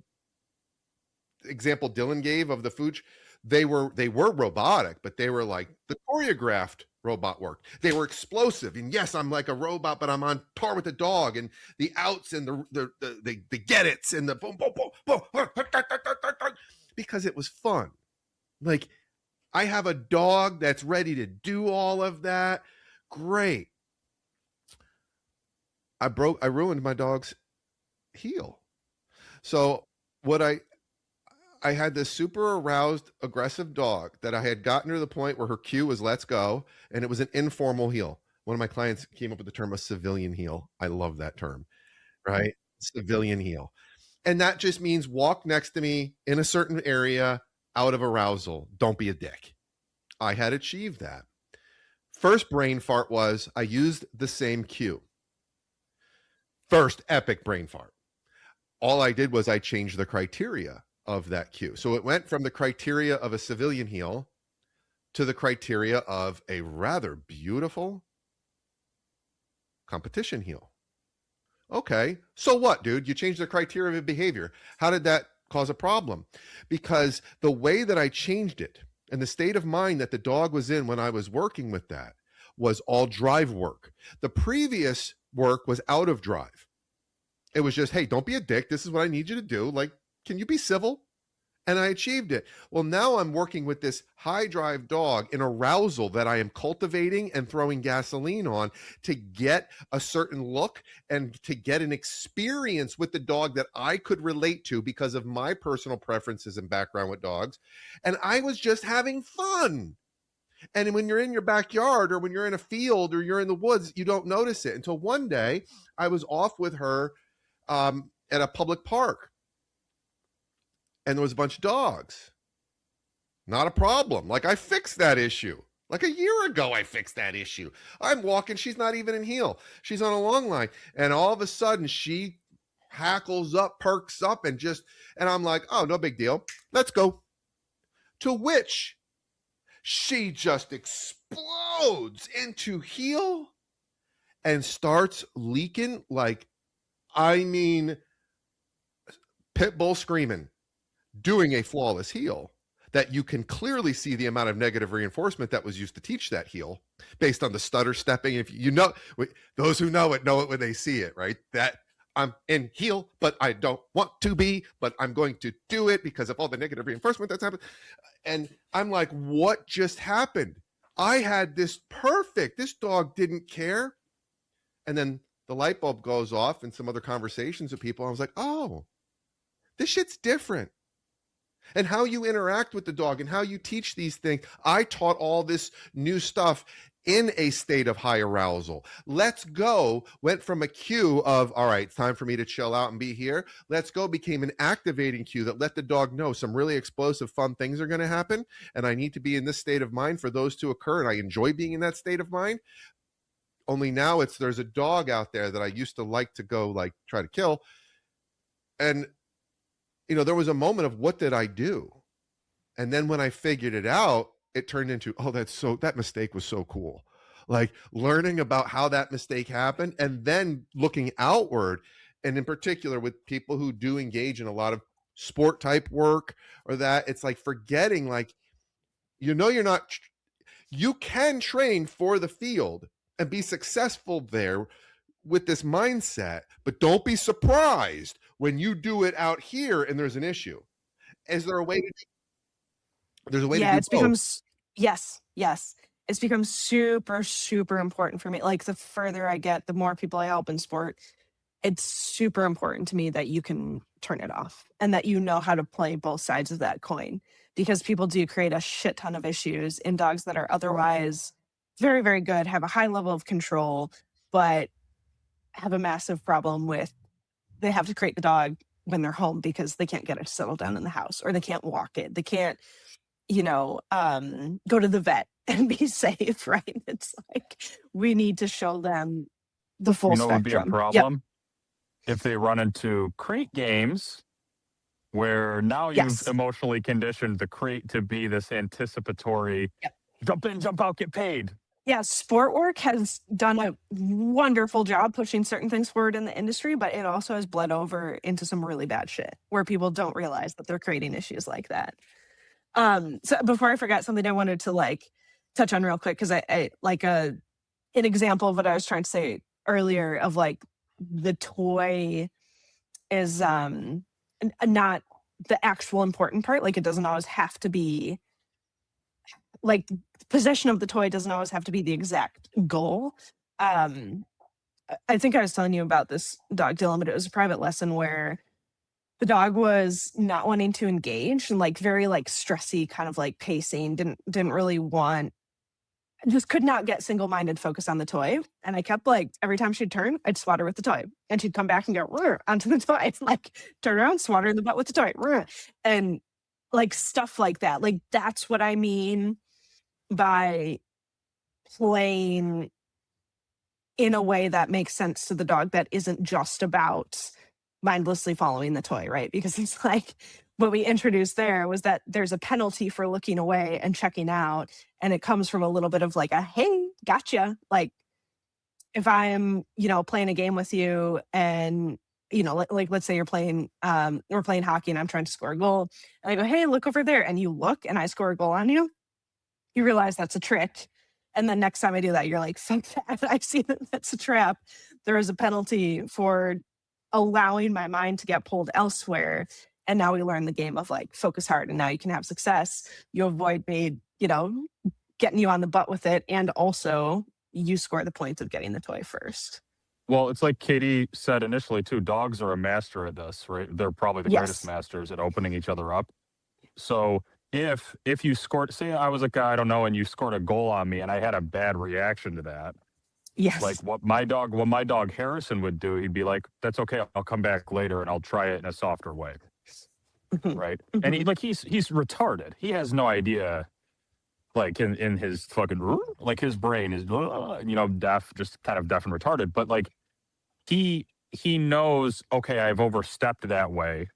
S2: example Dylan gave of the food, they were robotic, but they were like the choreographed robot worked. They were explosive, and yes, I'm like a robot, but I'm on par with the dog, and the outs and the get its and the boom boom boom boom because it was fun. Like, I have a dog that's ready to do all of that. Great. I ruined my dog's heel. So what I had this super aroused, aggressive dog that I had gotten to the point where her cue was let's go, and it was an informal heel. One of my clients came up with the term a civilian heel. I love that term, right? Civilian heel. And that just means walk next to me in a certain area out of arousal. Don't be a dick. I had achieved that. First brain fart was I used the same cue. First epic brain fart. All I did was I changed the criteria of that cue. So it went from the criteria of a civilian heel to the criteria of a rather beautiful competition heel. Okay, so what, dude? You changed the criteria of behavior. How did that cause a problem? Because the way that I changed it and the state of mind that the dog was in when I was working with that was all drive work. The previous work was out of drive. It was just, hey, don't be a dick. This is what I need you to do. Like, can you be civil? And I achieved it. Well, now I'm working with this high drive dog in arousal that I am cultivating and throwing gasoline on to get a certain look and to get an experience with the dog that I could relate to because of my personal preferences and background with dogs. And I was just having fun. And when you're in your backyard or when you're in a field or you're in the woods, you don't notice it until one day I was off with her at a public park. And there was a bunch of dogs. Not a problem. Like, I fixed that issue. Like a year ago, I fixed that issue. I'm walking. She's not even in heel. She's on a long line. And all of a sudden, she hackles up, perks up, and I'm like, oh, no big deal. Let's go. To which she just explodes into heel and starts leaking like, I mean, pit bull screaming. Doing a flawless heel that you can clearly see the amount of negative reinforcement that was used to teach that heel based on the stutter stepping. If you know, those who know it when they see it, right? That I'm in heel, but I don't want to be, but I'm going to do it because of all the negative reinforcement that's happened. And I'm like, what just happened? I had this dog didn't care. And then the light bulb goes off in some other conversations with people. I was like, oh, this shit's different. And how you interact with the dog and how you teach these things. I taught all this new stuff in a state of high arousal. Let's go went from a cue of, all right, it's time for me to chill out and be here. Let's go became an activating cue that let the dog know some really explosive, fun things are going to happen. And I need to be in this state of mind for those to occur. And I enjoy being in that state of mind. Only now there's a dog out there that I used to like to go like try to kill. And there was a moment of what did I do? And then when I figured it out, it turned into, oh, that mistake was so cool. Like learning about how that mistake happened and then looking outward. And in particular with people who do engage in a lot of sport type work or that, it's like forgetting, like, you can train for the field and be successful there with this mindset, but don't be surprised when you do it out here and there's an issue. Is there a way to there's a way to do
S1: it's become yes. It's become super, super important for me. Like the further I get, the more people I help in sport, it's super important to me that you can turn it off and that you know how to play both sides of that coin, because people do create a shit ton of issues in dogs that are otherwise very, very good, have a high level of control, but have a massive problem with they have to crate the dog when they're home because they can't get it to settle down in the house, or they can't walk it. They can't, go to the vet and be safe, right? It's like we need to show them the full
S3: It would be a
S1: spectrum.
S3: problem if they run into crate games where now you've
S1: Yes.
S3: emotionally conditioned the crate to be this anticipatory jump in, jump out, get paid.
S1: Yeah, sport work has done a wonderful job pushing certain things forward in the industry, but it also has bled over into some really bad shit where people don't realize that they're creating issues like that. So before I forgot, something I wanted to touch on real quick, because I like an example of what I was trying to say earlier of like the toy is not the actual important part. Like it doesn't always have to be like possession of the toy doesn't always have to be the exact goal. I think I was telling you about this dog, Dylan, but it was a private lesson where the dog was not wanting to engage and like very like stressy, kind of like pacing, didn't really want, just could not get single-minded focus on the toy. And I kept like every time she'd turn, I'd swat her with the toy. And she'd come back and go "Rrr," onto the toy. Like turn around, swat her in the butt with the toy. "Rrr." And like stuff like that. Like that's what I mean by playing in a way that makes sense to the dog, that isn't just about mindlessly following the toy, right? Because it's like what we introduced there was that there's a penalty for looking away and checking out, and it comes from a little bit of like a hey, gotcha. Like if I'm, playing a game with you and like let's say you're playing we're playing hockey and I'm trying to score a goal, and I go, hey, look over there, and you look and I score a goal on you, you realize that's a trick. And then next time I do that, you're like, fuck that. I see that that's a trap. There is a penalty for allowing my mind to get pulled elsewhere. And now we learn the game of like focus hard, and now you can have success. You avoid me, getting you on the butt with it. And also you score the points of getting the toy first.
S3: Well, it's like KD said initially too, dogs are a master at this, right? They're probably the greatest
S1: Yes.
S3: masters at opening each other up. So if you scored, say I was a guy I don't know, and you scored a goal on me, and I had a bad reaction to that,
S1: Yes.
S3: like what my dog Harrison would do, he'd be like, "That's okay, I'll come back later and I'll try it in a softer way,"
S1: Mhm.
S3: right? And he's retarded. He has no idea, like in his fucking like his brain is deaf, just kind of deaf and retarded. But like he knows, okay, I've overstepped that way,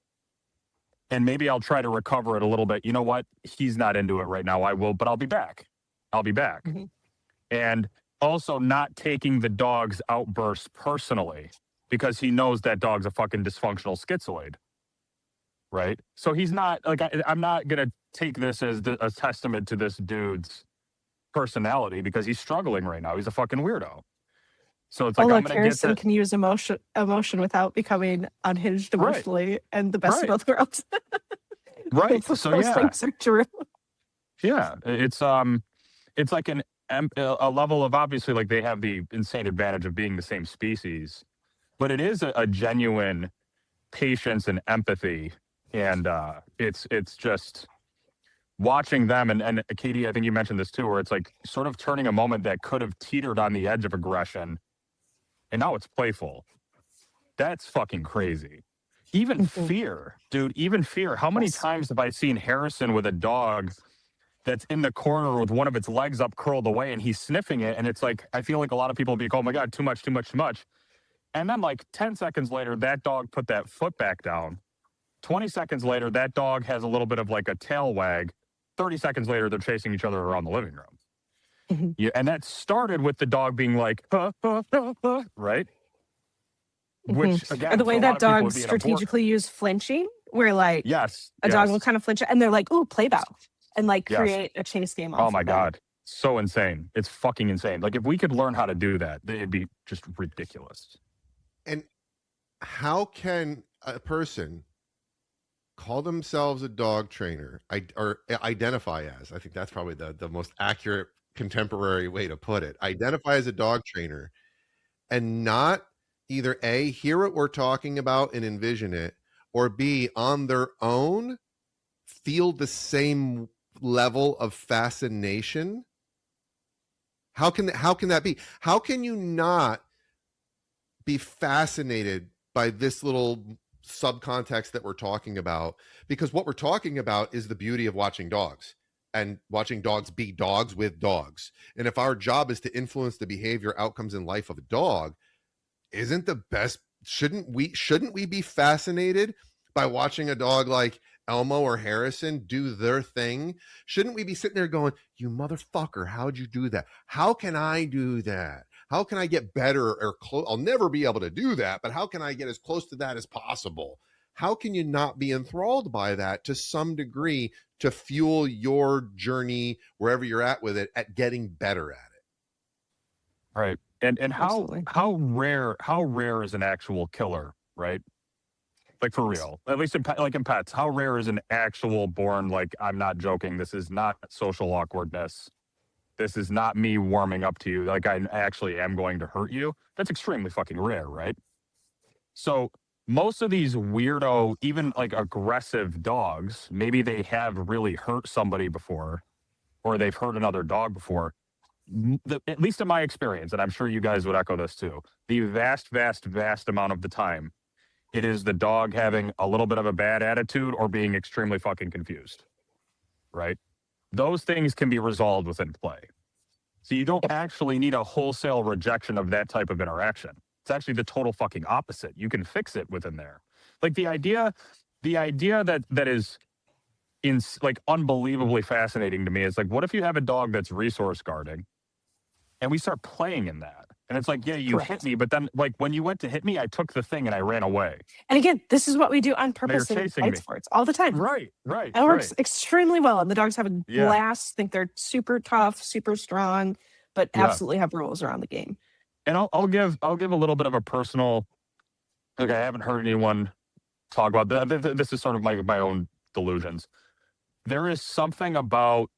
S3: and maybe I'll try to recover it a little bit. You know what? He's not into it right now. I will, but I'll be back. I'll be back.
S1: Mhm.
S3: And also not taking the dog's outbursts personally, because he knows that dog's a fucking dysfunctional schizoid. Right? So he's not like, I'm not going to take this as a testament to this dude's personality, because he's struggling right now. He's a fucking weirdo. So it's
S1: Oh,
S3: like, I'm
S1: look,
S3: going to get
S1: Harrison
S3: to,
S1: can use emotion without becoming unhinged
S3: right,
S1: emotionally, and the best
S3: right,
S1: of both worlds.
S3: right.
S1: Both of
S3: So
S1: those things are true.
S3: yeah, it's like a level of, obviously, like they have the insane advantage of being the same species, but it is a genuine patience and empathy. And it's just watching them, and Katie, I think you mentioned this too, where it's like sort of turning a moment that could have teetered on the edge of aggression, and now it's playful. That's fucking crazy. Even
S1: Mhm.
S3: fear, dude, even fear. How many
S1: Yes.
S3: times have I seen Harrison with a dog that's in the corner with one of its legs up curled away, and he's sniffing it, and it's like, I feel like a lot of people will be like, oh my God, too much, too much, too much. And then like 10 seconds later, that dog put that foot back down. 20 seconds later, that dog has a little bit of like a tail wag. 30 seconds later, they're chasing each other around the living room.
S1: Mhm.
S3: Yeah, and that started with the dog being like, right? Which
S1: Mhm. Or
S3: again,
S1: the
S3: for
S1: way
S3: a lot
S1: that
S3: of people would
S1: dogs
S3: be an abort.
S1: strategically use flinching, where like
S3: Yes,
S1: a dog will kind of flinch and they're like, "Ooh, play bow," and like
S3: yes.
S1: create a chase game
S3: Oh
S1: off
S3: my
S1: of that.
S3: God. So insane. It's fucking insane. Like if we could learn how to do that, it'd be just ridiculous.
S2: And how can a person call themselves a dog trainer, or identify as, I think that's probably the most accurate contemporary way to put it, identify as a dog trainer, and not either A, hear what we're talking about and envision it, or B, on their own, feel the same level of fascination? How can that be? How can you not be fascinated by this little subcontext that we're talking about? Because what we're talking about is the beauty of watching dogs, and watching dogs be dogs with dogs. And if our job is to influence the behavior outcomes in life of a dog, isn't the best, shouldn't we be fascinated by watching a dog like Elmo or Harrison do their thing? Shouldn't we be sitting there going, you motherfucker, how'd you do that? How can I do that? How can I get better or close? I'll never be able to do that, but how can I get as close to that as possible? how can you not be enthralled by that to some degree to fuel your journey wherever you're at with it, at getting better at it?
S3: Right. And
S1: Absolutely.
S3: how rare is an actual killer, right? Like for real. At least in pets, how rare is an actual born, like, I'm not joking, this is not social awkwardness. This is not me warming up to you. Like, I actually am going to hurt you. That's extremely fucking rare, right? So most of these weirdo, even like aggressive dogs, maybe they have really hurt somebody before, or they've hurt another dog before. At least in my experience, and I'm sure you guys would echo this too, the vast, vast, vast amount of the time, it is the dog having a little bit of a bad attitude or being extremely fucking confused, right? Those things can be resolved within play. So you don't
S1: Yep.
S3: actually need a wholesale rejection of that type of interaction. It's actually the total fucking opposite. You can fix it within there. Like the idea that is like unbelievably fascinating to me is like, what if you have a dog that's resource guarding and we start playing in that? And it's like, yeah, you hit
S1: Correct.
S3: me, but then like when you went to hit me, I took the thing and I ran away.
S1: And again, this is what we do on
S3: Now you're
S1: purpose in
S3: chasing
S1: fight
S3: me.
S1: sports all the time.
S3: Right.
S1: And it works extremely well. And the dogs have a
S3: Yeah.
S1: blast, think they're super tough, super strong, but
S3: Yeah.
S1: absolutely have rules around the game.
S3: And I'll give a little bit of a personal, like, I haven't heard anyone talk about that. This is sort of my own delusions. There is something about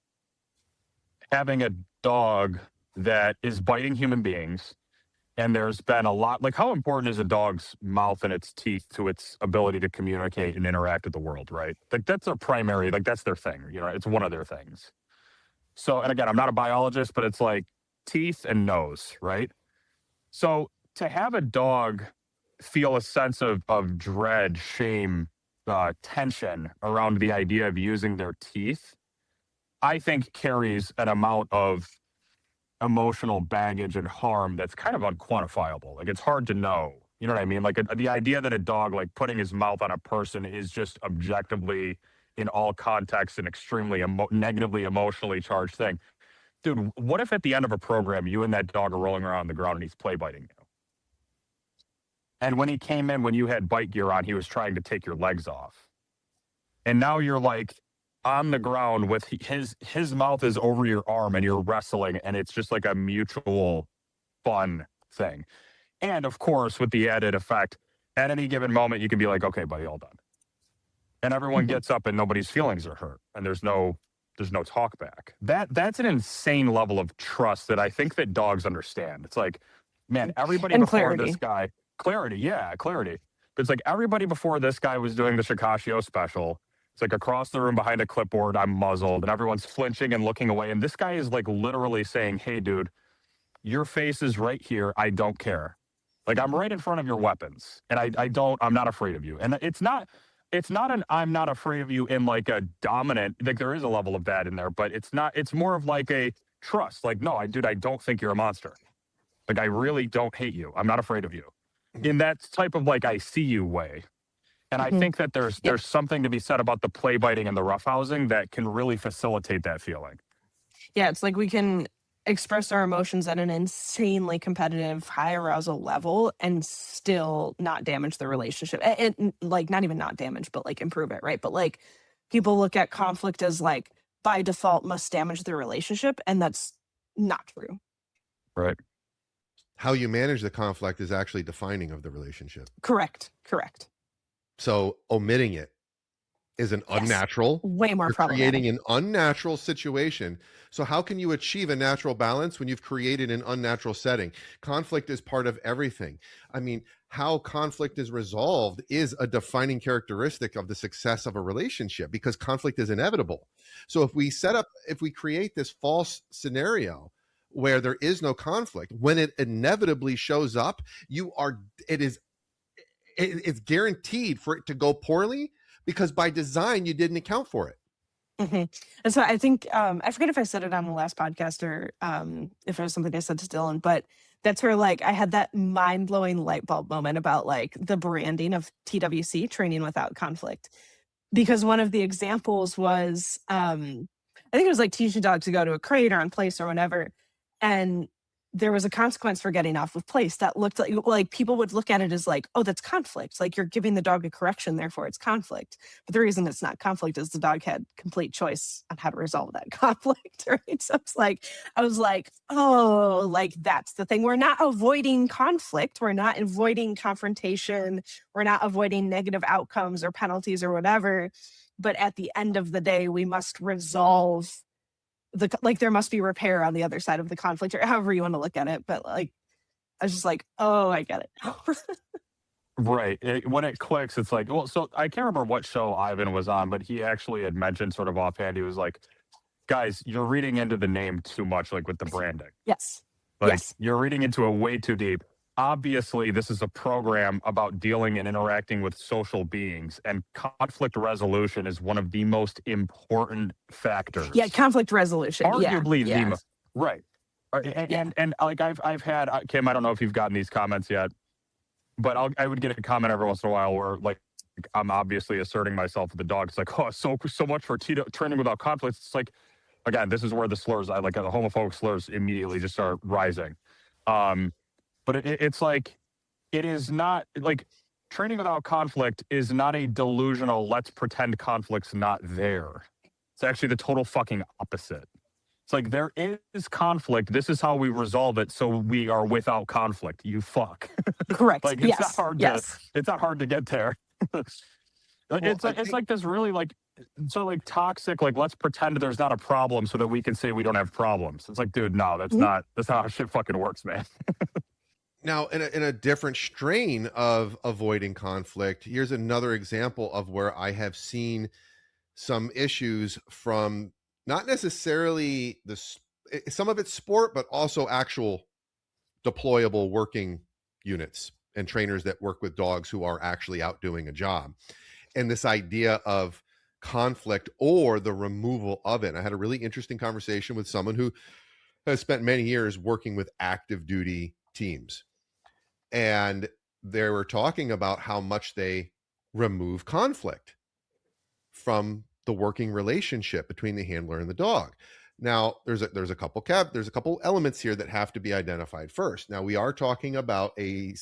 S3: having a dog that is biting human beings, and there's been a lot, like, how important is a dog's mouth and its teeth to its ability to communicate and interact with the world, right? Like, that's their primary, like, that's their thing, you know, it's one of their things. So, and again, I'm not a biologist, but it's like teeth and nose, right? So to have a dog feel a sense of dread, shame, tension around the idea of using their teeth, I think carries an amount of emotional baggage and harm that's kind of unquantifiable. Like, it's hard to know. You know what I mean? Like, the idea that a dog, like, putting his mouth on a person is just objectively, in all contexts, an extremely negatively emotionally charged thing. Dude, what if at the end of a program, you and that dog are rolling around on the ground and he's play biting you? And when he came in, when you had bite gear on, he was trying to take your legs off. And now you're like on the ground with his mouth is over your arm and you're wrestling, and it's just like a mutual fun thing. And of course, with the added effect, at any given moment, you can be like, okay, buddy, all done. And everyone gets up and nobody's feelings are hurt. And there's no talk back. That's an insane level of trust that I think that dogs understand. It's like, man, everybody
S1: And
S3: before
S1: clarity.
S3: this guy, clarity. But it's like everybody before this guy was doing the Shikashio special. It's like across the room behind a clipboard, I'm muzzled, and everyone's flinching and looking away. And this guy is like literally saying, hey, dude, your face is right here. I don't care. Like, I'm right in front of your weapons, and I'm not afraid of you. And it's not an I'm not afraid of you in like a dominant, like there is a level of that in there, but it's more of like a trust. Like, no, dude, I don't think you're a monster. Like, I really don't hate you. I'm not afraid of you. In that type of like, I see you way. And I think that
S1: Yep.
S3: there's something to be said about the play biting and the roughhousing that can really facilitate that feeling.
S1: Yeah, it's like we can express our emotions at an insanely competitive, high arousal level and still not damage the relationship. And like not even not damage, but like improve it, right? But like people look at conflict as like by default must damage the relationship, and that's not true.
S3: Right.
S2: How you manage the conflict is actually defining of the relationship.
S1: Correct.
S2: So omitting it is an
S1: Yes.
S2: unnatural.
S1: Way more
S2: You're
S1: problematic.
S2: creating an unnatural situation. So how can you achieve a natural balance when you've created an unnatural setting? Conflict is part of everything. I mean, how conflict is resolved is a defining characteristic of the success of a relationship, because conflict is inevitable. So if we create this false scenario where there is no conflict, when it inevitably shows up, it's guaranteed for it to go poorly, because by design you didn't account for it.
S1: And so I think I forget if I said it on the last podcast or if it was something I said to Dylan, but that's where like I had that mind-blowing light bulb moment about like the branding of TWC, training without conflict. Because one of the examples was I think it was like teaching dogs to go to a crate or on place or whatever. And there was a consequence for getting off of place that looked like people would look at it as like, oh, that's conflict. Like you're giving the dog a correction, therefore it's conflict. But the reason it's not conflict is the dog had complete choice on how to resolve that conflict, right? So it's like, I was like, oh, like that's the thing. We're not avoiding conflict. We're not avoiding confrontation. We're not avoiding negative outcomes or penalties or whatever. But at the end of the day, we must resolve there must be repair on the other side of the conflict, or however you want to look at it. But like, I was just like, oh, I get it.
S3: Right. When it clicks, it's like, well, so I can't remember what show Ivan was on, but he actually had mentioned sort of offhand, he was like, guys, you're reading into the name too much, like with the branding.
S1: Yes.
S3: Like
S1: Yes.
S3: you're reading into it way too deep. Obviously, this is a program about dealing and interacting with social beings, and conflict resolution is one of the most important factors.
S1: Yeah. Conflict resolution.
S3: Arguably
S1: Yeah.
S3: the right. And like I've had Kim, I don't know if you've gotten these comments yet, but I would get a comment every once in a while where like I'm obviously asserting myself with the dog. It's like, oh, so much for training without conflict. It's like, again, this is where the slurs, I like the homophobic slurs immediately just start rising. But it's like, it is not like training without conflict is not a delusional, let's pretend conflict's not there. It's actually the total fucking opposite. It's like, there is conflict. This is how we resolve it. So we are without conflict. You fuck.
S1: Correct.
S3: Like, it's not hard it's not hard to get there. It's like this really like, so like toxic, like let's pretend there's not a problem so that we can say we don't have problems. It's like, dude, no, that's not how shit fucking works, man.
S2: Now, in a different strain of avoiding conflict, here's another example of where I have seen some issues from not necessarily some of it's sport, but also actual deployable working units and trainers that work with dogs who are actually out doing a job. And this idea of conflict or the removal of it. I had a really interesting conversation with someone who has spent many years working with active duty teams. And they were talking about how much they remove conflict from the working relationship between the handler and the dog. Now, there's a couple elements here that have to be identified first. Now, we are talking about a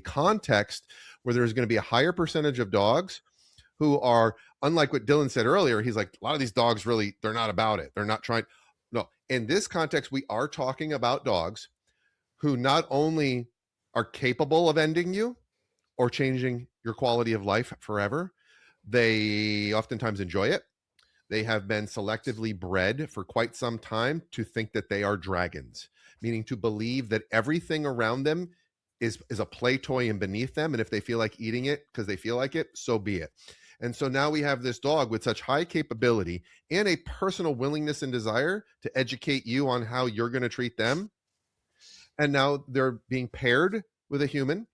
S2: context where there's going to be a higher percentage of dogs who are, unlike what Dylan said earlier, he's like, a lot of these dogs really, they're not about it. They're not trying. No, in this context, we are talking about dogs who not only are capable of ending you or changing your quality of life forever, they oftentimes enjoy it. They have been selectively bred for quite some time to think that they are dragons, meaning to believe that everything around them is a play toy and beneath them. And if they feel like eating it because they feel like it, so be it. And so now we have this dog with such high capability and a personal willingness and desire to educate you on how you're going to treat them. And now they're being paired with a human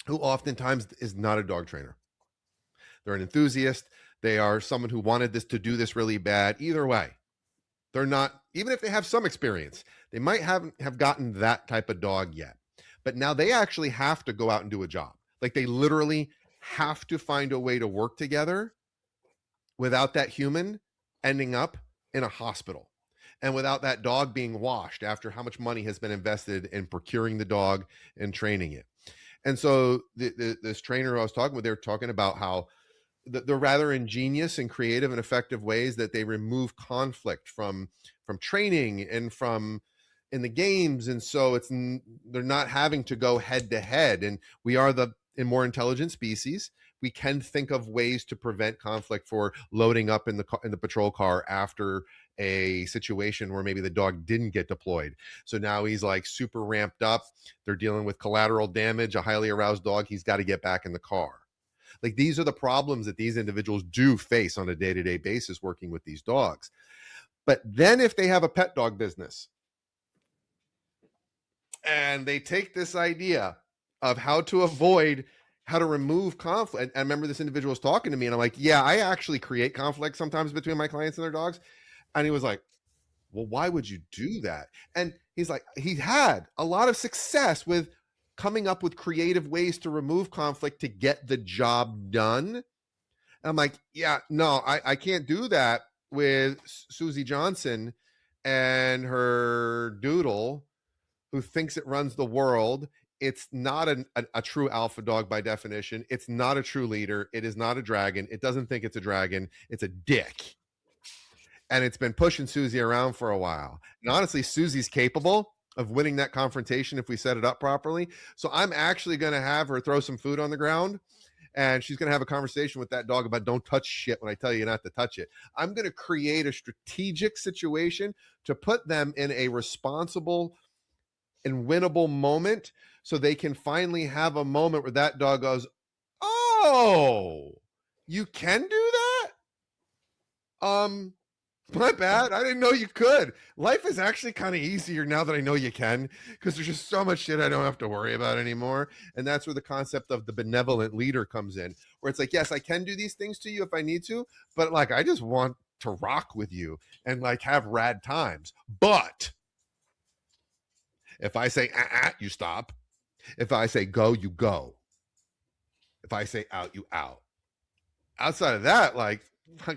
S2: who oftentimes is not a dog trainer. They're an enthusiast. They are someone who wanted to do this really bad. Either way, they're not, even if they have some experience, they might have gotten that type of dog yet. But now they actually have to go out and do a job. Like they literally have to find a way to work together without that human ending up in a hospital and without that dog being washed after how much money has been invested in procuring the dog and training it. And so this trainer I was talking with, they're talking about how they're rather ingenious and creative and effective ways that they remove conflict from training and from in the games. And so they're not having to go head to head. And we are in more intelligent species. We can think of ways to prevent conflict for loading up in the patrol car after a situation where maybe the dog didn't get deployed. So now he's like super ramped up. They're dealing with collateral damage, a highly aroused dog. He's got to get back in the car. Like these are the problems that these individuals do face on a day-to-day basis working with these dogs. But then if they have a pet dog business and they take this idea of how to remove conflict. I remember this individual was talking to me and I'm like, yeah, I actually create conflict sometimes between my clients and their dogs. And he was like, well, why would you do that? And he's like, he had a lot of success with coming up with creative ways to remove conflict to get the job done. And I'm like, yeah, no, I can't do that with Susie Johnson and her doodle who thinks it runs the world. It's not a true alpha dog by definition. It's not a true leader. It is not a dragon. It doesn't think it's a dragon. It's a dick. And it's been pushing Susie around for a while. And honestly, Susie's capable of winning that confrontation if we set it up properly. So I'm actually going to have her throw some food on the ground, and she's going to have a conversation with that dog about don't touch shit when I tell you not to touch it. I'm going to create a strategic situation to put them in a responsible and winnable moment so they can finally have a moment where that dog goes, oh, you can do that? My bad. I didn't know you could. Life is actually kind of easier now that I know you can, because there's just so much shit I don't have to worry about anymore. And that's where the concept of the benevolent leader comes in, where it's like, yes, I can do these things to you if I need to, but like, I just want to rock with you and like have rad times. But if I say, you stop. If I say go, you go. If I say out, you out. Outside of that, like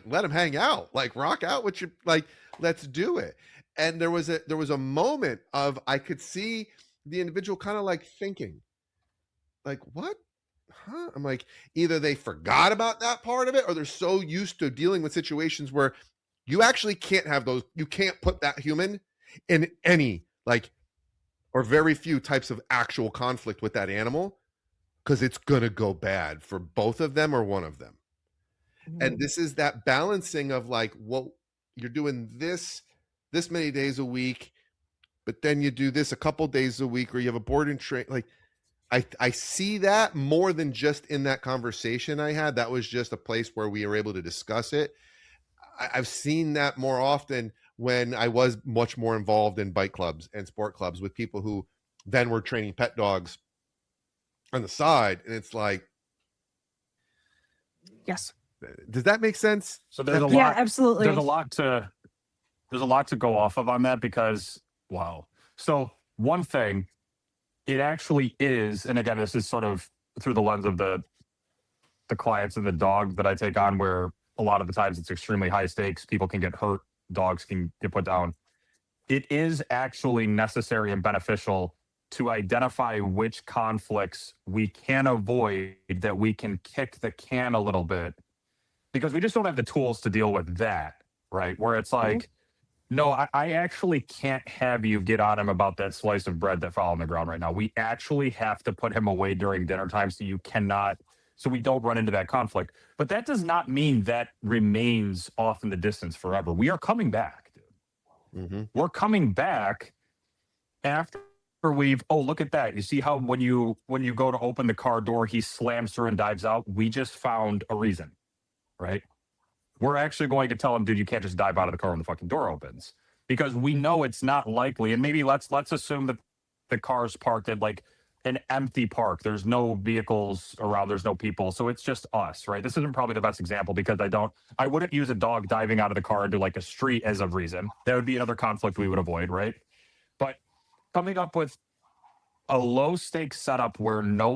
S2: let him hang out, like rock out with you, like let's do it. And there was a moment of I could see the individual kind of like thinking, like, what? Huh? I'm like, either they forgot about that part of it, or they're so used to dealing with situations where you actually can't have those, you can't put that human in any like or very few types of actual conflict with that animal, because it's gonna go bad for both of them or one of them. And this is that balancing of like, well, you're doing this many days a week, but then you do this a couple days a week, or you have a board and train. Like I see that more than just in that conversation I had. That was just a place where we were able to discuss it. I've seen that more often when I was much more involved in bike clubs and sport clubs with people who then were training pet dogs on the side. And it's like,
S1: Yes.
S2: does that make sense?
S3: So there's a
S1: Yeah,
S3: lot.
S1: absolutely.
S3: There's a lot to go off of on that, because wow. So one thing, it actually is, and again, this is sort of through the lens of the clients and the dog that I take on, where a lot of the times it's extremely high stakes. People can get hurt. Dogs can get put down. It is actually necessary and beneficial to identify which conflicts we can avoid, that we can kick the can a little bit, because we just don't have the tools to deal with that, right? Where it's like, no, I actually can't have you get on him about that slice of bread that fell on the ground right now. We actually have to put him away during dinner time, so we don't run into that conflict. But that does not mean that remains off in the distance forever. We are coming back, dude.
S2: Mm-hmm.
S3: We're coming back after look at that. You see how when you go to open the car door, he slams through and dives out? We just found a reason, right? We're actually going to tell him, dude, you can't just dive out of the car when the fucking door opens, because we know it's not likely. And maybe let's assume that the car's parked at like an empty park. There's no vehicles around. There's no people. So it's just us, right? This isn't probably the best example, because I wouldn't use a dog diving out of the car into like a street as a reason. That would be another conflict we would avoid, right? But coming up with a low stakes setup where no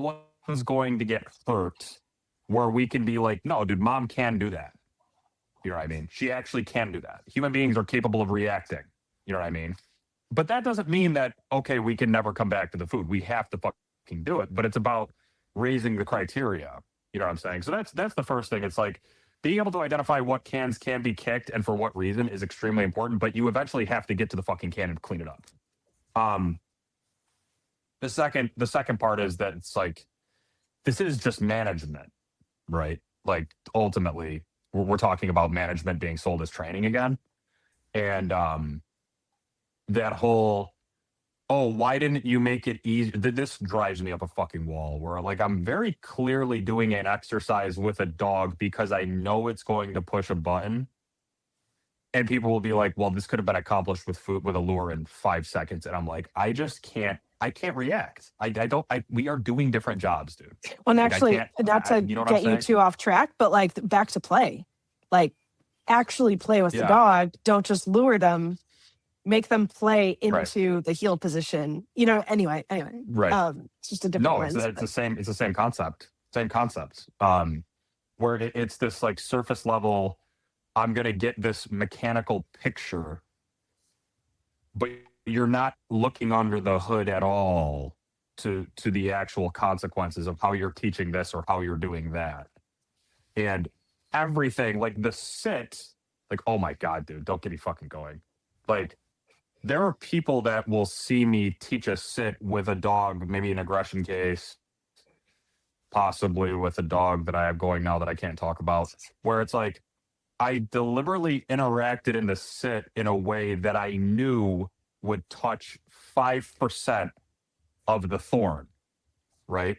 S3: one's going to get hurt, where we can be like, no, dude, mom can do that. You know what I mean? She actually can do that. Human beings are capable of reacting. You know what I mean? But that doesn't mean that, okay, we can never come back to the food. We have to fucking do it. But it's about raising the criteria. You know what I'm saying? So that's the first thing. It's like being able to identify what cans can be kicked and for what reason is extremely important. But you eventually have to get to the fucking can and clean it up. The second part is that it's like, this is just management, right? Like ultimately, we're talking about management being sold as training again. And that whole, oh, why didn't you make it easy? This drives me up a fucking wall, where like I'm very clearly doing an exercise with a dog because I know it's going to push a button. And people will be like, well, this could have been accomplished with a lure in 5 seconds. And I'm like, I can't react. We are doing different jobs, dude.
S1: Well, and
S3: Like,
S1: actually, not to
S3: you know what
S1: get
S3: I'm
S1: you
S3: saying?
S1: too off track, but like back to play, like actually play with the
S3: Yeah.
S1: dog. Don't just lure them, make them play
S3: Right.
S1: into the heel position. You know, anyway,
S3: Right.
S1: it's just a different
S3: No,
S1: lens.
S3: it's the same. It's the same concept. Where it's this like surface level. I'm gonna get this mechanical picture, but you're not looking under the hood at all to the actual consequences of how you're teaching this or how you're doing that. And everything, like the sit, like, oh my God, dude, don't get me fucking going. Like, there are people that will see me teach a sit with a dog, maybe an aggression case, possibly with a dog that I have going now that I can't talk about, where it's like I deliberately interacted in the sit in a way that I knew would touch 5% of the thorn, right?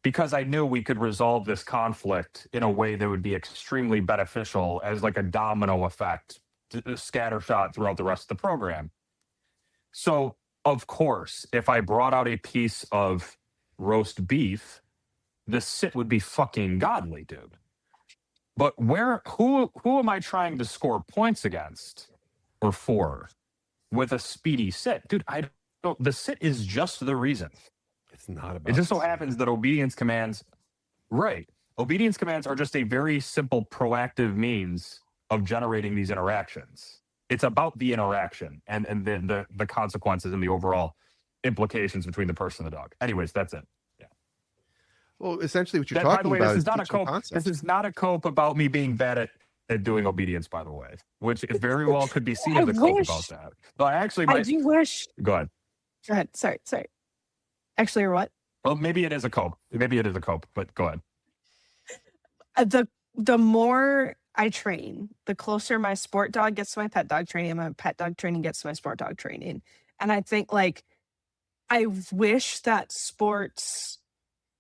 S3: Because I knew we could resolve this conflict in a way that would be extremely beneficial as like a domino effect, scattershot throughout the rest of the program. So, of course, if I brought out a piece of roast beef, the sit would be fucking godly, dude. But who am I trying to score points against or for with a speedy sit? Dude, I don't, the sit is just the reason.
S2: It's not about
S3: It just
S2: the
S3: so
S2: sit.
S3: happens that obedience commands, right? Obedience commands are just a very simple proactive means of generating these interactions. It's about the interaction and then the consequences and the overall implications between the person and the dog. Anyways, that's it. Yeah.
S2: Well, essentially what you're
S3: That, by the
S2: talking
S3: way,
S2: about
S3: this
S2: is
S3: is not a
S2: teaching
S3: cope.
S2: concepts.
S3: This is not a cope about me being bad at doing obedience, by the way, which it very well could be seen
S1: I
S3: as a cope
S1: wish.
S3: about that. But I actually
S1: I
S3: might
S1: do wish.
S3: go ahead.
S1: Go ahead. Sorry. Actually, or what?
S3: Well, maybe it is a cope. Maybe it is a cope, but go ahead.
S1: The more I train, the closer my sport dog gets to my pet dog training, and my pet dog training gets to my sport dog training. And I think, like, I wish that sports,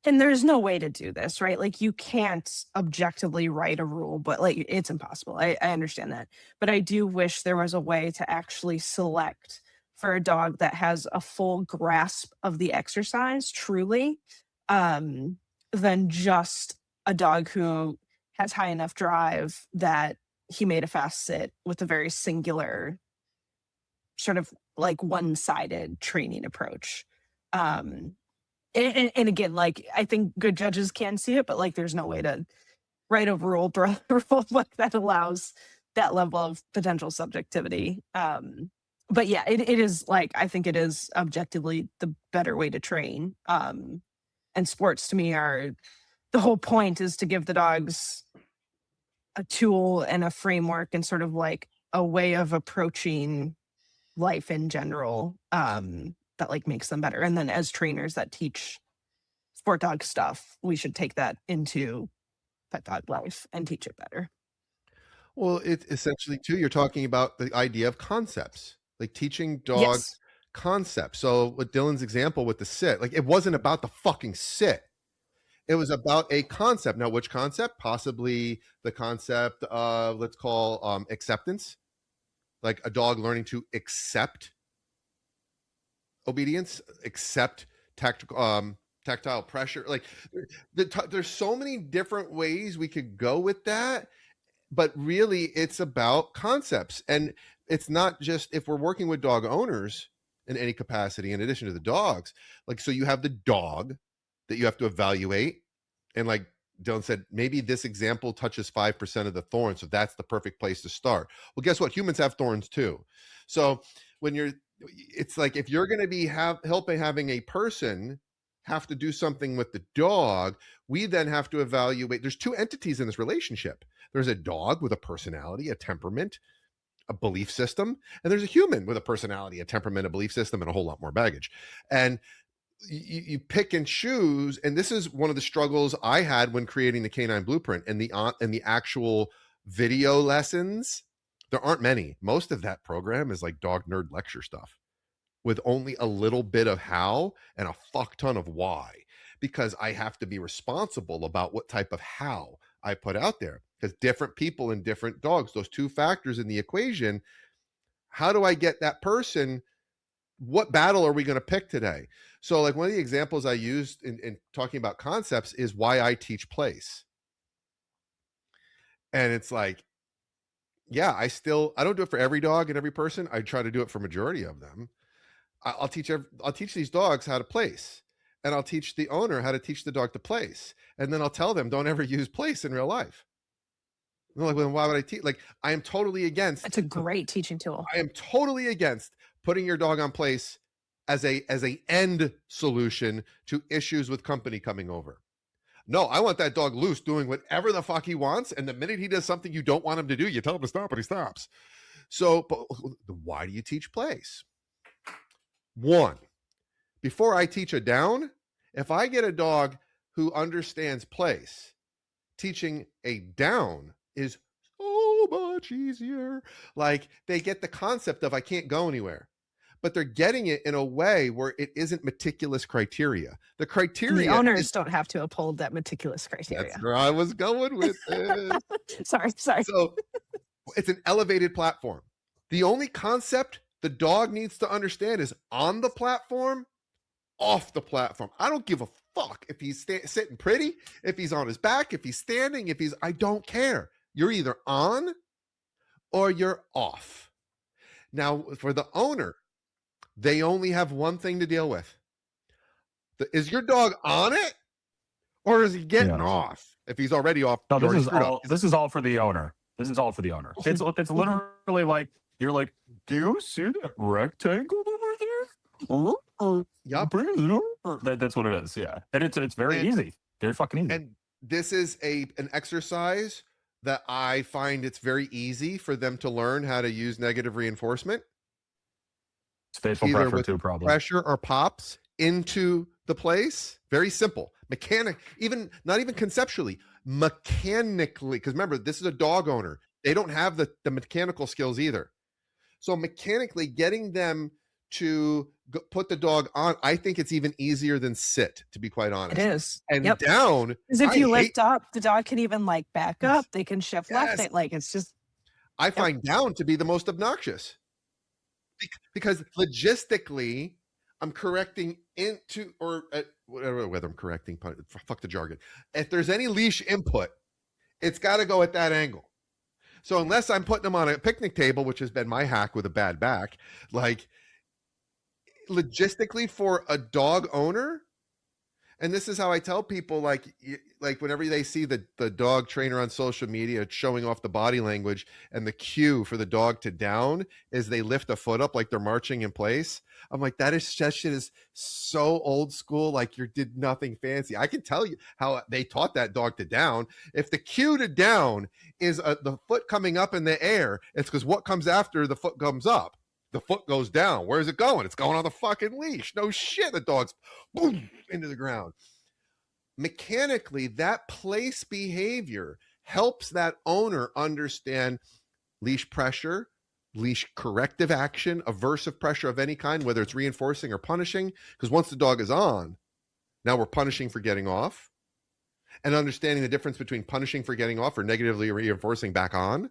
S1: and there's no way to do this, right? Like, you can't objectively write a rule, but like, it's impossible. I understand that. But I do wish there was a way to actually select for a dog that has a full grasp of the exercise, truly, than just a dog who has high enough drive that he made a fast sit with a very singular, sort of like one-sided training approach. And again, like, I think good judges can see it, but like, there's no way to write a rule like that allows that level of potential subjectivity. But yeah, it is, like, I think it is objectively the better way to train. And sports to me are, the whole point is to give the dogs a tool and a framework and sort of like a way of approaching life in general, that like makes them better. And then as trainers that teach sport dog stuff, we should take that into pet dog life and teach it better.
S2: Well, it's essentially too, you're talking about the idea of concepts, like teaching dogs
S1: Yes.
S2: concepts. So with Dylan's example with the sit, like, it wasn't about the fucking sit. It was about a concept. Now, which concept? Possibly the concept of, let's call, acceptance, like a dog learning to accept obedience, accept tactile pressure. Like, there's so many different ways we could go with that, but really it's about concepts. And it's not just, if we're working with dog owners in any capacity, in addition to the dogs, like, so you have the dog that you have to evaluate. And like Dylan said, maybe this example touches 5% of the thorns, so that's the perfect place to start. Well, guess what? Humans have thorns too. So when it's like, if you're going to be helping having a person have to do something with the dog, we then have to evaluate. There's two entities in this relationship. There's a dog with a personality, a temperament, a belief system, and there's a human with a personality, a temperament, a belief system, and a whole lot more baggage. And you pick and choose. And this is one of the struggles I had when creating the Canine Blueprint and the actual video lessons. There aren't many. Most of that program is like dog nerd lecture stuff with only a little bit of how and a fuck ton of why, because I have to be responsible about what type of how I put out there, because different people and different dogs, those two factors in the equation. How do I get that person? What battle are we going to pick today? So like, one of the examples I used in talking about concepts is why I teach place. And it's like, yeah, I don't do it for every dog and every person. I try to do it for majority of them. I'll teach these dogs how to place, and I'll teach the owner how to teach the dog to place. And then I'll tell them, don't ever use place in real life. And they're like, well, why would I teach? Like, I am totally against.
S1: It's a great teaching tool.
S2: I am totally against putting your dog on place as a end solution to issues with company coming over. No, I want that dog loose doing whatever the fuck he wants. And the minute he does something you don't want him to do, you tell him to stop and he stops. So, but why do you teach place? One, before I teach a down, if I get a dog who understands place, teaching a down is so much easier. Like, they get the concept of I can't go anywhere, but they're getting it in a way where it isn't meticulous criteria. The
S1: And
S2: criteria
S1: the owners
S2: is,
S1: don't have to uphold that meticulous criteria.
S2: that's where I was going with this.
S1: Sorry.
S2: So it's an elevated platform. The only concept the dog needs to understand is on the platform, off the platform. I don't give a fuck if he's sitting pretty, if he's on his back, if he's standing, I don't care. You're either on or you're off. Now, for the owner, they only have one thing to deal with. Is your dog on it or is he getting off? If he's already off,
S3: No,
S2: you're
S3: this
S2: already
S3: is
S2: screwed up.
S3: this is all for the owner. This is all for the owner. It's literally like, you're like, do you see that rectangle over there?
S2: Yup.
S3: That's what it is. Yeah, and it's very easy. Very fucking easy.
S2: And this is an exercise that I find it's very easy for them to learn how to use negative reinforcement,
S3: Spatial
S2: either
S3: pressure
S2: with
S3: too, probably.
S2: pressure or pops into the place. Very simple. Not even conceptually, mechanically. Because remember, this is a dog owner. They don't have the mechanical skills either. So mechanically getting them to put the dog on, I think it's even easier than sit, to be quite honest.
S1: It is.
S2: And
S1: Yep.
S2: down,
S1: Because if
S2: I
S1: you
S2: hate-
S1: lift up, the dog can even like back up. They can shift left.
S2: Yes.
S1: It's just
S2: I find down to be the most obnoxious because logistically I'm correcting into, or whatever, whether I'm correcting, fuck the jargon. If there's any leash input, it's got to go at that angle. So unless I'm putting them on a picnic table, which has been my hack with a bad back, like logistically for a dog owner, and this is how I tell people, like whenever they see the dog trainer on social media showing off the body language, and the cue for the dog to down is they lift a foot up like they're marching in place. I'm like, that shit is so old school. Like, you did nothing fancy. I can tell you how they taught that dog to down. If the cue to down is the foot coming up in the air, it's because what comes after the foot comes up? The foot goes down. Where's it going? It's going on the fucking leash. No shit. The dog's boom into the ground. Mechanically, that place behavior helps that owner understand leash pressure, leash corrective action, aversive pressure of any kind, whether it's reinforcing or punishing. Because once the dog is on, now we're punishing for getting off, and understanding the difference between punishing for getting off or negatively reinforcing back on.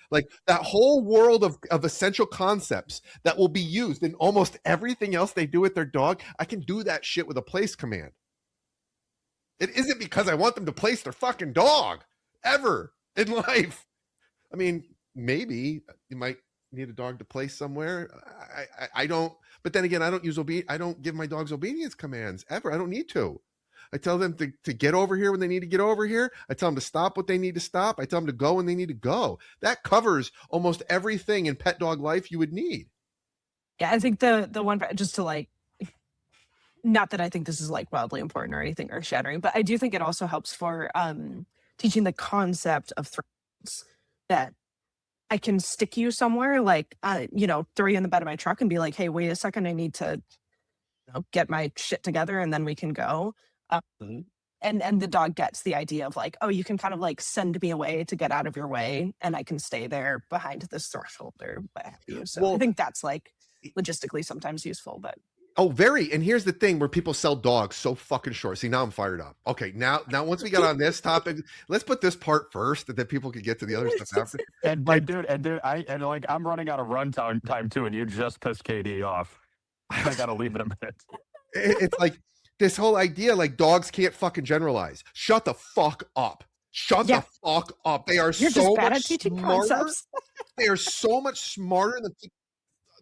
S2: Like, that whole world of essential concepts that will be used in almost everything else they do with their dog. I can do that shit with a place command. It isn't because I want them to place their fucking dog ever in life. I mean, maybe you might need a dog to place somewhere. I don't, but then again, I don't give my dogs obedience commands ever. I don't need to. I tell them to get over here when they need to get over here. I tell them to stop what they need to stop. I tell them to go when they need to go. That covers almost everything in pet dog life you would need.
S1: Yeah, I think the one, just to like, not that I think this is like wildly important or anything earth shattering, but I do think it also helps for teaching the concept of threats, that I can stick you somewhere, like throw you in the bed of my truck and be like, hey, wait a second, I need to get my shit together and then we can go. And the dog gets the idea of like, oh, you can kind of like send me away to get out of your way and I can stay there behind this threshold or what have you. So I think that's like logistically sometimes useful, but.
S2: Oh, very. And here's the thing where people sell dogs so fucking short. See, now I'm fired up. Okay, now once we got on this topic, let's put this part first, and then people can get to the other stuff after.
S3: And dude, I'm running out of run time too, and you just pissed KD off. I gotta leave in a minute.
S2: It's like this whole idea, like dogs can't fucking generalize. Shut the fuck up. Shut the fuck up. They are
S1: You're
S2: so
S1: just bad
S2: much
S1: at teaching
S2: smarter.
S1: concepts.
S2: They are so much smarter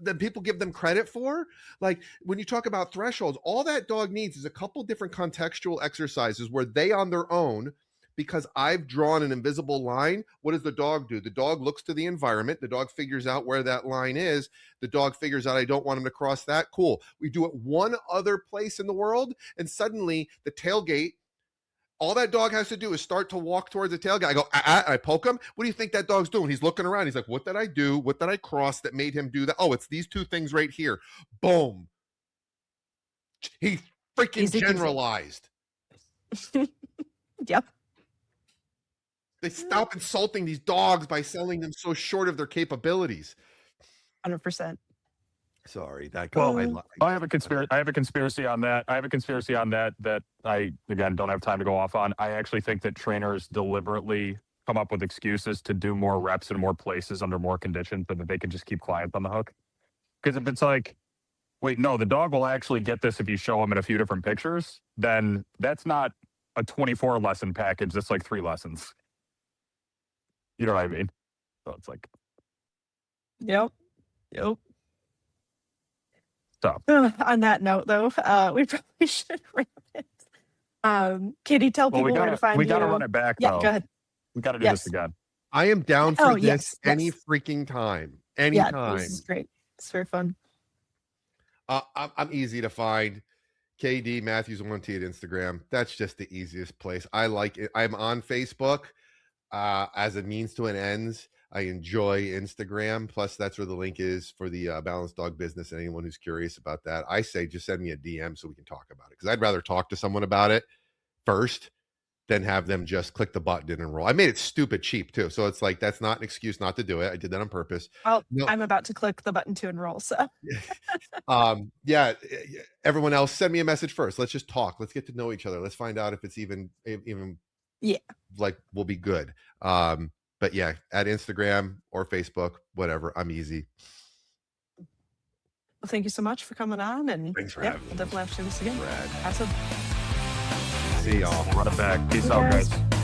S2: than people give them credit for. Like, when you talk about thresholds, all that dog needs is a couple different contextual exercises where they on their own because I've drawn an invisible line. What does the dog do? The dog looks to the environment. The dog figures out where that line is. The dog figures out I don't want him to cross that. Cool. We do it one other place in the world, and suddenly the tailgate, all that dog has to do is start to walk towards the tailgate. I go, I poke him. What do you think that dog's doing? He's looking around. He's like, what did I do? What did I cross that made him do that? Oh, it's these two things right here. Boom. He freaking
S1: Easy peasy.
S2: generalized.
S1: Yep.
S2: They stop insulting these dogs by selling them so short of their capabilities.
S1: 100%.
S2: Sorry, that
S3: Well,
S2: guy.
S3: I have a conspiracy on that. That I, again, don't have time to go off on. I actually think that trainers deliberately come up with excuses to do more reps in more places under more conditions so that they can just keep clients on the hook. Because if it's like, wait, no, the dog will actually get this if you show him in a few different pictures, then that's not a 24 lesson package. That's like 3 lessons. You know what I mean? So it's like,
S1: Yep.
S3: so.
S1: On that note, though, we probably should wrap it. Katie, tell people where to find you.
S3: We got to run it back,
S1: Yeah,
S3: though.
S1: go ahead.
S3: We got to do this again.
S2: I am down for this
S1: yes.
S2: any freaking time. Anytime.
S1: Yeah, this is great. It's very fun.
S2: I'm easy to find. KD Mathews 1T at Instagram. That's just the easiest place. I like it. I'm on Facebook as a means to an ends. I enjoy Instagram. Plus, that's where the link is for the Balanced Dog Business. And anyone who's curious about that, I say just send me a DM so we can talk about it. Because I'd rather talk to someone about it first than have them just click the button and enroll. I made it stupid cheap too. So it's like, that's not an excuse not to do it. I did that on purpose.
S1: Well, no. I'm about to click the button to enroll. So
S2: yeah, everyone else, send me a message first. Let's just talk. Let's get to know each other. Let's find out if it's even like we'll be good. But yeah, at Instagram or Facebook, whatever, I'm easy.
S1: Well, thank you so much for coming on, and
S2: thanks for having me.
S1: We'll definitely have to do this again.
S2: Brad.
S1: Awesome.
S2: See y'all.
S3: Run it back. Peace out, guys.